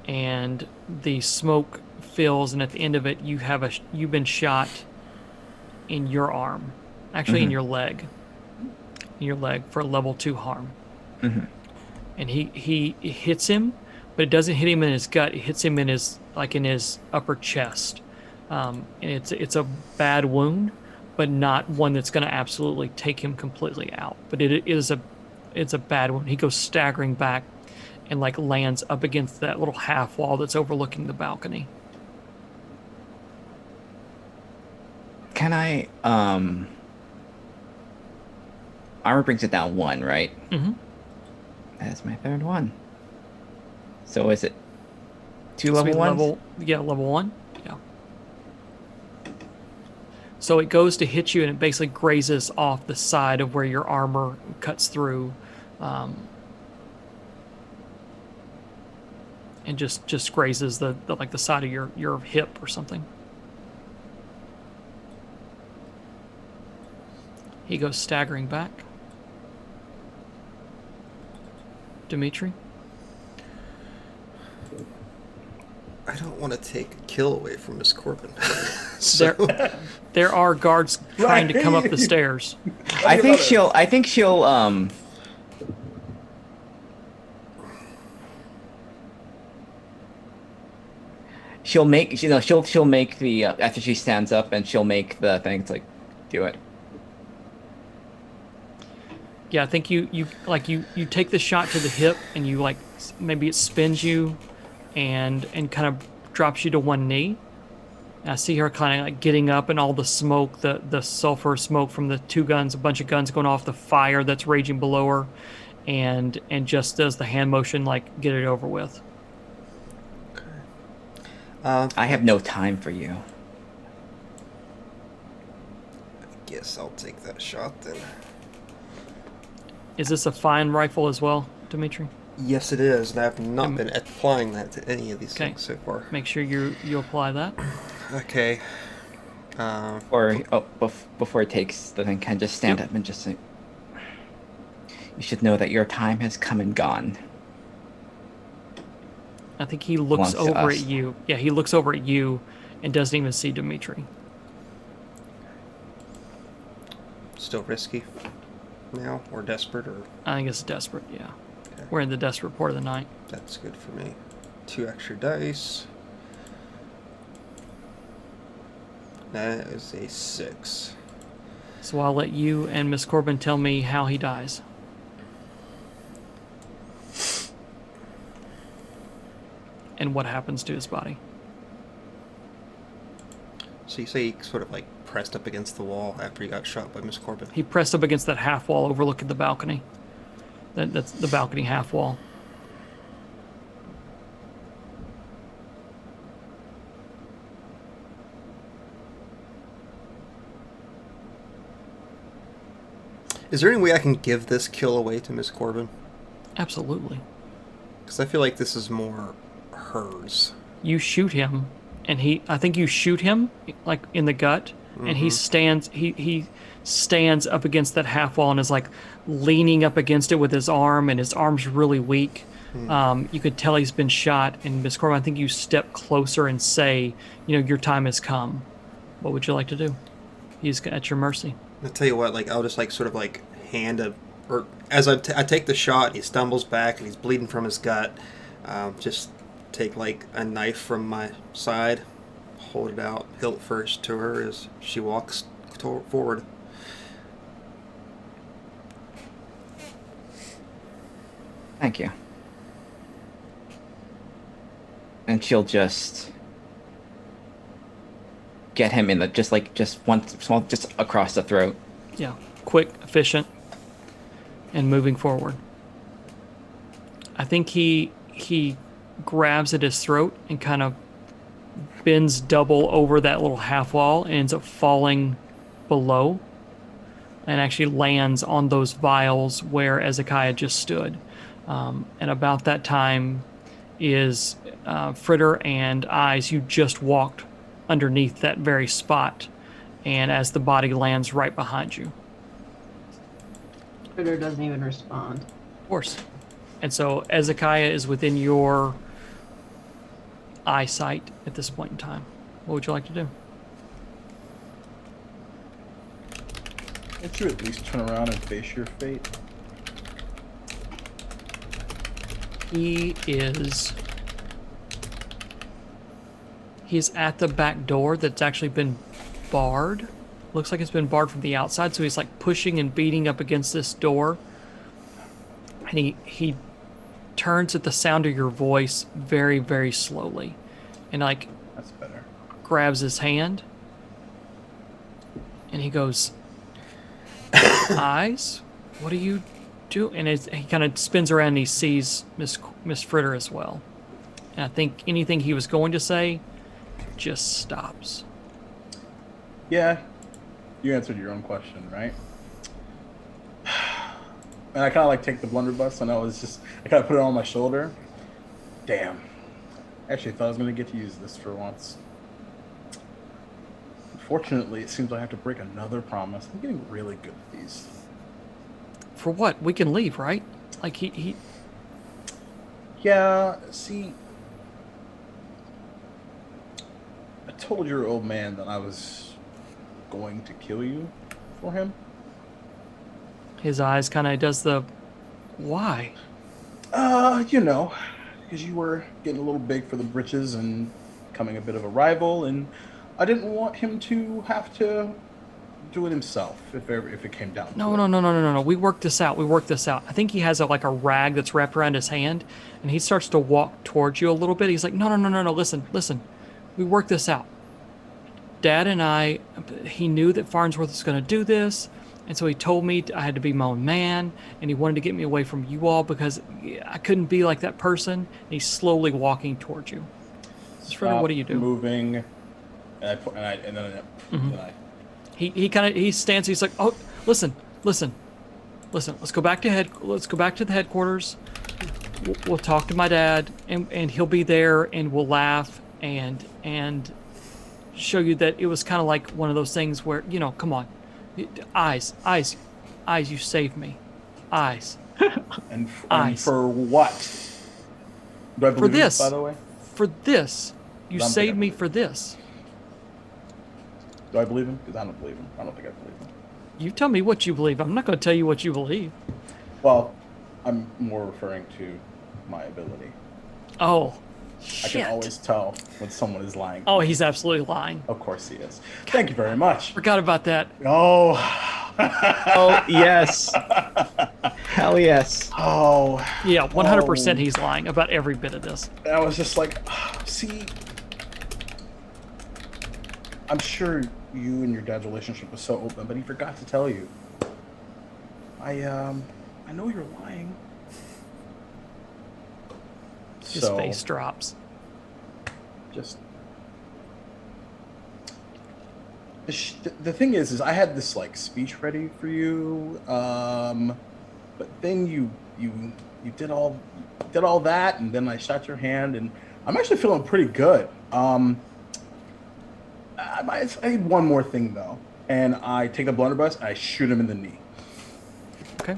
And the smoke fills, and at the end of it, you've been shot in your arm, actually in your leg, for a level 2 harm. And he hits him, but it doesn't hit him in his gut. It hits him in his upper chest, and it's a bad wound, but not one that's going to absolutely take him completely out. But it's a bad wound. He goes staggering back and lands up against that little half wall that's overlooking the balcony. Can I armor brings it down 1, right? That's my third one. So is it 2 level 1s? Level 1. Yeah. So it goes to hit you, and it basically grazes off the side of where your armor cuts through, and just grazes the side of your hip or something. He goes staggering back. Dimitri? I don't want to take a kill away from Miss Corbin. There are guards trying to come up the stairs. I think she'll she'll make the after she stands up, and she'll make the thing. It's like, do it. Yeah, I think you take the shot to the hip, and you maybe it spins you, and kind of drops you to one knee. And I see her kind of getting up, and all the smoke, the sulfur smoke from the 2 guns, a bunch of guns going off, the fire that's raging below her, and just does the hand motion get it over with. I have no time for you. I guess I'll take that shot then. Is this a fine rifle as well, Dimitri? Yes, it is, and I have not been applying that to any of these things so far. Make sure you apply that. Okay. Before he takes the thing, can just stand up and just say, You should know that your time has come and gone. I think he looks Belongs to over us. at you. Yeah, he looks over at you and doesn't even see Dimitri. Still risky now, or desperate, or I think it's desperate, yeah. okay. We're in the desperate part of the night. That's good for me. 2 extra dice. That is a 6. So I'll let you and Miss Corbin tell me how he dies. And what happens to his body. So you say he sort of like pressed up against the wall after he got shot by Miss Corbin? He pressed up against that half wall overlooking the balcony. That's the balcony half wall. Is there any way I can give this kill away to Miss Corbin? Absolutely. Because I feel like this is more hers. You shoot him, and I think you shoot him like in the gut, and he stands up against that half wall and is like leaning up against it with his arm, and his arm's really weak. You could tell he's been shot. And Miss Corbin, I think you step closer and say, your time has come. What would you like to do? He's at your mercy. I'll tell you what, like I'll just like sort of like or as I take the shot, he stumbles back and he's bleeding from his gut. Just take like a knife from my side, hold it out, hilt first to her as she walks forward. Thank you. And she'll just get him in the just across the throat. Yeah, quick, efficient, and moving forward. I think he grabs at his throat and kind of bends double over that little half wall and ends up falling below and actually lands on those vials where Ezekiah just stood. And about that time is Fritter and Eyes, you just walked underneath that very spot, and as the body lands right behind you. Critter doesn't even respond. Of course. And so Ezekiah is within your eyesight at this point in time. What would you like to do? Can't you at least turn around and face your fate? He's at the back door that's actually been barred. Looks like it's been barred from the outside, so he's like pushing and beating up against this door. And he turns at the sound of your voice very, very slowly. And like That's better. grabs his hand. And he goes, Eyes? What do you do? And he kind of spins around and he sees Miss Fritter as well. And I think anything he was going to say just stops. Yeah, you answered your own question, right? And I kind of like take the blunderbuss. I know I kind of put it on my shoulder. Damn. Actually, I thought I was going to get to use this for once. Unfortunately, it seems like I have to break another promise. I'm getting really good at these. For what? We can leave, right? Like he Yeah, see, I told your old man that I was going to kill you for him. his eyes kind of does the why? Because you were getting a little big for the britches and becoming a bit of a rival, and I didn't want him to have to do it himself if it came down to it. No. We worked this out. I think he has a rag that's wrapped around his hand, and he starts to walk towards you a little bit. He's like, no. Listen. We worked this out. Dad and I, he knew that Farnsworth was going to do this, and so he told me I had to be my own man, and he wanted to get me away from you all because I couldn't be like that person. And he's slowly walking towards you. Fritter, what do you do? Moving, and He stands. He's like, oh, listen. Let's go back to the headquarters. We'll talk to my dad, and he'll be there, and we'll laugh and show you that it was kind of like one of those things where, come on, eyes, you saved me, eyes. And Eyes. for what? Do I believe For him, this. by the way? For this. You I don't think I saved me believe for this. Do I believe him? Because I don't believe him. I don't think I believe him. You tell me what you believe. I'm not going to tell you what you believe. Well, I'm more referring to my ability. Oh, I shit. can always tell when someone is lying. Oh, he's absolutely lying. Of course he is. Thank you very much. Forgot about that. Oh. Oh, yes. Hell yes. Oh. Yeah, 100% Oh. he's lying about every bit of this. And I was just like, see, I'm sure you and your dad's relationship was so open, but he forgot to tell you. I know you're lying. His face drops. Just the thing is I had this like speech ready for you, but then you did all that, and then I shot your hand, and I'm actually feeling pretty good. I need one more thing though, and I take the blunderbuss and I shoot him in the knee. Okay.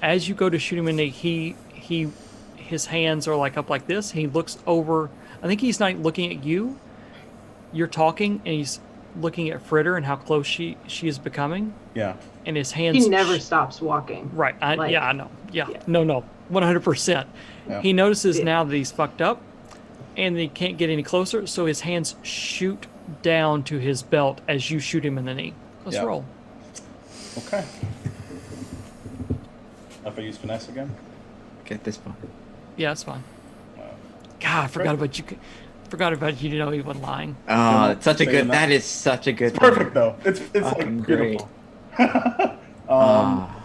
As you go to shoot him in the knee, his hands are like up like this. He looks over. I think he's not looking at you. You're talking, and he's looking at Fritter and how close she is becoming. Yeah. And his hands. He never stops walking. Right. Yeah, I know. Yeah. No. 100%. Yeah. He notices now that he's fucked up, and he can't get any closer. So his hands shoot down to his belt as you shoot him in the knee. Let's roll. Okay. If I use finesse again. Get this one. Yeah, that's fine. God, I forgot about you. Forgot about you. You know he wasn't lying. Oh, it's such a Saying good. that. That is such a good. It's perfect though. It's Fucking like great. beautiful. Ah.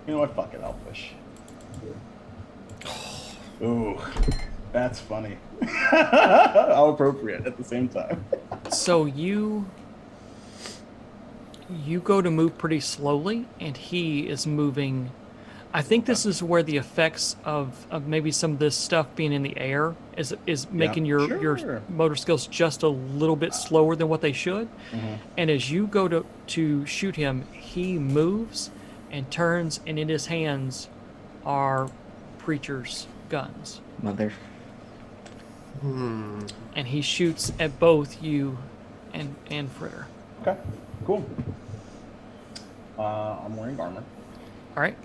You know what? Fuck it. I'll push. Ooh, that's funny. How appropriate at the same time. So you go to move pretty slowly, and he is moving. I think this is where the effects of maybe some of this stuff being in the air is making your motor skills just a little bit slower than what they should. Mm-hmm. And as you go to shoot him, he moves and turns, and in his hands are Preacher's guns. Mother. And he shoots at both you and Fritter. Okay, cool. I'm wearing armor. All right.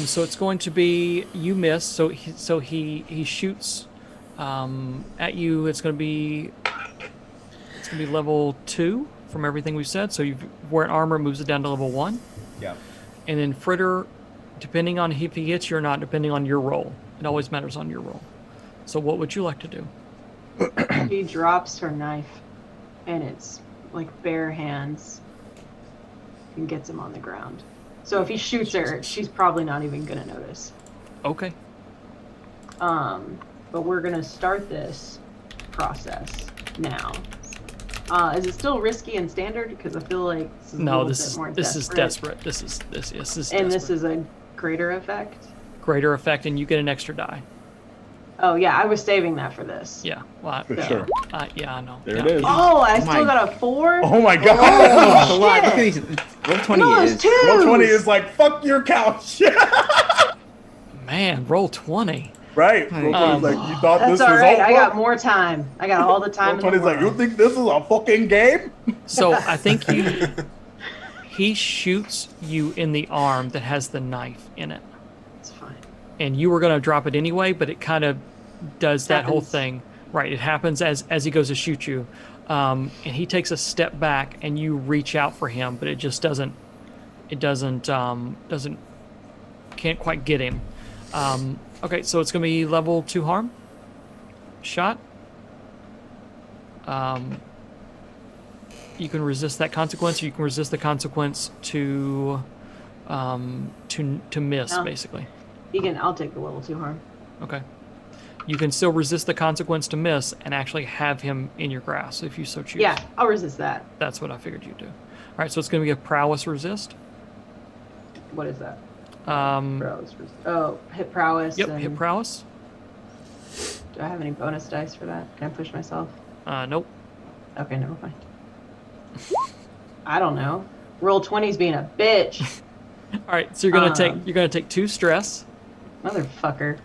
So it's going to be you miss. So he shoots at you. It's going to be level 2 from everything we've said. So you've wearing armor, moves it down to level 1. Yeah. And then Fritter, depending on if he hits you or not, depending on your roll. It always matters on your roll. So what would you like to do? She drops her knife, and it's like bare hands, and gets him on the ground. So if he shoots her, she's probably not even gonna notice. Okay. But we're gonna start this process now. Is it still risky and standard? Because I feel like this is a little bit more this is desperate. This is and this is a greater effect. Greater effect, and you get an extra die. Oh yeah, I was saving that for this. Yeah. Well, For sure. yeah, I know. There Yeah. it is. Oh, I my- still got a 4. Oh my god. Oh, wow, shit. look at these. Roll 20 No, is. it's 2. 120 is like fuck your couch. Man, roll 20. Right. 120 is like you thought That's this all was right. over. I got more time. I got all the time in the 120 is like you world. think this is a fucking game? So I think he shoots you in the arm that has the knife in it. It's fine. And you were going to drop it anyway, but it kind of does that whole Happens. thing. Right. It happens as he goes to shoot you. And he takes a step back, and you reach out for him, but it just doesn't can't quite get him. Okay, so it's going to be level 2 harm. Shot. You can resist that consequence, or you can resist the consequence to miss, Oh. basically. I'll take the level 2 harm. Okay. You can still resist the consequence to miss and actually have him in your grasp if you so choose. Yeah, I'll resist that. That's what I figured you'd do. All right, so it's going to be a prowess resist. What is that? Um, Prowess. Hit prowess. Yep, and hit prowess. Do I have any bonus dice for that? Can I push myself? Nope. Okay, never mind. I don't know. Roll 20's being a bitch. All right, so you're gonna take 2 stress Motherfucker.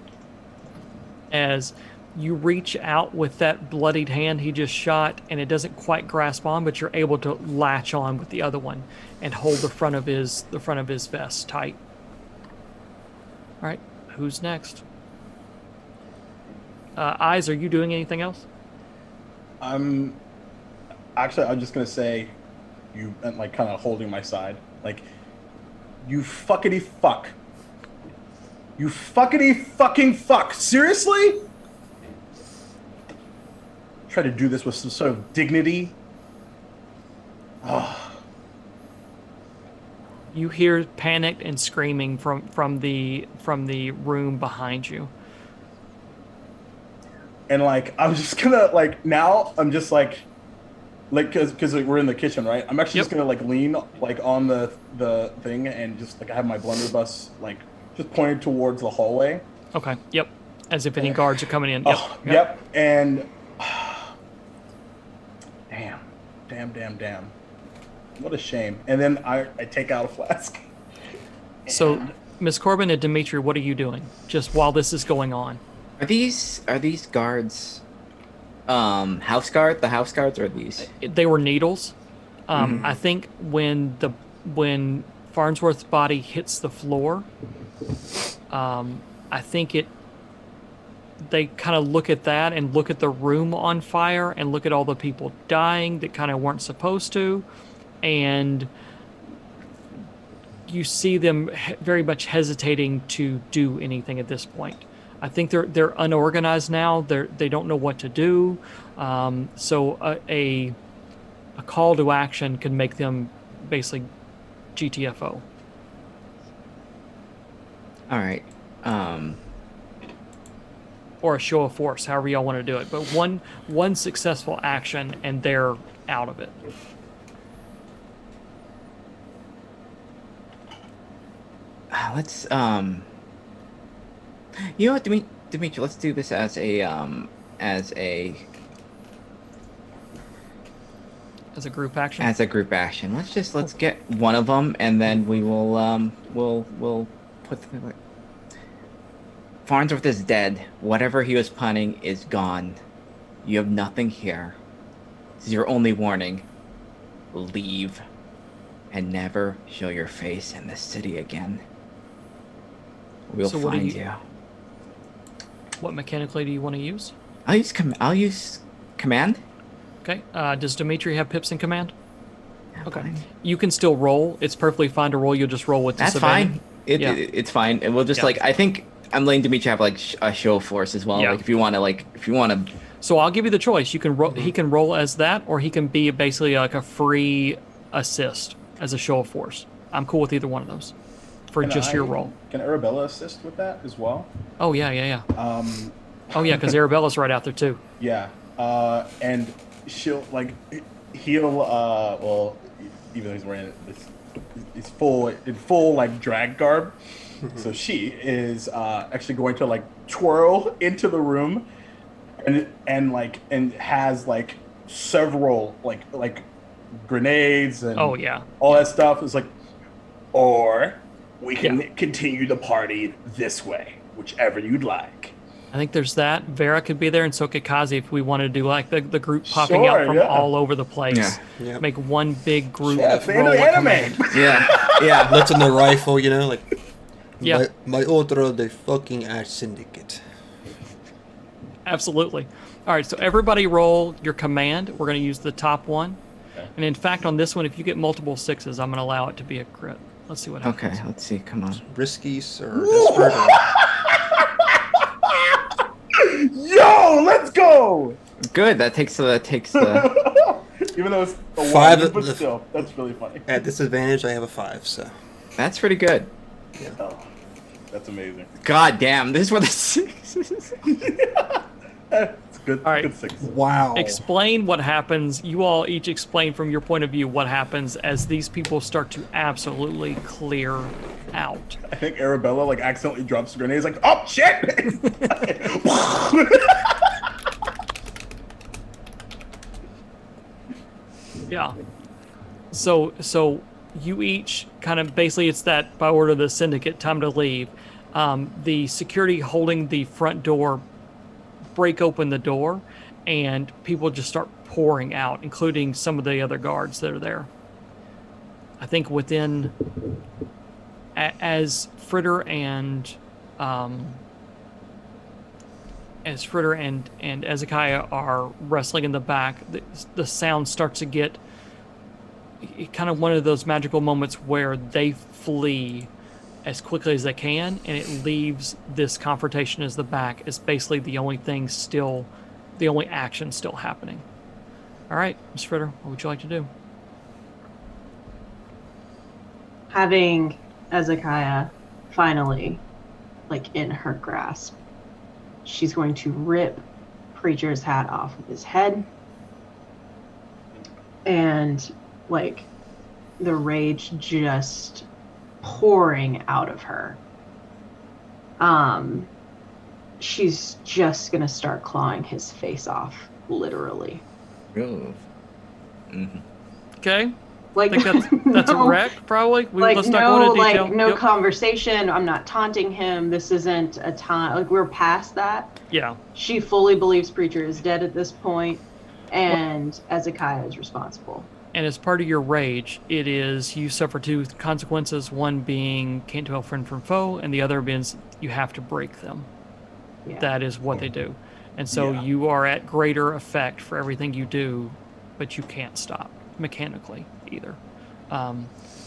as you reach out with that bloodied hand he just shot, and it doesn't quite grasp on, but you're able to latch on with the other one and hold the front of his vest tight. All right, who's next? Eyes, are you doing anything else? I'm just gonna say, you and like kind of holding my side, like, you fuckity fuck. You fuckity fucking fuck. Seriously? Try to do this with some sort of dignity. Oh. You hear panicked and screaming from the room behind you. And like, I'm just gonna like, now I'm just like because like, we're in the kitchen, right? I'm actually just gonna like lean like on the thing and just like I have my blunderbuss like just pointed towards the hallway. Okay. Yep. As if any guards are coming in. Yep. And damn. What a shame. And then I take out a flask. So, Miss Corbin and Dimitri, what are you doing just while this is going on? Are these guards house guard? The house guards, or are these? They were needles. I think when Farnsworth's body hits the floor, I think they kind of look at that and look at the room on fire and look at all the people dying that kind of weren't supposed to, and you see them very much hesitating to do anything at this point. I think they're unorganized now. They don't know what to do. So a call to action could make them basically GTFO. All right. Or a show of force, however y'all want to do it. But one successful action and they're out of it. Let's you know what, Dimitri, let's do this as a group action. As a group action. Let's get one of them, and then we will we'll put the, Farnsworth is dead. Whatever he was planning is gone. You have nothing here. This is your only warning. Leave and never show your face in this city again. We'll find you. What mechanically do you want to use? I'll use command. Okay. Does Dimitri have pips in command? Yeah, okay. fine. You can still roll. It's perfectly fine to roll. You'll just roll with disadvantage. That's fine. It's fine. And we'll just I think I'm letting Dimitri have like a show of force as well. Yeah. Like if you want to. So I'll give you the choice. You can roll. He can roll as that, or he can be basically like a free assist as a show of force. I'm cool with either one of those for your roll. Can Arabella assist with that as well? Oh yeah. Oh yeah, because Arabella's right out there too. Yeah. And he'll well, even though he's wearing he's full like drag garb. So she is actually going to like twirl into the room and has like several like grenades and all that stuff. Is like, or we can continue the party this way, whichever you'd like. I think there's that. Vera could be there, and so could Kazi if we wanted to do like the group popping out from all over the place. Yeah. Make one big group. Yeah, fan of anime. Yeah. Let's in the rifle, like. Yeah. My order, the fucking ass syndicate. Absolutely. All right, so everybody roll your command. We're going to use the top one. Okay. And in fact, on this one, if you get multiple 6s, I'm going to allow it to be a crit. Let's see what happens. Okay, let's see. Come on. Risky, sir. Desperate. Yo, let's go! Good. That takes the. Even though it's a 5, but still, that's really funny. At disadvantage, I have a 5, so. That's pretty good. Yeah. Oh, that's amazing. God damn, this is what the 6 is. It's good. All right. Good 6. Wow. Explain what happens. You all each explain from your point of view what happens as these people start to absolutely clear out. I think Arabella like accidentally drops the grenade. He's like, oh shit! Yeah. So you each kind of basically it's that by order of the syndicate time to leave. The security holding the front door break open the door, and people just start pouring out, including some of the other guards that are there. I think within as Fritter and Ezekiah are wrestling in the back, the sound starts to get kind of one of those magical moments where they flee as quickly as they can, and it leaves this confrontation as the back as basically the only action still happening. All right, Ms. Fritter, what would you like to do? Having Ezekiah finally, like, in her grasp, she's going to rip Preacher's hat off of his head, and, like, the rage just pouring out of her. She's just gonna start clawing his face off, literally. Ooh. Mm-hmm. Okay. Like, I think that's a wreck, probably. Let's not go into detail. no Yep. conversation. I'm not taunting him. This isn't a time. Like, we're past that. Yeah. She fully believes Preacher is dead at this point, and Ezekiah is responsible. And as part of your rage, it is you suffer two consequences. One being can't tell friend from foe, and the other being you have to break them. Yeah. That is what they do. And so Yeah. you are at greater effect for everything you do, but you can't stop mechanically either.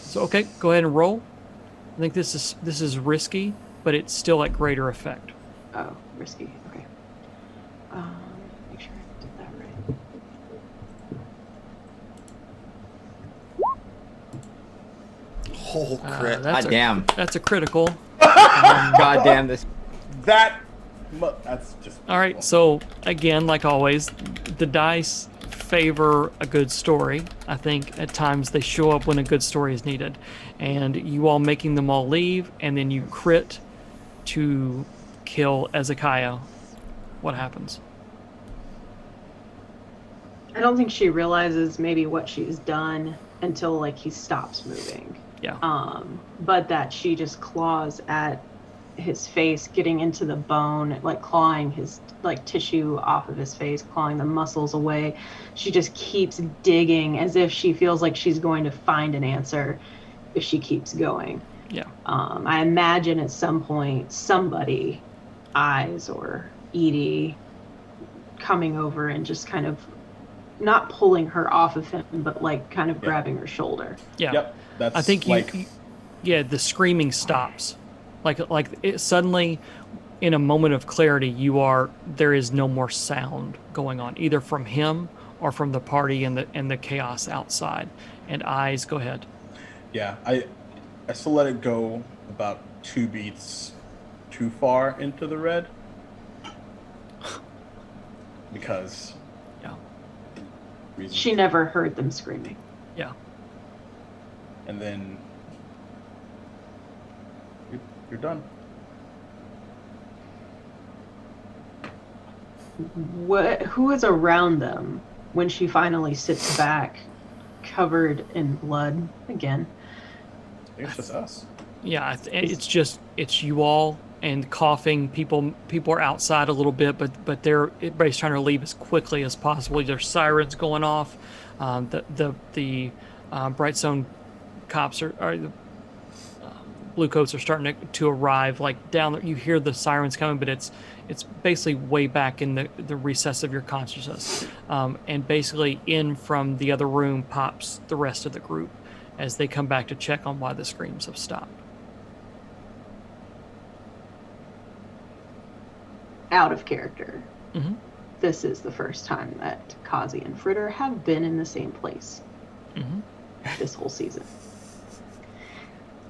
So okay, go ahead and roll. I think this is risky, but it's still at greater effect. Oh, risky. Okay. Make sure I did that right. Oh, crit. God damn. That's a critical. God damn this. That's just. All right, so again, like always, the dice favor a good story. I think at times they show up when a good story is needed. And you all making them all leave, and then you crit to kill Ezekiah. What happens? I don't think she realizes maybe what she's done until, like, he stops moving. Yeah. But that she just claws at his face, getting into the bone, like clawing his, like, tissue off of his face, clawing the muscles away. She just keeps digging as if she feels like she's going to find an answer if she keeps going. Yeah. I imagine at some point somebody, Eyes or Edie, coming over and just kind of not pulling her off of him, but like kind of grabbing her shoulder. Yeah. Yep. That's I think like, the screaming stops. Like it suddenly, in a moment of clarity, there is no more sound going on, either from him or from the party and the chaos outside. And Eyes, go ahead. yeah, I still let it go about 2 beats too far into the red. Because Yeah. reasons. She never heard them screaming. Yeah. And then you're done. Who is around them when she finally sits back, covered in blood again? I think it's just us. Yeah, it's you all and coughing. People are outside a little bit, but everybody's trying to leave as quickly as possible. There's sirens going off. The Brightstone cops are the blue coats are starting to arrive. Like down there, you hear the sirens coming, but it's basically way back in the recess of your consciousness. And basically in from the other room pops the rest of the group as they come back to check on why the screams have stopped. Out of character. Mm-hmm. This is the first time that Kazi and Fritter have been in the same place this whole season.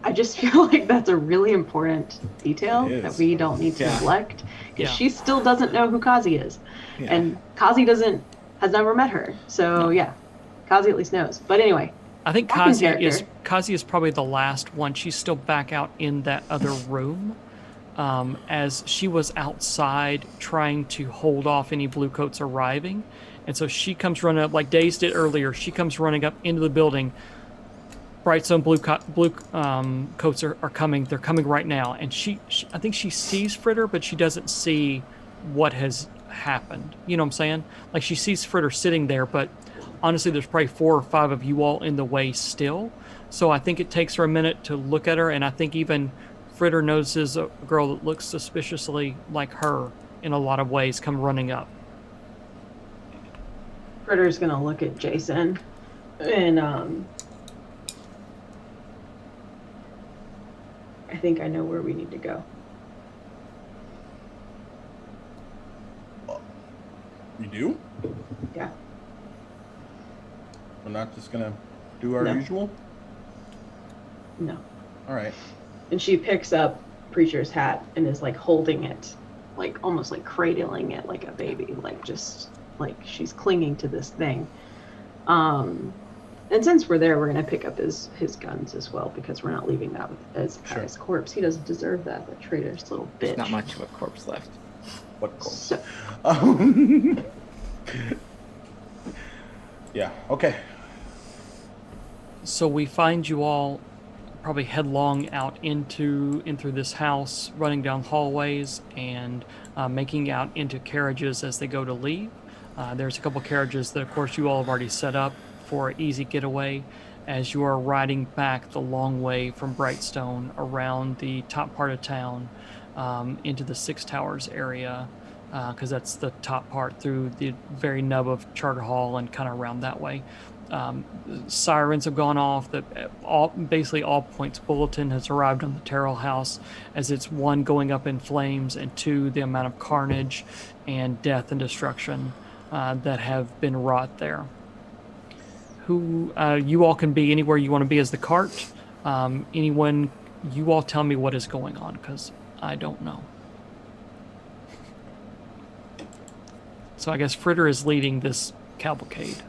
I just feel like that's a really important detail that we don't need to neglect, because she still doesn't know who Kazi is. Yeah. And Kazi has never met her. So Kazi at least knows. But anyway, I think Kazi is probably the last one. She's still back out in that other room, as she was outside trying to hold off any blue coats arriving. And so she comes running up, like Daze did earlier. She comes running up into the building, Brightstone blue coats are coming. They're coming right now, and she I think she sees Fritter, but she doesn't see what has happened. You know what I'm saying? Like she sees Fritter sitting there, but honestly, there's probably 4 or 5 of you all in the way still. So I think it takes her a minute to look at her, and I think even Fritter notices a girl that looks suspiciously like her in a lot of ways come running up. Fritter's gonna look at Jason and I think I know where we need to go. You do? Yeah. We're not just gonna do our No. usual? No. All right. And she picks up Preacher's hat and is like holding it, like almost like cradling it like a baby, like just like she's clinging to this thing. And since we're there, we're gonna pick up his guns as well because we're not leaving that with as Sure. his corpse. He doesn't deserve that, that traitorous little bitch. There's not much of a corpse left. What goal? So, Yeah, okay. So we find you all probably headlong out into this house, running down hallways and making out into carriages as they go to leave. There's a couple carriages that, of course, you all have already set up for an easy getaway as you are riding back the long way from Brightstone around the top part of town into the Six Towers area, because that's the top part through the very nub of Charter Hall and kind of around that way. Sirens have gone off. Basically all points bulletin has arrived on the Terrell house, as it's 1, going up in flames, and 2, the amount of carnage and death and destruction that have been wrought there. You all can be anywhere you want to be as the cart. Anyone, you all tell me what is going on, because I don't know. So I guess Fritter is leading this cavalcade.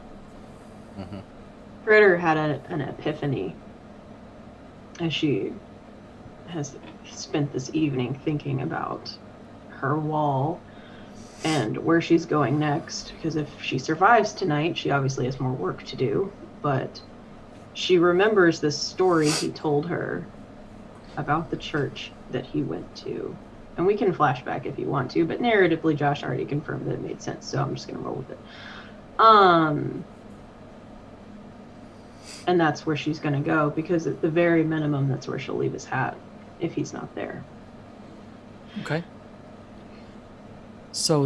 Mm-hmm. Fritter had an epiphany as she has spent this evening thinking about her wall and where she's going next, because if she survives tonight, she obviously has more work to do, but she remembers this story he told her about the church that he went to. And we can flashback if you want to, but narratively Josh already confirmed that it made sense, so I'm just gonna roll with it. And that's where she's gonna go, because at the very minimum that's where she'll leave his hat if he's not there. Okay. So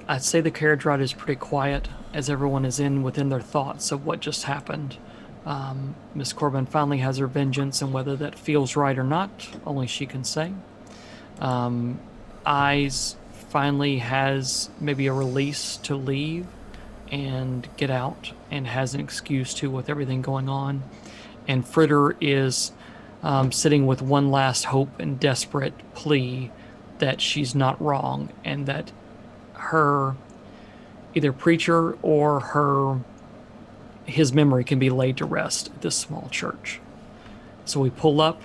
I'd say the carriage ride is pretty quiet as everyone is within their thoughts of what just happened. Miss Corbin finally has her vengeance, and whether that feels right or not, only she can say. Eyes finally has maybe a release to leave and get out, and has an excuse to with everything going on. And Fritter is sitting with one last hope and desperate plea that she's not wrong, and that her either preacher or his memory can be laid to rest at this small church. So we pull up,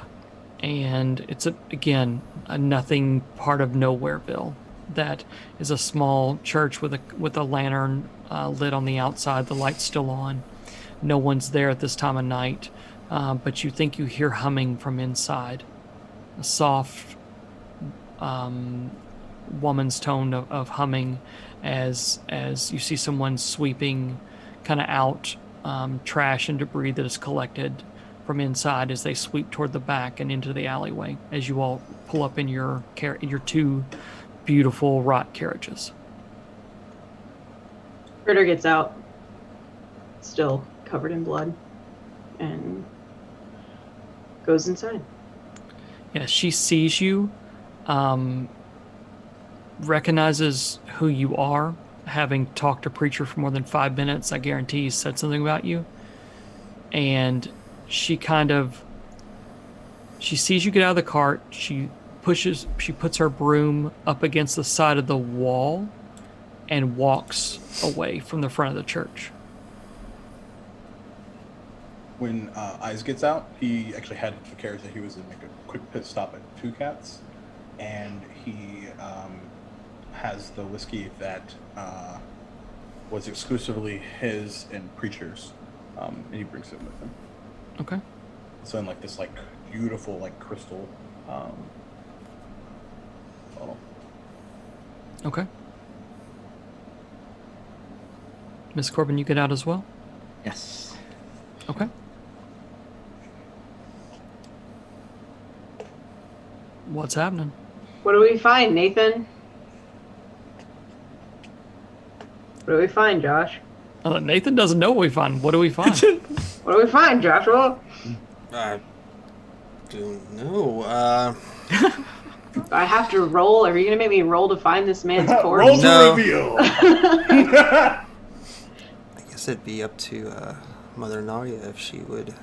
and it's again a nothing part of Nowhereville. That is a small church with a lantern lit on the outside, the light's still on. No one's there at this time of night, but you think you hear humming from inside, a soft woman's tone of humming as you see someone sweeping kind of out trash and debris that is collected from inside as they sweep toward the back and into the alleyway as you all pull up in your 2 beautiful wrought carriages. Fritter gets out, still covered in blood, and goes inside. Yeah, she sees you, recognizes who you are, having talked to Preacher for more than 5 minutes. I guarantee he said something about you. And she sees you get out of the cart. She puts her broom up against the side of the wall and walks away from the front of the church. When Eyes gets out, he actually had the carriage that he was in, make a quick pit stop at Two Cats, and he has the whiskey that was exclusively his and Preacher's, and he brings it with him. Okay. So in like this like beautiful like crystal bottle. Okay. Miss Corbin, you get out as well? Yes. Okay. What's happening? What do we find, Nathan? What do we find, Josh? Nathan doesn't know what we find. What do we find? What do we find, Joshua? I don't know. I have to roll. Are you gonna make me roll to find this man's corpse? Roll to No. reveal. I guess it'd be up to Mother Nadia if she would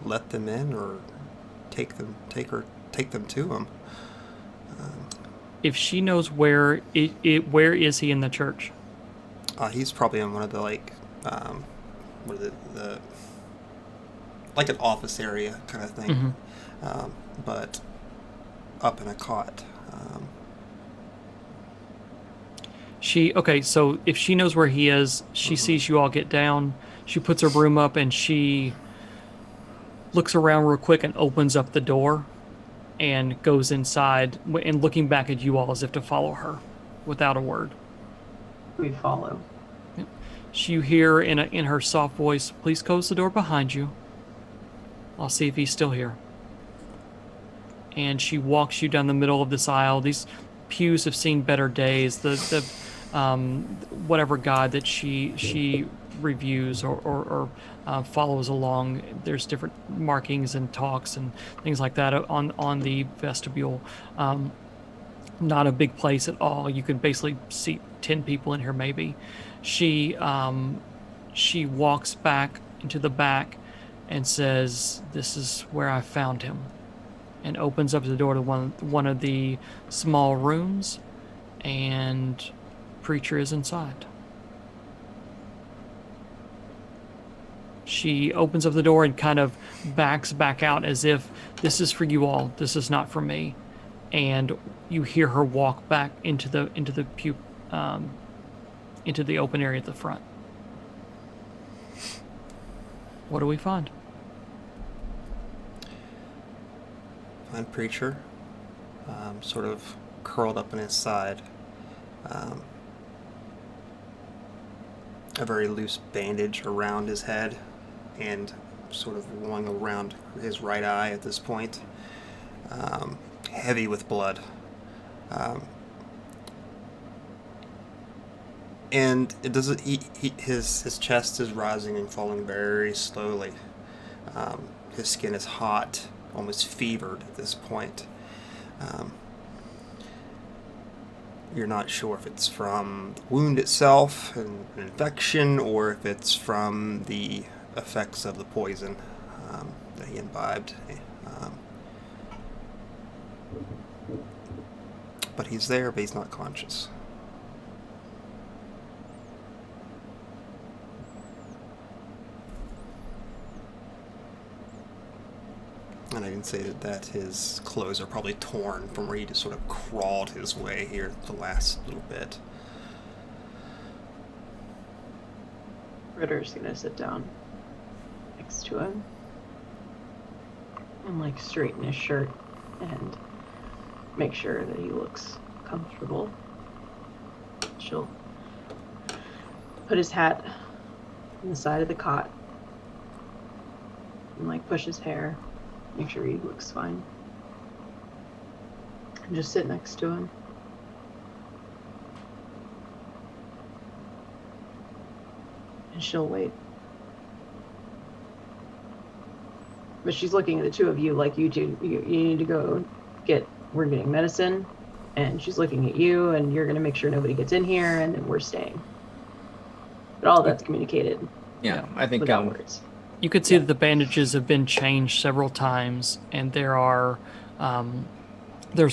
let them in or take them to him. If she knows where where is he in the church? He's probably in one of the like, what are the like an office area kind of thing, but up in a cot. Okay, so if she knows where he is, she sees you all get down. She puts her broom up and she looks around real quick and opens up the door and goes inside and looking back at you all as if to follow her without a word. We follow. You hear in her soft voice, "Please close the door behind you. I'll see if he's still here." And she walks you down the middle of this aisle. These pews have seen better days. The whatever god that she reviews or follows along, there's different markings and talks and things like that on the vestibule. Not a big place at all. You could basically seat 10 people in here maybe. She walks back into the back and says, "This is where I found him," and opens up the door to one of the small rooms, and preacher is inside. She opens up the door and kind of backs back out as if, "This is for you all. This is not for me." And you hear her walk back into the pew, into the open area at the front. What do we find? Find preacher, sort of curled up in his side. A very loose bandage around his head and sort of going around his right eye at this point. Heavy with blood. And it doesn't. His chest is rising and falling very slowly. His skin is hot, almost fevered at this point. You're not sure if it's from the wound itself, an infection, or if it's from the effects of the poison that he imbibed. But he's there, but he's not conscious. And I can say that his clothes are probably torn from where he just sort of crawled his way here the last little bit. Ritter's gonna sit down next to him and like straighten his shirt and make sure that he looks comfortable. She'll put his hat on the side of the cot and like push his hair, make sure he looks fine, and just sit next to him. And she'll wait. But she's looking at the two of you like you two, you need to go we're getting medicine, and she's looking at you, and you're going to make sure nobody gets in here, and then we're staying. But all that's communicated. Yeah, I think without words. You could see that the bandages have been changed several times, and there's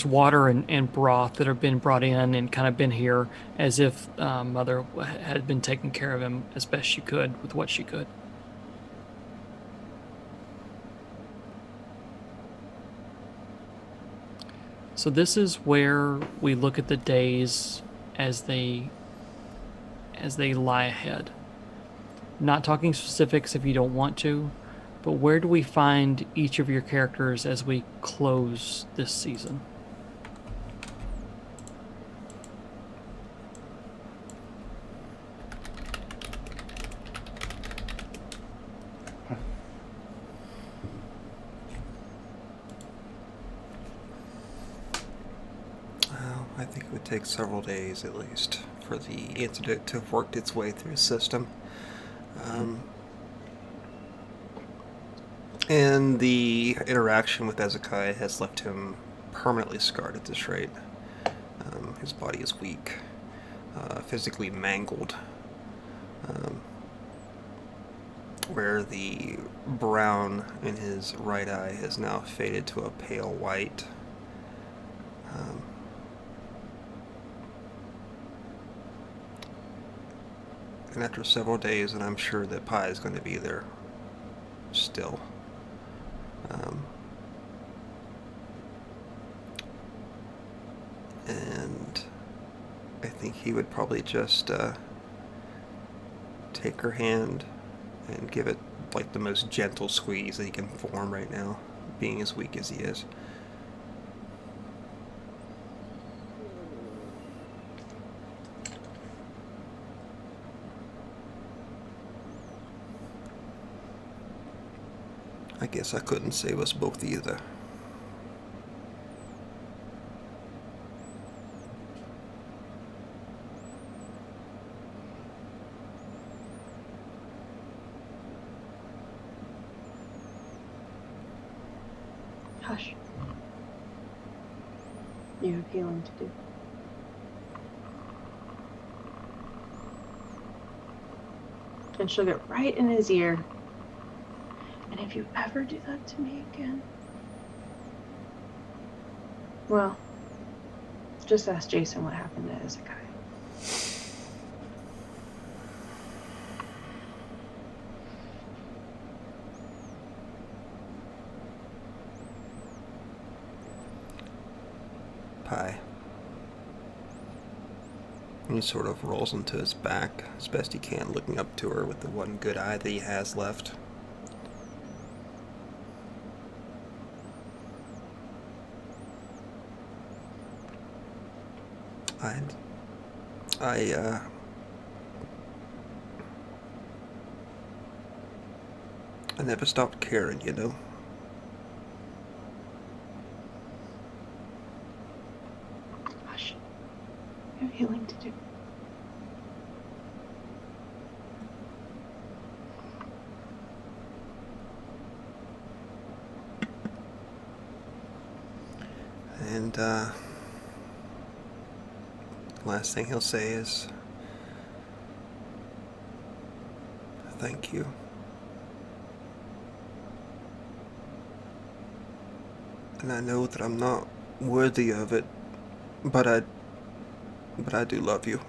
water and broth that have been brought in and kind of been here as if Mother had been taking care of him as best she could with what she could. So this is where we look at the days as they lie ahead. Not talking specifics if you don't want to, but where do we find each of your characters as we close this season? Well, I think it would take several days at least for the incident to have worked its way through the system. And the interaction with Ezekiah has left him permanently scarred at this rate. His body is weak, physically mangled, where the brown in his right eye has now faded to a pale white. And after several days, and I'm sure that Pi is going to be there still. And I think he would probably just take her hand and give it like the most gentle squeeze that he can form right now, being as weak as he is. I guess I couldn't save us both either. Hush. You have healing to do. And she'll get right in his ear. And if you ever do that to me again, well, just ask Jason what happened to Hezekiah. Pi. He sort of rolls into his back as best he can, looking up to her with the one good eye that he has left. I never stopped caring, you know. Hush. You have healing to do. And, last thing he'll say is, thank you. And I know that I'm not worthy of it, but I do love you.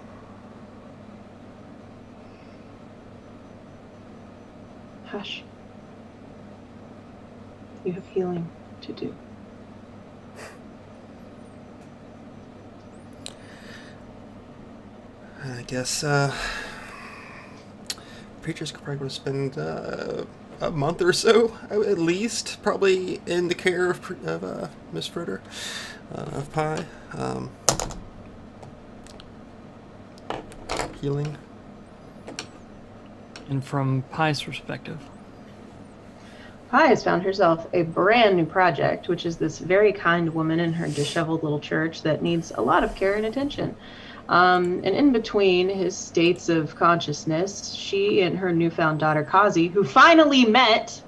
Hush. You have healing to do. I guess, preachers could probably spend a month or so, at least, probably in the care of Miss Fritter, of Pi. Healing. And from Pi's perspective, Pi has found herself a brand new project, which is this very kind woman in her disheveled little church that needs a lot of care and attention. And in between his states of consciousness, she and her newfound daughter Kazi, who finally met,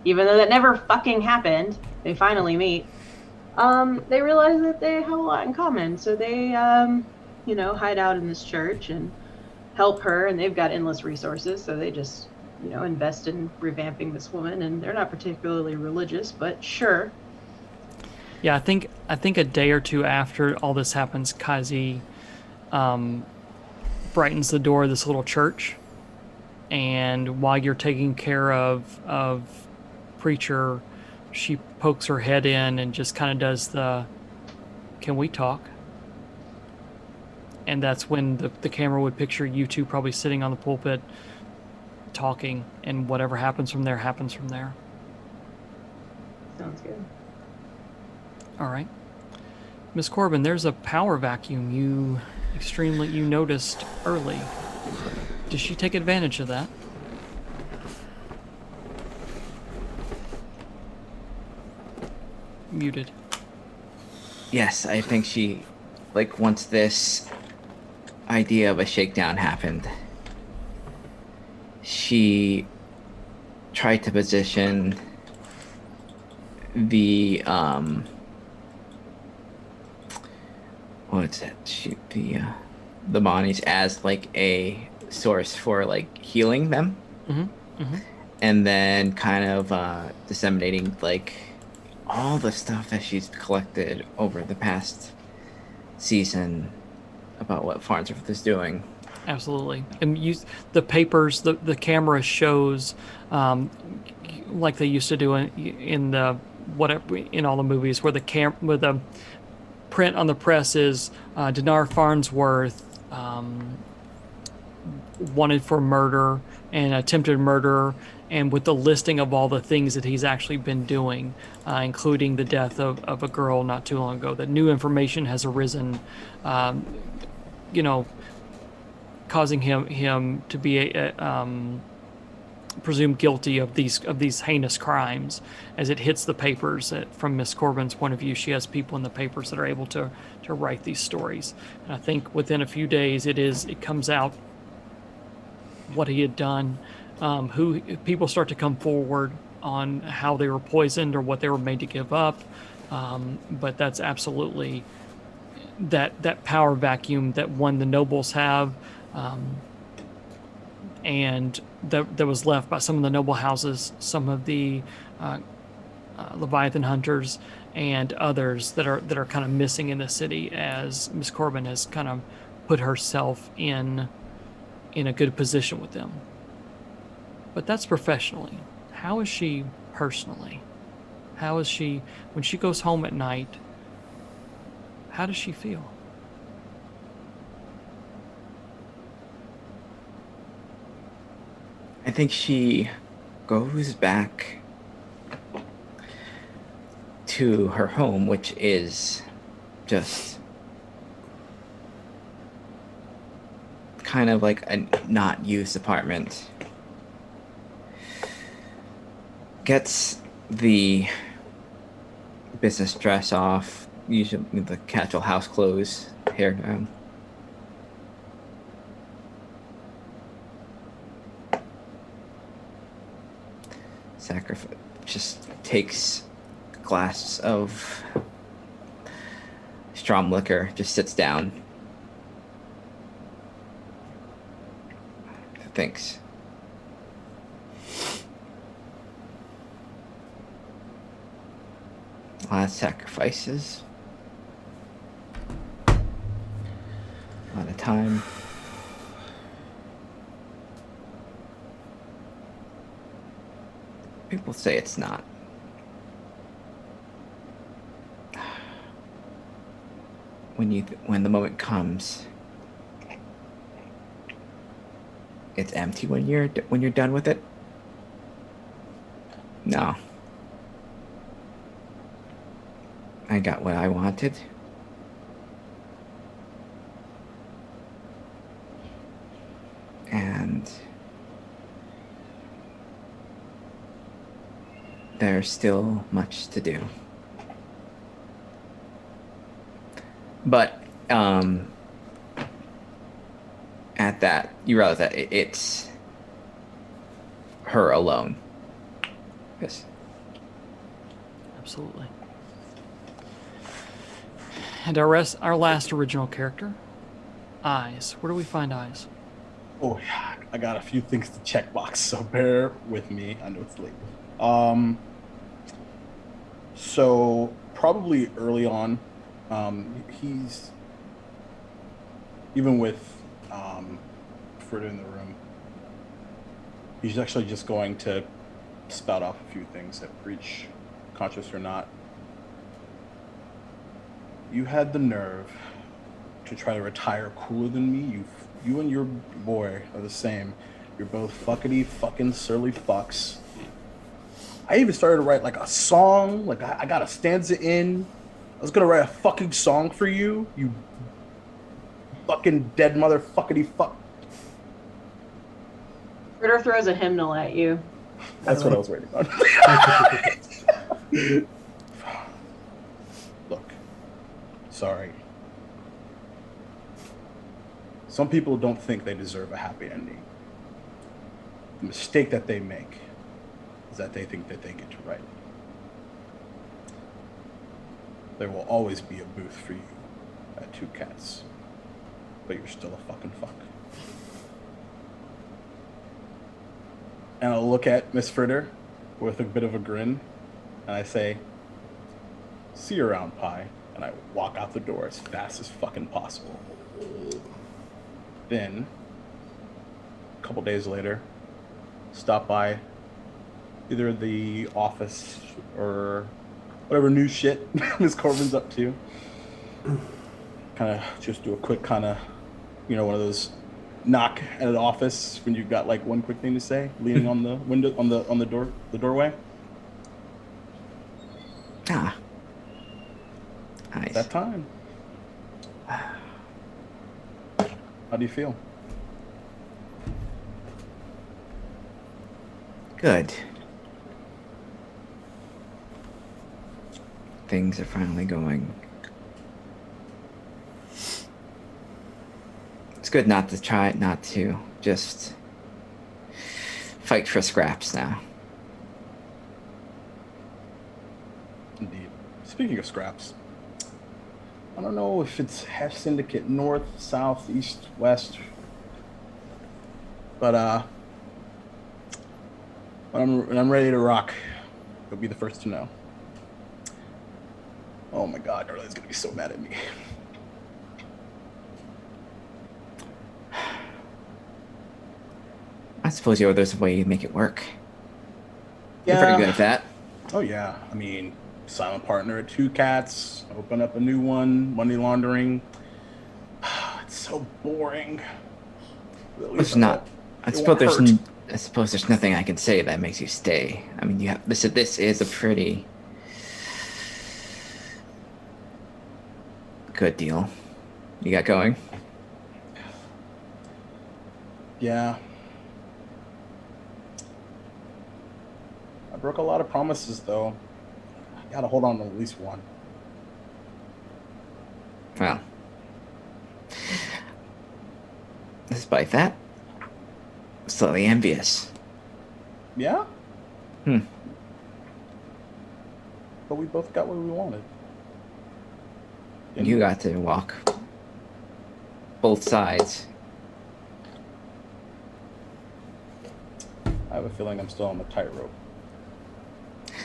even though that never fucking happened, they finally meet, they realize that they have a lot in common. So they, hide out in this church and help her, and they've got endless resources, so they just, invest in revamping this woman, and they're not particularly religious, but sure. yeah, I think a day or two after all this happens, Kazi brightens the door of this little church, and while you're taking care of Preacher, she pokes her head in and just kind of does the, "Can we talk?" And that's when the camera would picture you two probably sitting on the pulpit talking, and whatever happens from there happens from there. Sounds good. All right. Miss Corbin, there's a power vacuum you noticed early. Did she take advantage of that? Muted. Yes, I think she, like, once this idea of a shakedown happened, she tried to position the what's that? Shoot, the Bonnies as like a source for like healing them, and then kind of disseminating like all the stuff that she's collected over the past season about what Farnsworth is doing. Absolutely. And the papers, the camera shows, like they used to do in the whatever in all the movies, where the print on the press is Dinar Farnsworth wanted for murder and attempted murder, and with the listing of all the things that he's actually been doing, including the death of a girl not too long ago. That new information has arisen, causing him to be presumed guilty of these heinous crimes. As it hits the papers, from Miss Corbin's point of view, she has people in the papers that are able to write these stories. And I think within a few days, it comes out what he had done. Who people start to come forward on how they were poisoned or what they were made to give up. But that's absolutely that power vacuum that the nobles have. And that was left by some of the noble houses, some of the Leviathan hunters, and others that are kind of missing in the city, as Miss Corbin has kind of put herself in a good position with them. But that's professionally. How is she personally? How is she when she goes home at night? How does she feel? I think she goes back to her home, which is just kind of like a not used apartment. Gets the business dress off, usually the casual house clothes, hair down. Just takes a glass of strong liquor, just sits down, thinks. Last sacrifices. A lot of time. People say it's not. When the moment comes, it's empty when you're done with it. No. I got what I wanted. And there's still much to do. But at that, you realize that it's her alone. Yes. Absolutely. And our last original character, Eyes. Where do we find Eyes? Oh yeah, I got a few things to check box, so bear with me. I know it's late. So probably early on, he's even with Frida in the room, he's actually just going to spout off a few things that Breach, conscious or not. You had the nerve to try to retire cooler than me. You and your boy are the same. You're both fucking surly fucks. I even started to write like a song. Like I got a stanza in. I was gonna write a fucking song for you. You fucking dead motherfuckity fuck. Fritter throws a hymnal at you. That's what I was waiting on. Look, sorry. Some people don't think they deserve a happy ending. The mistake that they make is that they think that they get to write. There will always be a booth for you at Two Cats, but you're still a fucking fuck. And I'll look at Miss Fritter with a bit of a grin, and I say, "See you around, Pie." And I walk out the door as fast as fucking possible. Then, a couple days later, stop by either the office or whatever new shit Miss Corbin's up to. Kind of just do a quick kind of, one of those knock at an office when you've got like one quick thing to say, leaning on the window, on the doorway. Ah, nice. That time. How do you feel? Good. Things are finally going. It's good not to just fight for scraps now. Indeed. Speaking of scraps, I don't know if it's half syndicate north, south, east, west, but when I'm ready to rock, you'll be the first to know. Oh my God, Darlene's gonna be so mad at me. I suppose there's a way you make it work. Yeah. You're pretty good at that. Oh yeah, I mean, silent partner at Two Cats, open up a new one, money laundering. It's so boring. It's not. I suppose there's nothing I can say that makes you stay. I mean, this is a pretty good deal you got going. Yeah. I broke a lot of promises, though. I gotta hold on to at least one. Well, despite that, slightly envious. Yeah? Hmm. But we both got what we wanted. You got to walk both sides. I have a feeling I'm still on the tightrope.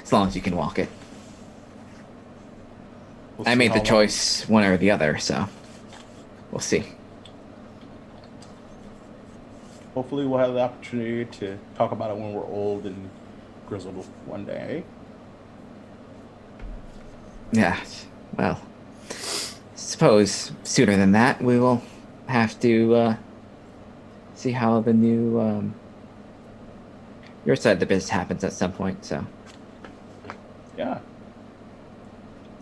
As long as you can walk it. We'll I see made how the long- choice one or the other, so we'll see. Hopefully we'll have the opportunity to talk about it when we're old and grizzled one day. Yeah, well, suppose sooner than that we will have to see how the new your side of the business happens at some point. So Yeah.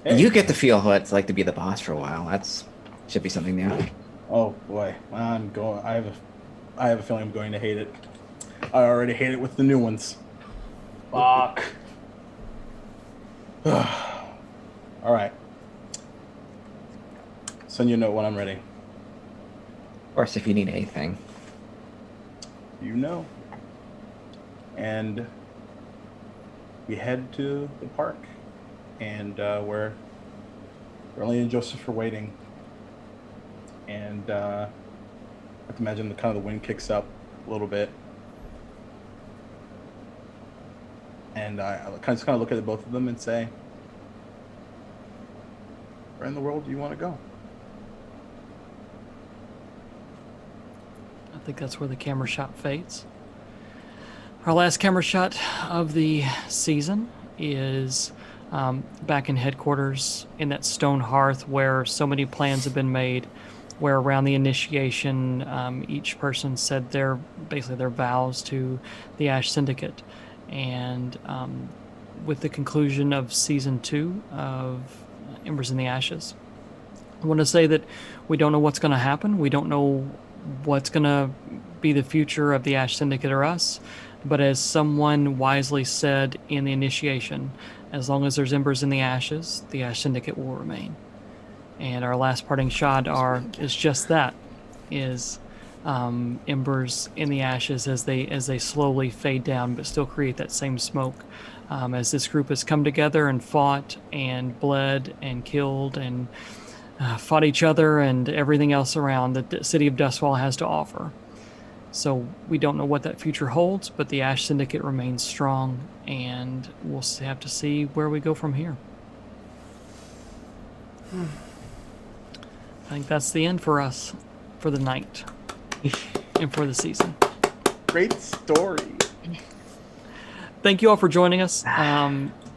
you get to feel what it's like to be the boss for a while. That's should be something new. Oh boy, I have a feeling I'm going to hate it. I already hate it with the new ones. Fuck. All right. Send you a note when I'm ready. Of course, if you need anything. You know. And we head to the park, and where Darlene and Joseph are waiting. And I have to imagine the wind kicks up a little bit. And I just kind of look at both of them and say, where in the world do you want to go? I think that's where the camera shot fades. Our last camera shot of the season is back in headquarters in that stone hearth where so many plans have been made. where around the initiation, each person said basically their vows to the Ash Syndicate. And with the conclusion of Season 2 of Embers in the Ashes, I want to say that we don't know what's going to happen. We don't know what's going to be the future of the Ash Syndicate or us. But as someone wisely said in the initiation, as long as there's embers in the ashes, the Ash Syndicate will remain. And our last parting shot is just that, is embers in the ashes as they slowly fade down, but still create that same smoke. As this group has come together and fought and bled and killed and fought each other and everything else around that the city of Dustfall has to offer. So we don't know what that future holds, but the Ash Syndicate remains strong, and we'll have to see where we go from here. I think that's the end for us, for the night, and for the season. Great story. Thank you all for joining us.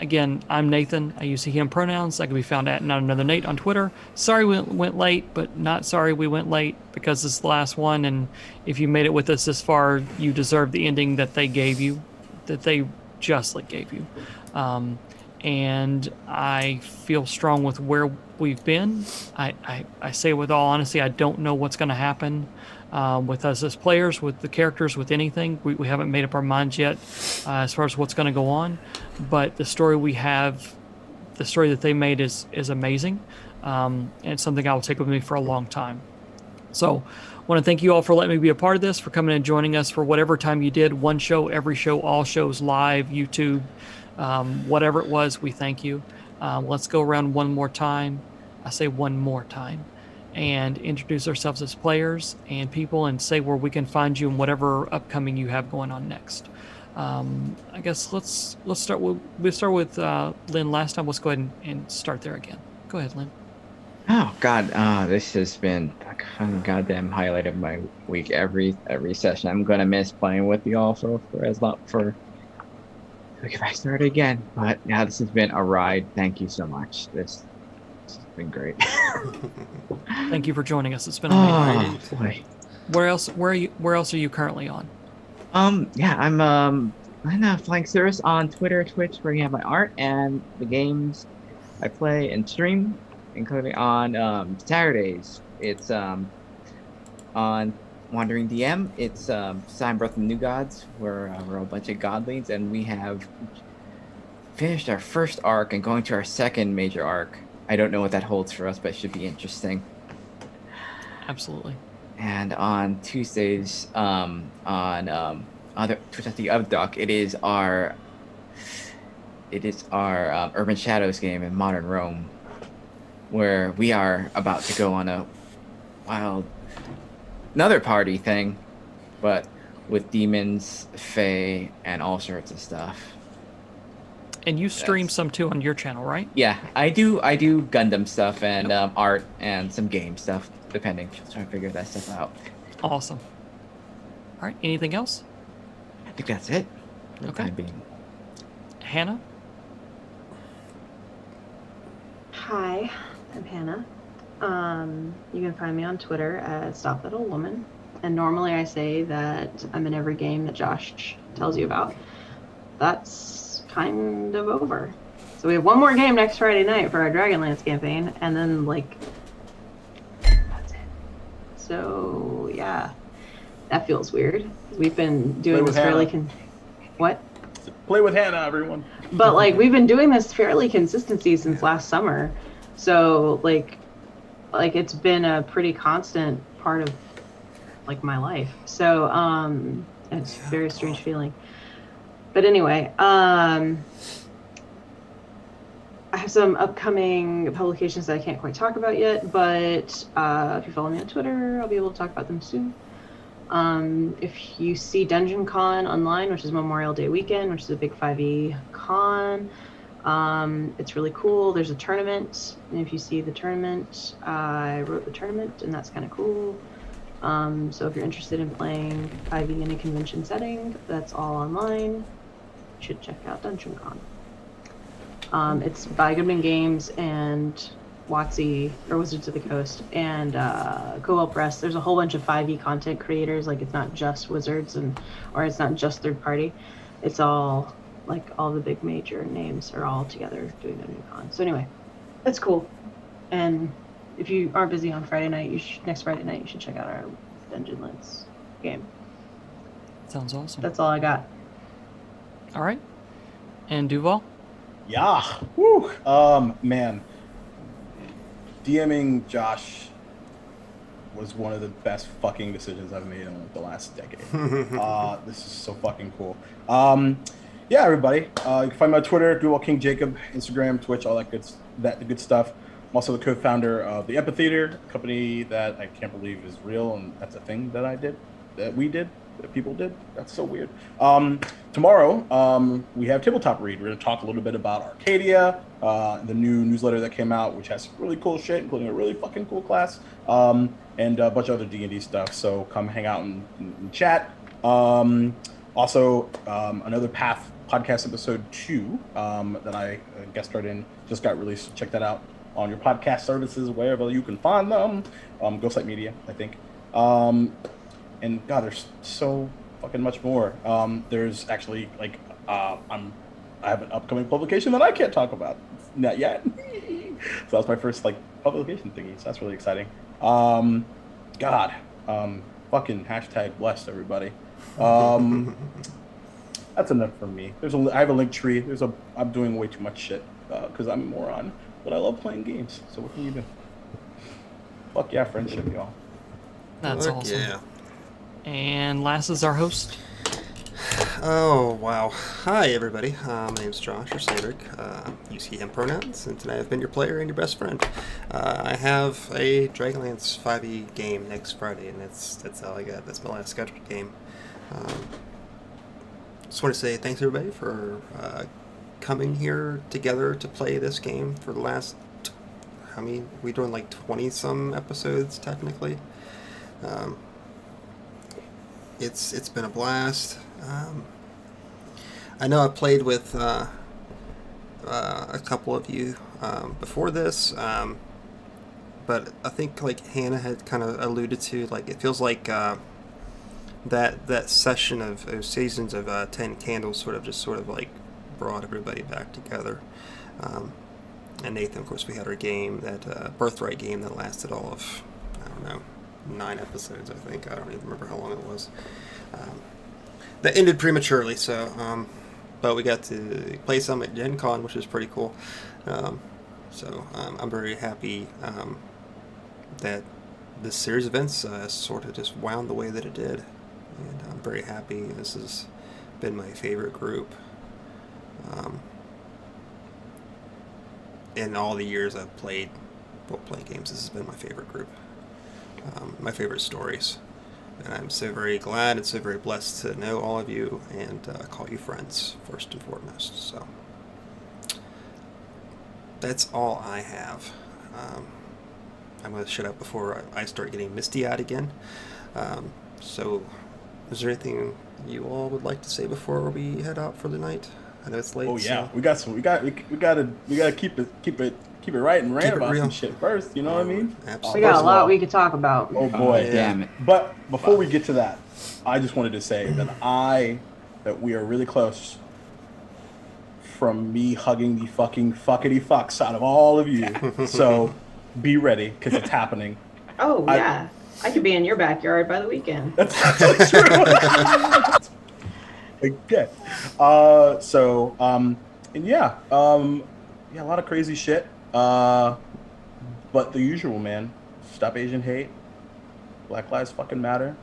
Again, I'm Nathan. I use he, him pronouns. I can be found at Not Another Nate on Twitter. Sorry we went late, but not sorry we went late because it's the last one. And if you made it with us this far, you deserve the ending that they gave you, that they justly gave you. And I feel strong with where we've been. I say with all honesty, I don't know what's going to happen with us as players, with the characters, with anything. We haven't made up our minds yet as far as what's going to go on. But the story we have, the story that they made is amazing. And it's something I will take with me for a long time. So I want to thank you all for letting me be a part of this, for coming and joining us for whatever time you did. One show, every show, all shows, live, YouTube, whatever it was, we thank you. Let's go around one more time. I say one more time. And introduce ourselves as players and people and say where we can find you and whatever upcoming you have going on next. I guess let's start with Lynn last time. Let's go ahead and start there again. Go ahead, Lynn. Oh God, this has been a goddamn highlight of my week. Every session, I'm gonna miss playing with y'all for as long for. If I start again, but yeah, this has been a ride. Thank you so much. This has been great. Thank you for joining us. It's been amazing. Oh boy. Where else are you currently on? Yeah, I'm on Flying Cirrus on Twitter, Twitch, where you have my art and the games I play and stream, including on Saturdays. It's on Wandering DM. It's Sign Breath of New Gods, where we're a bunch of godlings, and we have finished our first arc and going to our second major arc. I don't know what that holds for us, but it should be interesting. Absolutely. And on Tuesdays, on Twitch at the Updock, it is our Urban Shadows game in Modern Rome, where we are about to go on a another party thing, but with demons, fae, and all sorts of stuff. And you stream some too on your channel, right? Yeah, I do Gundam stuff and art and some game stuff, depending. Just trying to figure that stuff out. Awesome. All right. Anything else? I think that's it. For the Okay. time being. Hannah? Hi, I'm Hannah. You can find me on Twitter at Stop That Old Woman. And normally I say that I'm in every game that Josh tells you about. That's kind of over. So we have one more game next Friday night for our Dragonlance campaign, and then that's it. So yeah, that feels weird. We've been doing this fairly what? Play with Hannah, everyone. But we've been doing this fairly consistency since last summer. So it's been a pretty constant part of my life. So it's a very strange feeling. But anyway, I have some upcoming publications that I can't quite talk about yet, but if you follow me on Twitter, I'll be able to talk about them soon. If you see Dungeon Con online, which is Memorial Day weekend, which is a big 5e con, it's really cool. There's a tournament, and if you see the tournament, I wrote the tournament, and that's kind of cool. So if you're interested in playing 5e in a convention setting, that's all online. You should check out Dungeon Con. It's by Goodman Games, and WotC or Wizards of the Coast, and Cobalt Press. There's a whole bunch of 5e content creators. Like, it's not just Wizards or it's not just third party. It's all like all the big major names are all together doing their new con. So anyway, that's cool. And if you aren't busy on Friday night, next Friday night you should check out our Dungeon Lance game. Sounds awesome. That's all I got. All right. And Duval? Yeah. Woo. Man. DMing Josh was one of the best fucking decisions I've made in like the last decade. This is so fucking cool. Yeah, everybody. You can find me on Twitter, Duval King Jacob, Instagram, Twitch, all that good stuff. I'm also the co-founder of the Epitheater, a company that I can't believe is real, and that's a thing that people did. That's so weird. Tomorrow, we have Tabletop Read. We're going to talk a little bit about Arcadia, the new newsletter that came out, which has really cool shit, including a really fucking cool class, and a bunch of other D&D stuff. So come hang out and chat. Also, another Path podcast episode 2 that I guest starred in just got released. Check that out on your podcast services, wherever you can find them. Ghostlight Media, I think. And God, there's so fucking much more. There's actually like I have an upcoming publication that I can't talk about, not yet. So that's my first like publication thingy. So that's really exciting. God, fucking hashtag blessed everybody. That's enough from me. I have a link tree. I'm doing way too much shit because I'm a moron, but I love playing games. So what can you do? Fuck yeah, friendship, y'all. That's Heck awesome. Yeah. And Lass is our host. Oh, wow. Hi, everybody. My name's Josh, or Saevrick. Use he, him pronouns, and tonight I've been your player and your best friend. I have a Dragonlance 5e game next Friday, and that's all I got. That's my last scheduled game. Just want to say thanks, everybody, for coming here together to play this game for the last, we're doing like 20-some episodes, technically. It's been a blast. I know I played with a couple of you before this, but I think like Hannah had kind of alluded to, like it feels like that session of seasons of 10 Candles sort of like brought everybody back together. And Nathan, of course, we had our game, that Birthright game that lasted all of, I don't know, 9 episodes, I think. I don't even remember how long it was. That ended prematurely, so, but we got to play some at Gen Con, which is pretty cool. So I'm very happy that this series of events sort of just wound the way that it did. And I'm very happy. This has been my favorite group. In all the years I've played role-playing games, this has been my favorite group. My favorite stories. And I'm so very glad and so very blessed to know all of you and call you friends, first and foremost. So that's all I have. I'm going to shut up before I start getting misty-eyed again. So is there anything you all would like to say before we head out for the night? I know it's late. Oh yeah, so. we gotta keep it right and rant about some shit first. You know what I mean? Absolutely. We got a lot we could talk about. Oh boy, yeah. Damn it. But before we get to that, I just wanted to say that we are really close from me hugging the fucking fuckity fucks out of all of you. So be ready, because it's happening. Oh yeah, I could be in your backyard by the weekend. That's actually true. Okay. And yeah, a lot of crazy shit. But the usual, man. Stop Asian hate. Black lives fucking matter.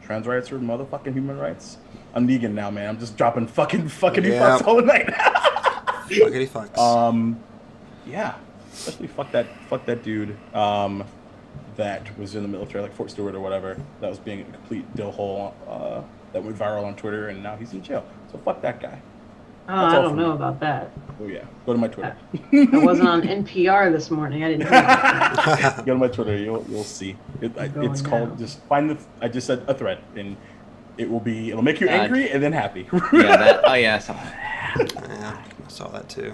Trans rights are motherfucking human rights. I'm Negan now, man. I'm just dropping fucking fucks all night. Fuckity fucks. Yeah. Especially fuck that dude. That was in the military, like Fort Stewart or whatever. That was being a complete dillhole. That went viral on Twitter, and now he's in jail. So fuck that guy. Oh, I don't know about that. Oh yeah, go to my Twitter. I wasn't on NPR this morning. I didn't hear that. Go to my Twitter. You'll see. It's called now. just find the. I just said a thread, and it'll make you angry and then happy. Yeah. I saw that. Yeah, I saw that too.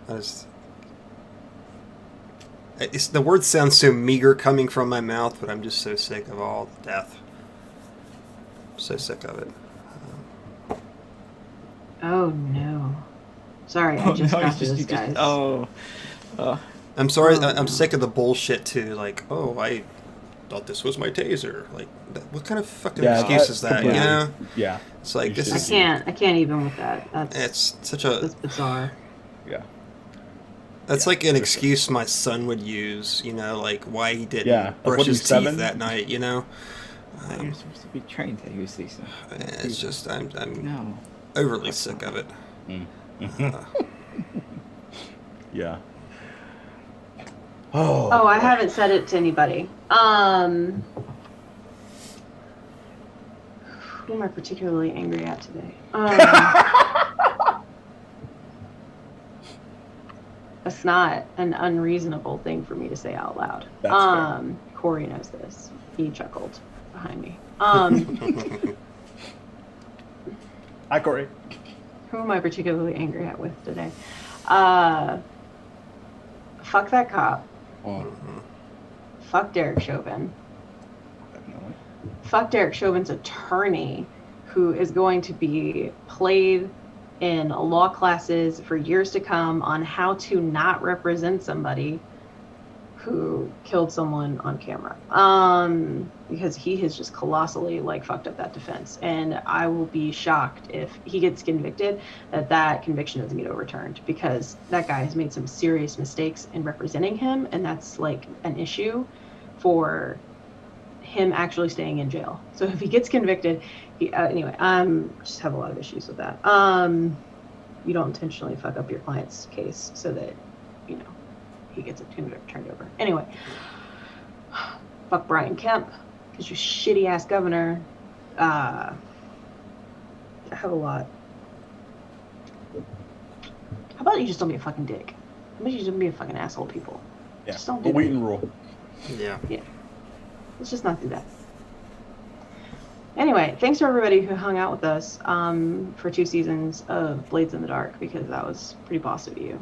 The words sound so meager coming from my mouth, but I'm just so sick of all the death. So sick of it. Oh no. Sorry, I just got to this, guys. I'm sorry. I'm sick of the bullshit too. Like, oh, I thought this was my taser. Like, what kind of fucking excuse is that? You know? Yeah. It's like this is. I can't even with that. That's bizarre. Yeah. That's like an excuse my son would use. You know, like why he didn't brush his teeth that night. You know. You're supposed to be trained to use these things. It's just I'm overly sick of it. Yeah. Oh, I haven't said it to anybody. Who am I particularly angry at today? That's not an unreasonable thing for me to say out loud. That's fair. Corey knows this. He chuckled behind me. Hi, Corey. Who am I particularly angry at with today? Fuck that cop. Fuck Derek Chauvin. Definitely. Fuck Derek Chauvin's attorney, who is going to be played in law classes for years to come on how to not represent somebody who killed someone on camera. Because he has just colossally fucked up that defense. And I will be shocked if he gets convicted that conviction doesn't get overturned, because that guy has made some serious mistakes in representing him, and that's an issue for him actually staying in jail. So if he gets convicted, anyway, just have a lot of issues with that. You don't intentionally fuck up your client's case so that, he gets it turned over. Anyway, fuck Brian Kemp, because you shitty ass governor. I have a lot. How about you just don't be a fucking dick? How about you just don't be a fucking asshole, people? Yeah. Just don't do the Wheaton rule. Yeah. Let's just not do that. Anyway, thanks to everybody who hung out with us for 2 seasons of Blades in the Dark, because that was pretty boss of you.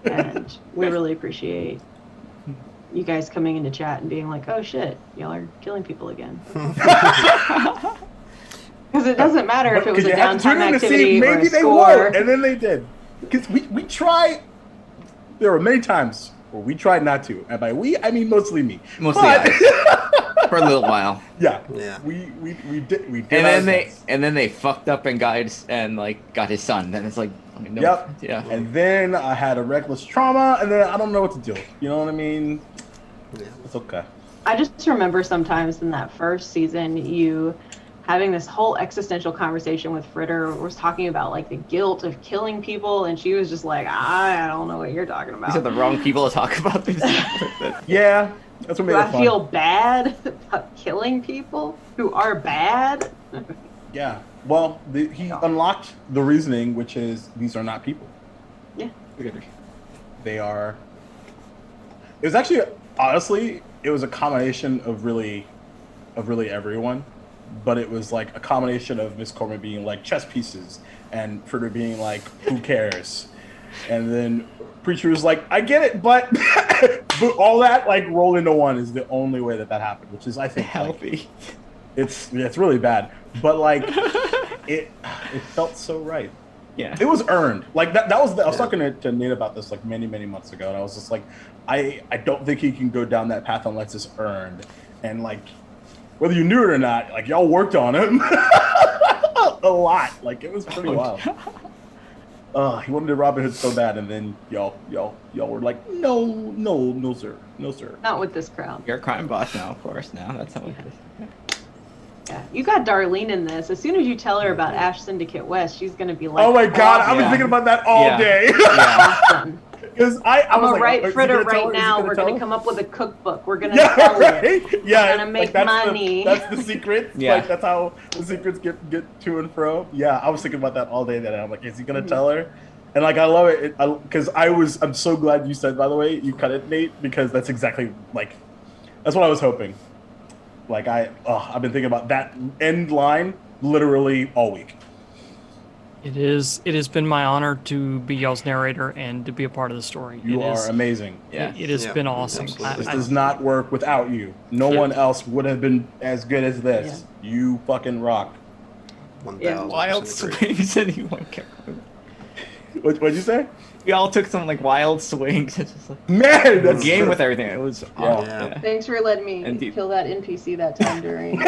And we really appreciate you guys coming into chat and being like, oh shit, y'all are killing people again. Because it doesn't matter if it was a downtime activity or a maybe they score. would, and then they did. Because we try. There were many times where we tried not to, and by we I mean mostly me. Mostly I. For a little while. Yeah. We did. And then they fucked up and got his son. Then it's like, no, yep. Yeah. And then I had a reckless trauma, and then I don't know what to do. You know what I mean? Yeah. It's okay. I just remember sometimes in that first season, you having this whole existential conversation with Fritter, was talking about the guilt of killing people, and she was just like, I don't know what you're talking about. These are the wrong people to talk about this. Yeah. That's what made Do it I fun. feel bad about killing people who are bad? Yeah. Well, he unlocked the reasoning, which is these are not people. Yeah. They are. It was actually, honestly, it was a combination of really everyone, but it was a combination of Miss Corman being chess pieces and Fritter being who cares, and then Preacher was I get it, but but all that rolled into one is the only way that happened, which is I think healthy. It's really bad, but it felt so right. Yeah, it was earned. That was I was talking to Nate about this many many months ago, and I was just I don't think he can go down that path unless it's earned, and whether you knew it or not, y'all worked on him a lot. It was pretty wild. He wanted to Robin Hood so bad, and then y'all were no sir. Not with this crowd. You're a crime boss now, of course. Now that's how it is. Yeah, you got Darlene in this. As soon as you tell her about Ash Syndicate West, she's gonna be like, "Oh my god, I've been thinking about that all day." Awesome. Because I'm gonna write Fritter right now. We're gonna come up with a cookbook. We're gonna sell it. Yeah, we're gonna make money. That's the secret. Yeah, that's how the secrets get to and fro. Yeah, I was thinking about that all day. That I'm is he gonna tell her? And I love it because I'm so glad you said. By the way, you cut it, Nate, because that's exactly that's what I was hoping. I've been thinking about that end line literally all week. It is. It has been my honor to be y'all's narrator and to be a part of the story. You It are is- amazing. Yeah. It has Yeah, been awesome. absolutely. This does not work without you. No Yeah. one else would have been as good as this. You fucking rock. 1,000% Wild agree. swings and you won't care. What'd you say? We all took some like wild swings. It's just like Man, that's game with everything. It was awesome. Yeah. Thanks for letting me Indeed. kill that NPC that time during.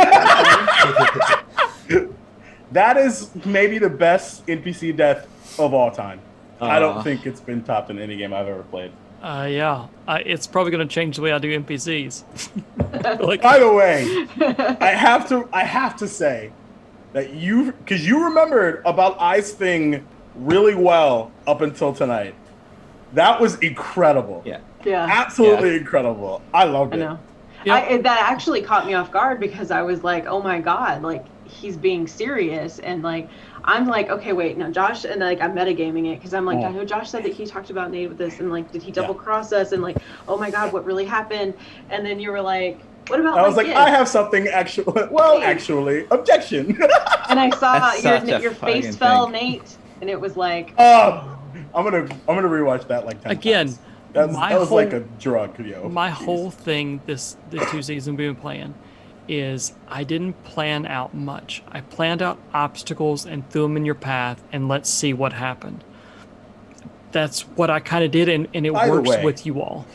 That is maybe the best NPC death of all time. I don't Aw. think it's been topped in any game I've ever played. Yeah. It's probably going to change the way I do NPCs. Like, By the way, I have to say that because you remembered about Ice Thing really well up until tonight. That was incredible. Yeah. Yeah. Absolutely incredible. I loved I it. know. Yep. That actually caught me off guard because I was like, oh my God, like he's being serious. And like, I'm like, okay, wait, now Josh, and like I'm metagaming it because I'm like, I know Josh said that he talked about Nate with this and like, did he double cross us? And like, oh my God, what really happened? And then you were like, what about I was like, this? I have something actually. Well, actually, objection. And I saw That's such a your face fucking fell, thing. Nate, and it was like, Oh, I'm gonna rewatch that like 10 Again, times. That my was like whole- a drug, yo. my Jeez. whole thing the 2 seasons we've been playing is I didn't plan out much. I planned out obstacles and threw them in your path and let's see what happened. That's what I kind of did, and it By the works way, with you all.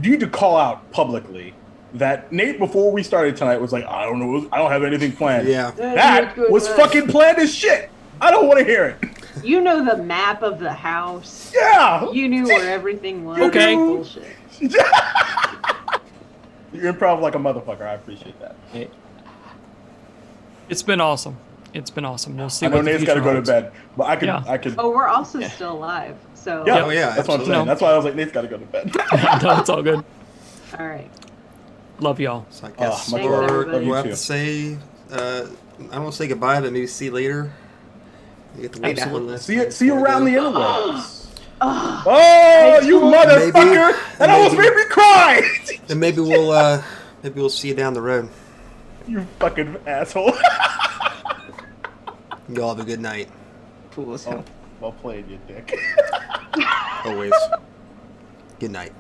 You need to call out publicly that Nate before we started tonight was like, I don't know, I don't have anything planned. Yeah. That was fucking planned as shit. I don't want to hear it. you know the map of the house. Yeah. You knew where everything was. Okay. Bullshit. You're improv like a motherfucker. I appreciate that. It's been awesome. It's been awesome. We'll see I know what the Nate's got to future go to holds. bed, but I could, Yeah. I could. Oh, we're also still alive. So Yeah, Oh, yeah, that's what I'm absolutely. saying. That's why I was like, Nate's got to go to bed. No, it's all good. all right. Love y'all. So I guess much love. we'll You have too. to say, I don't want to say goodbye, but maybe see you later. You get to wait Absolutely. for this. See you around the interwebs. Oh, Oh, you told- motherfucker! That almost maybe. made me cry. And maybe we'll see you down the road. You fucking asshole. Y'all have a good night. Cool as hell. Well played, you dick. Always. Good night.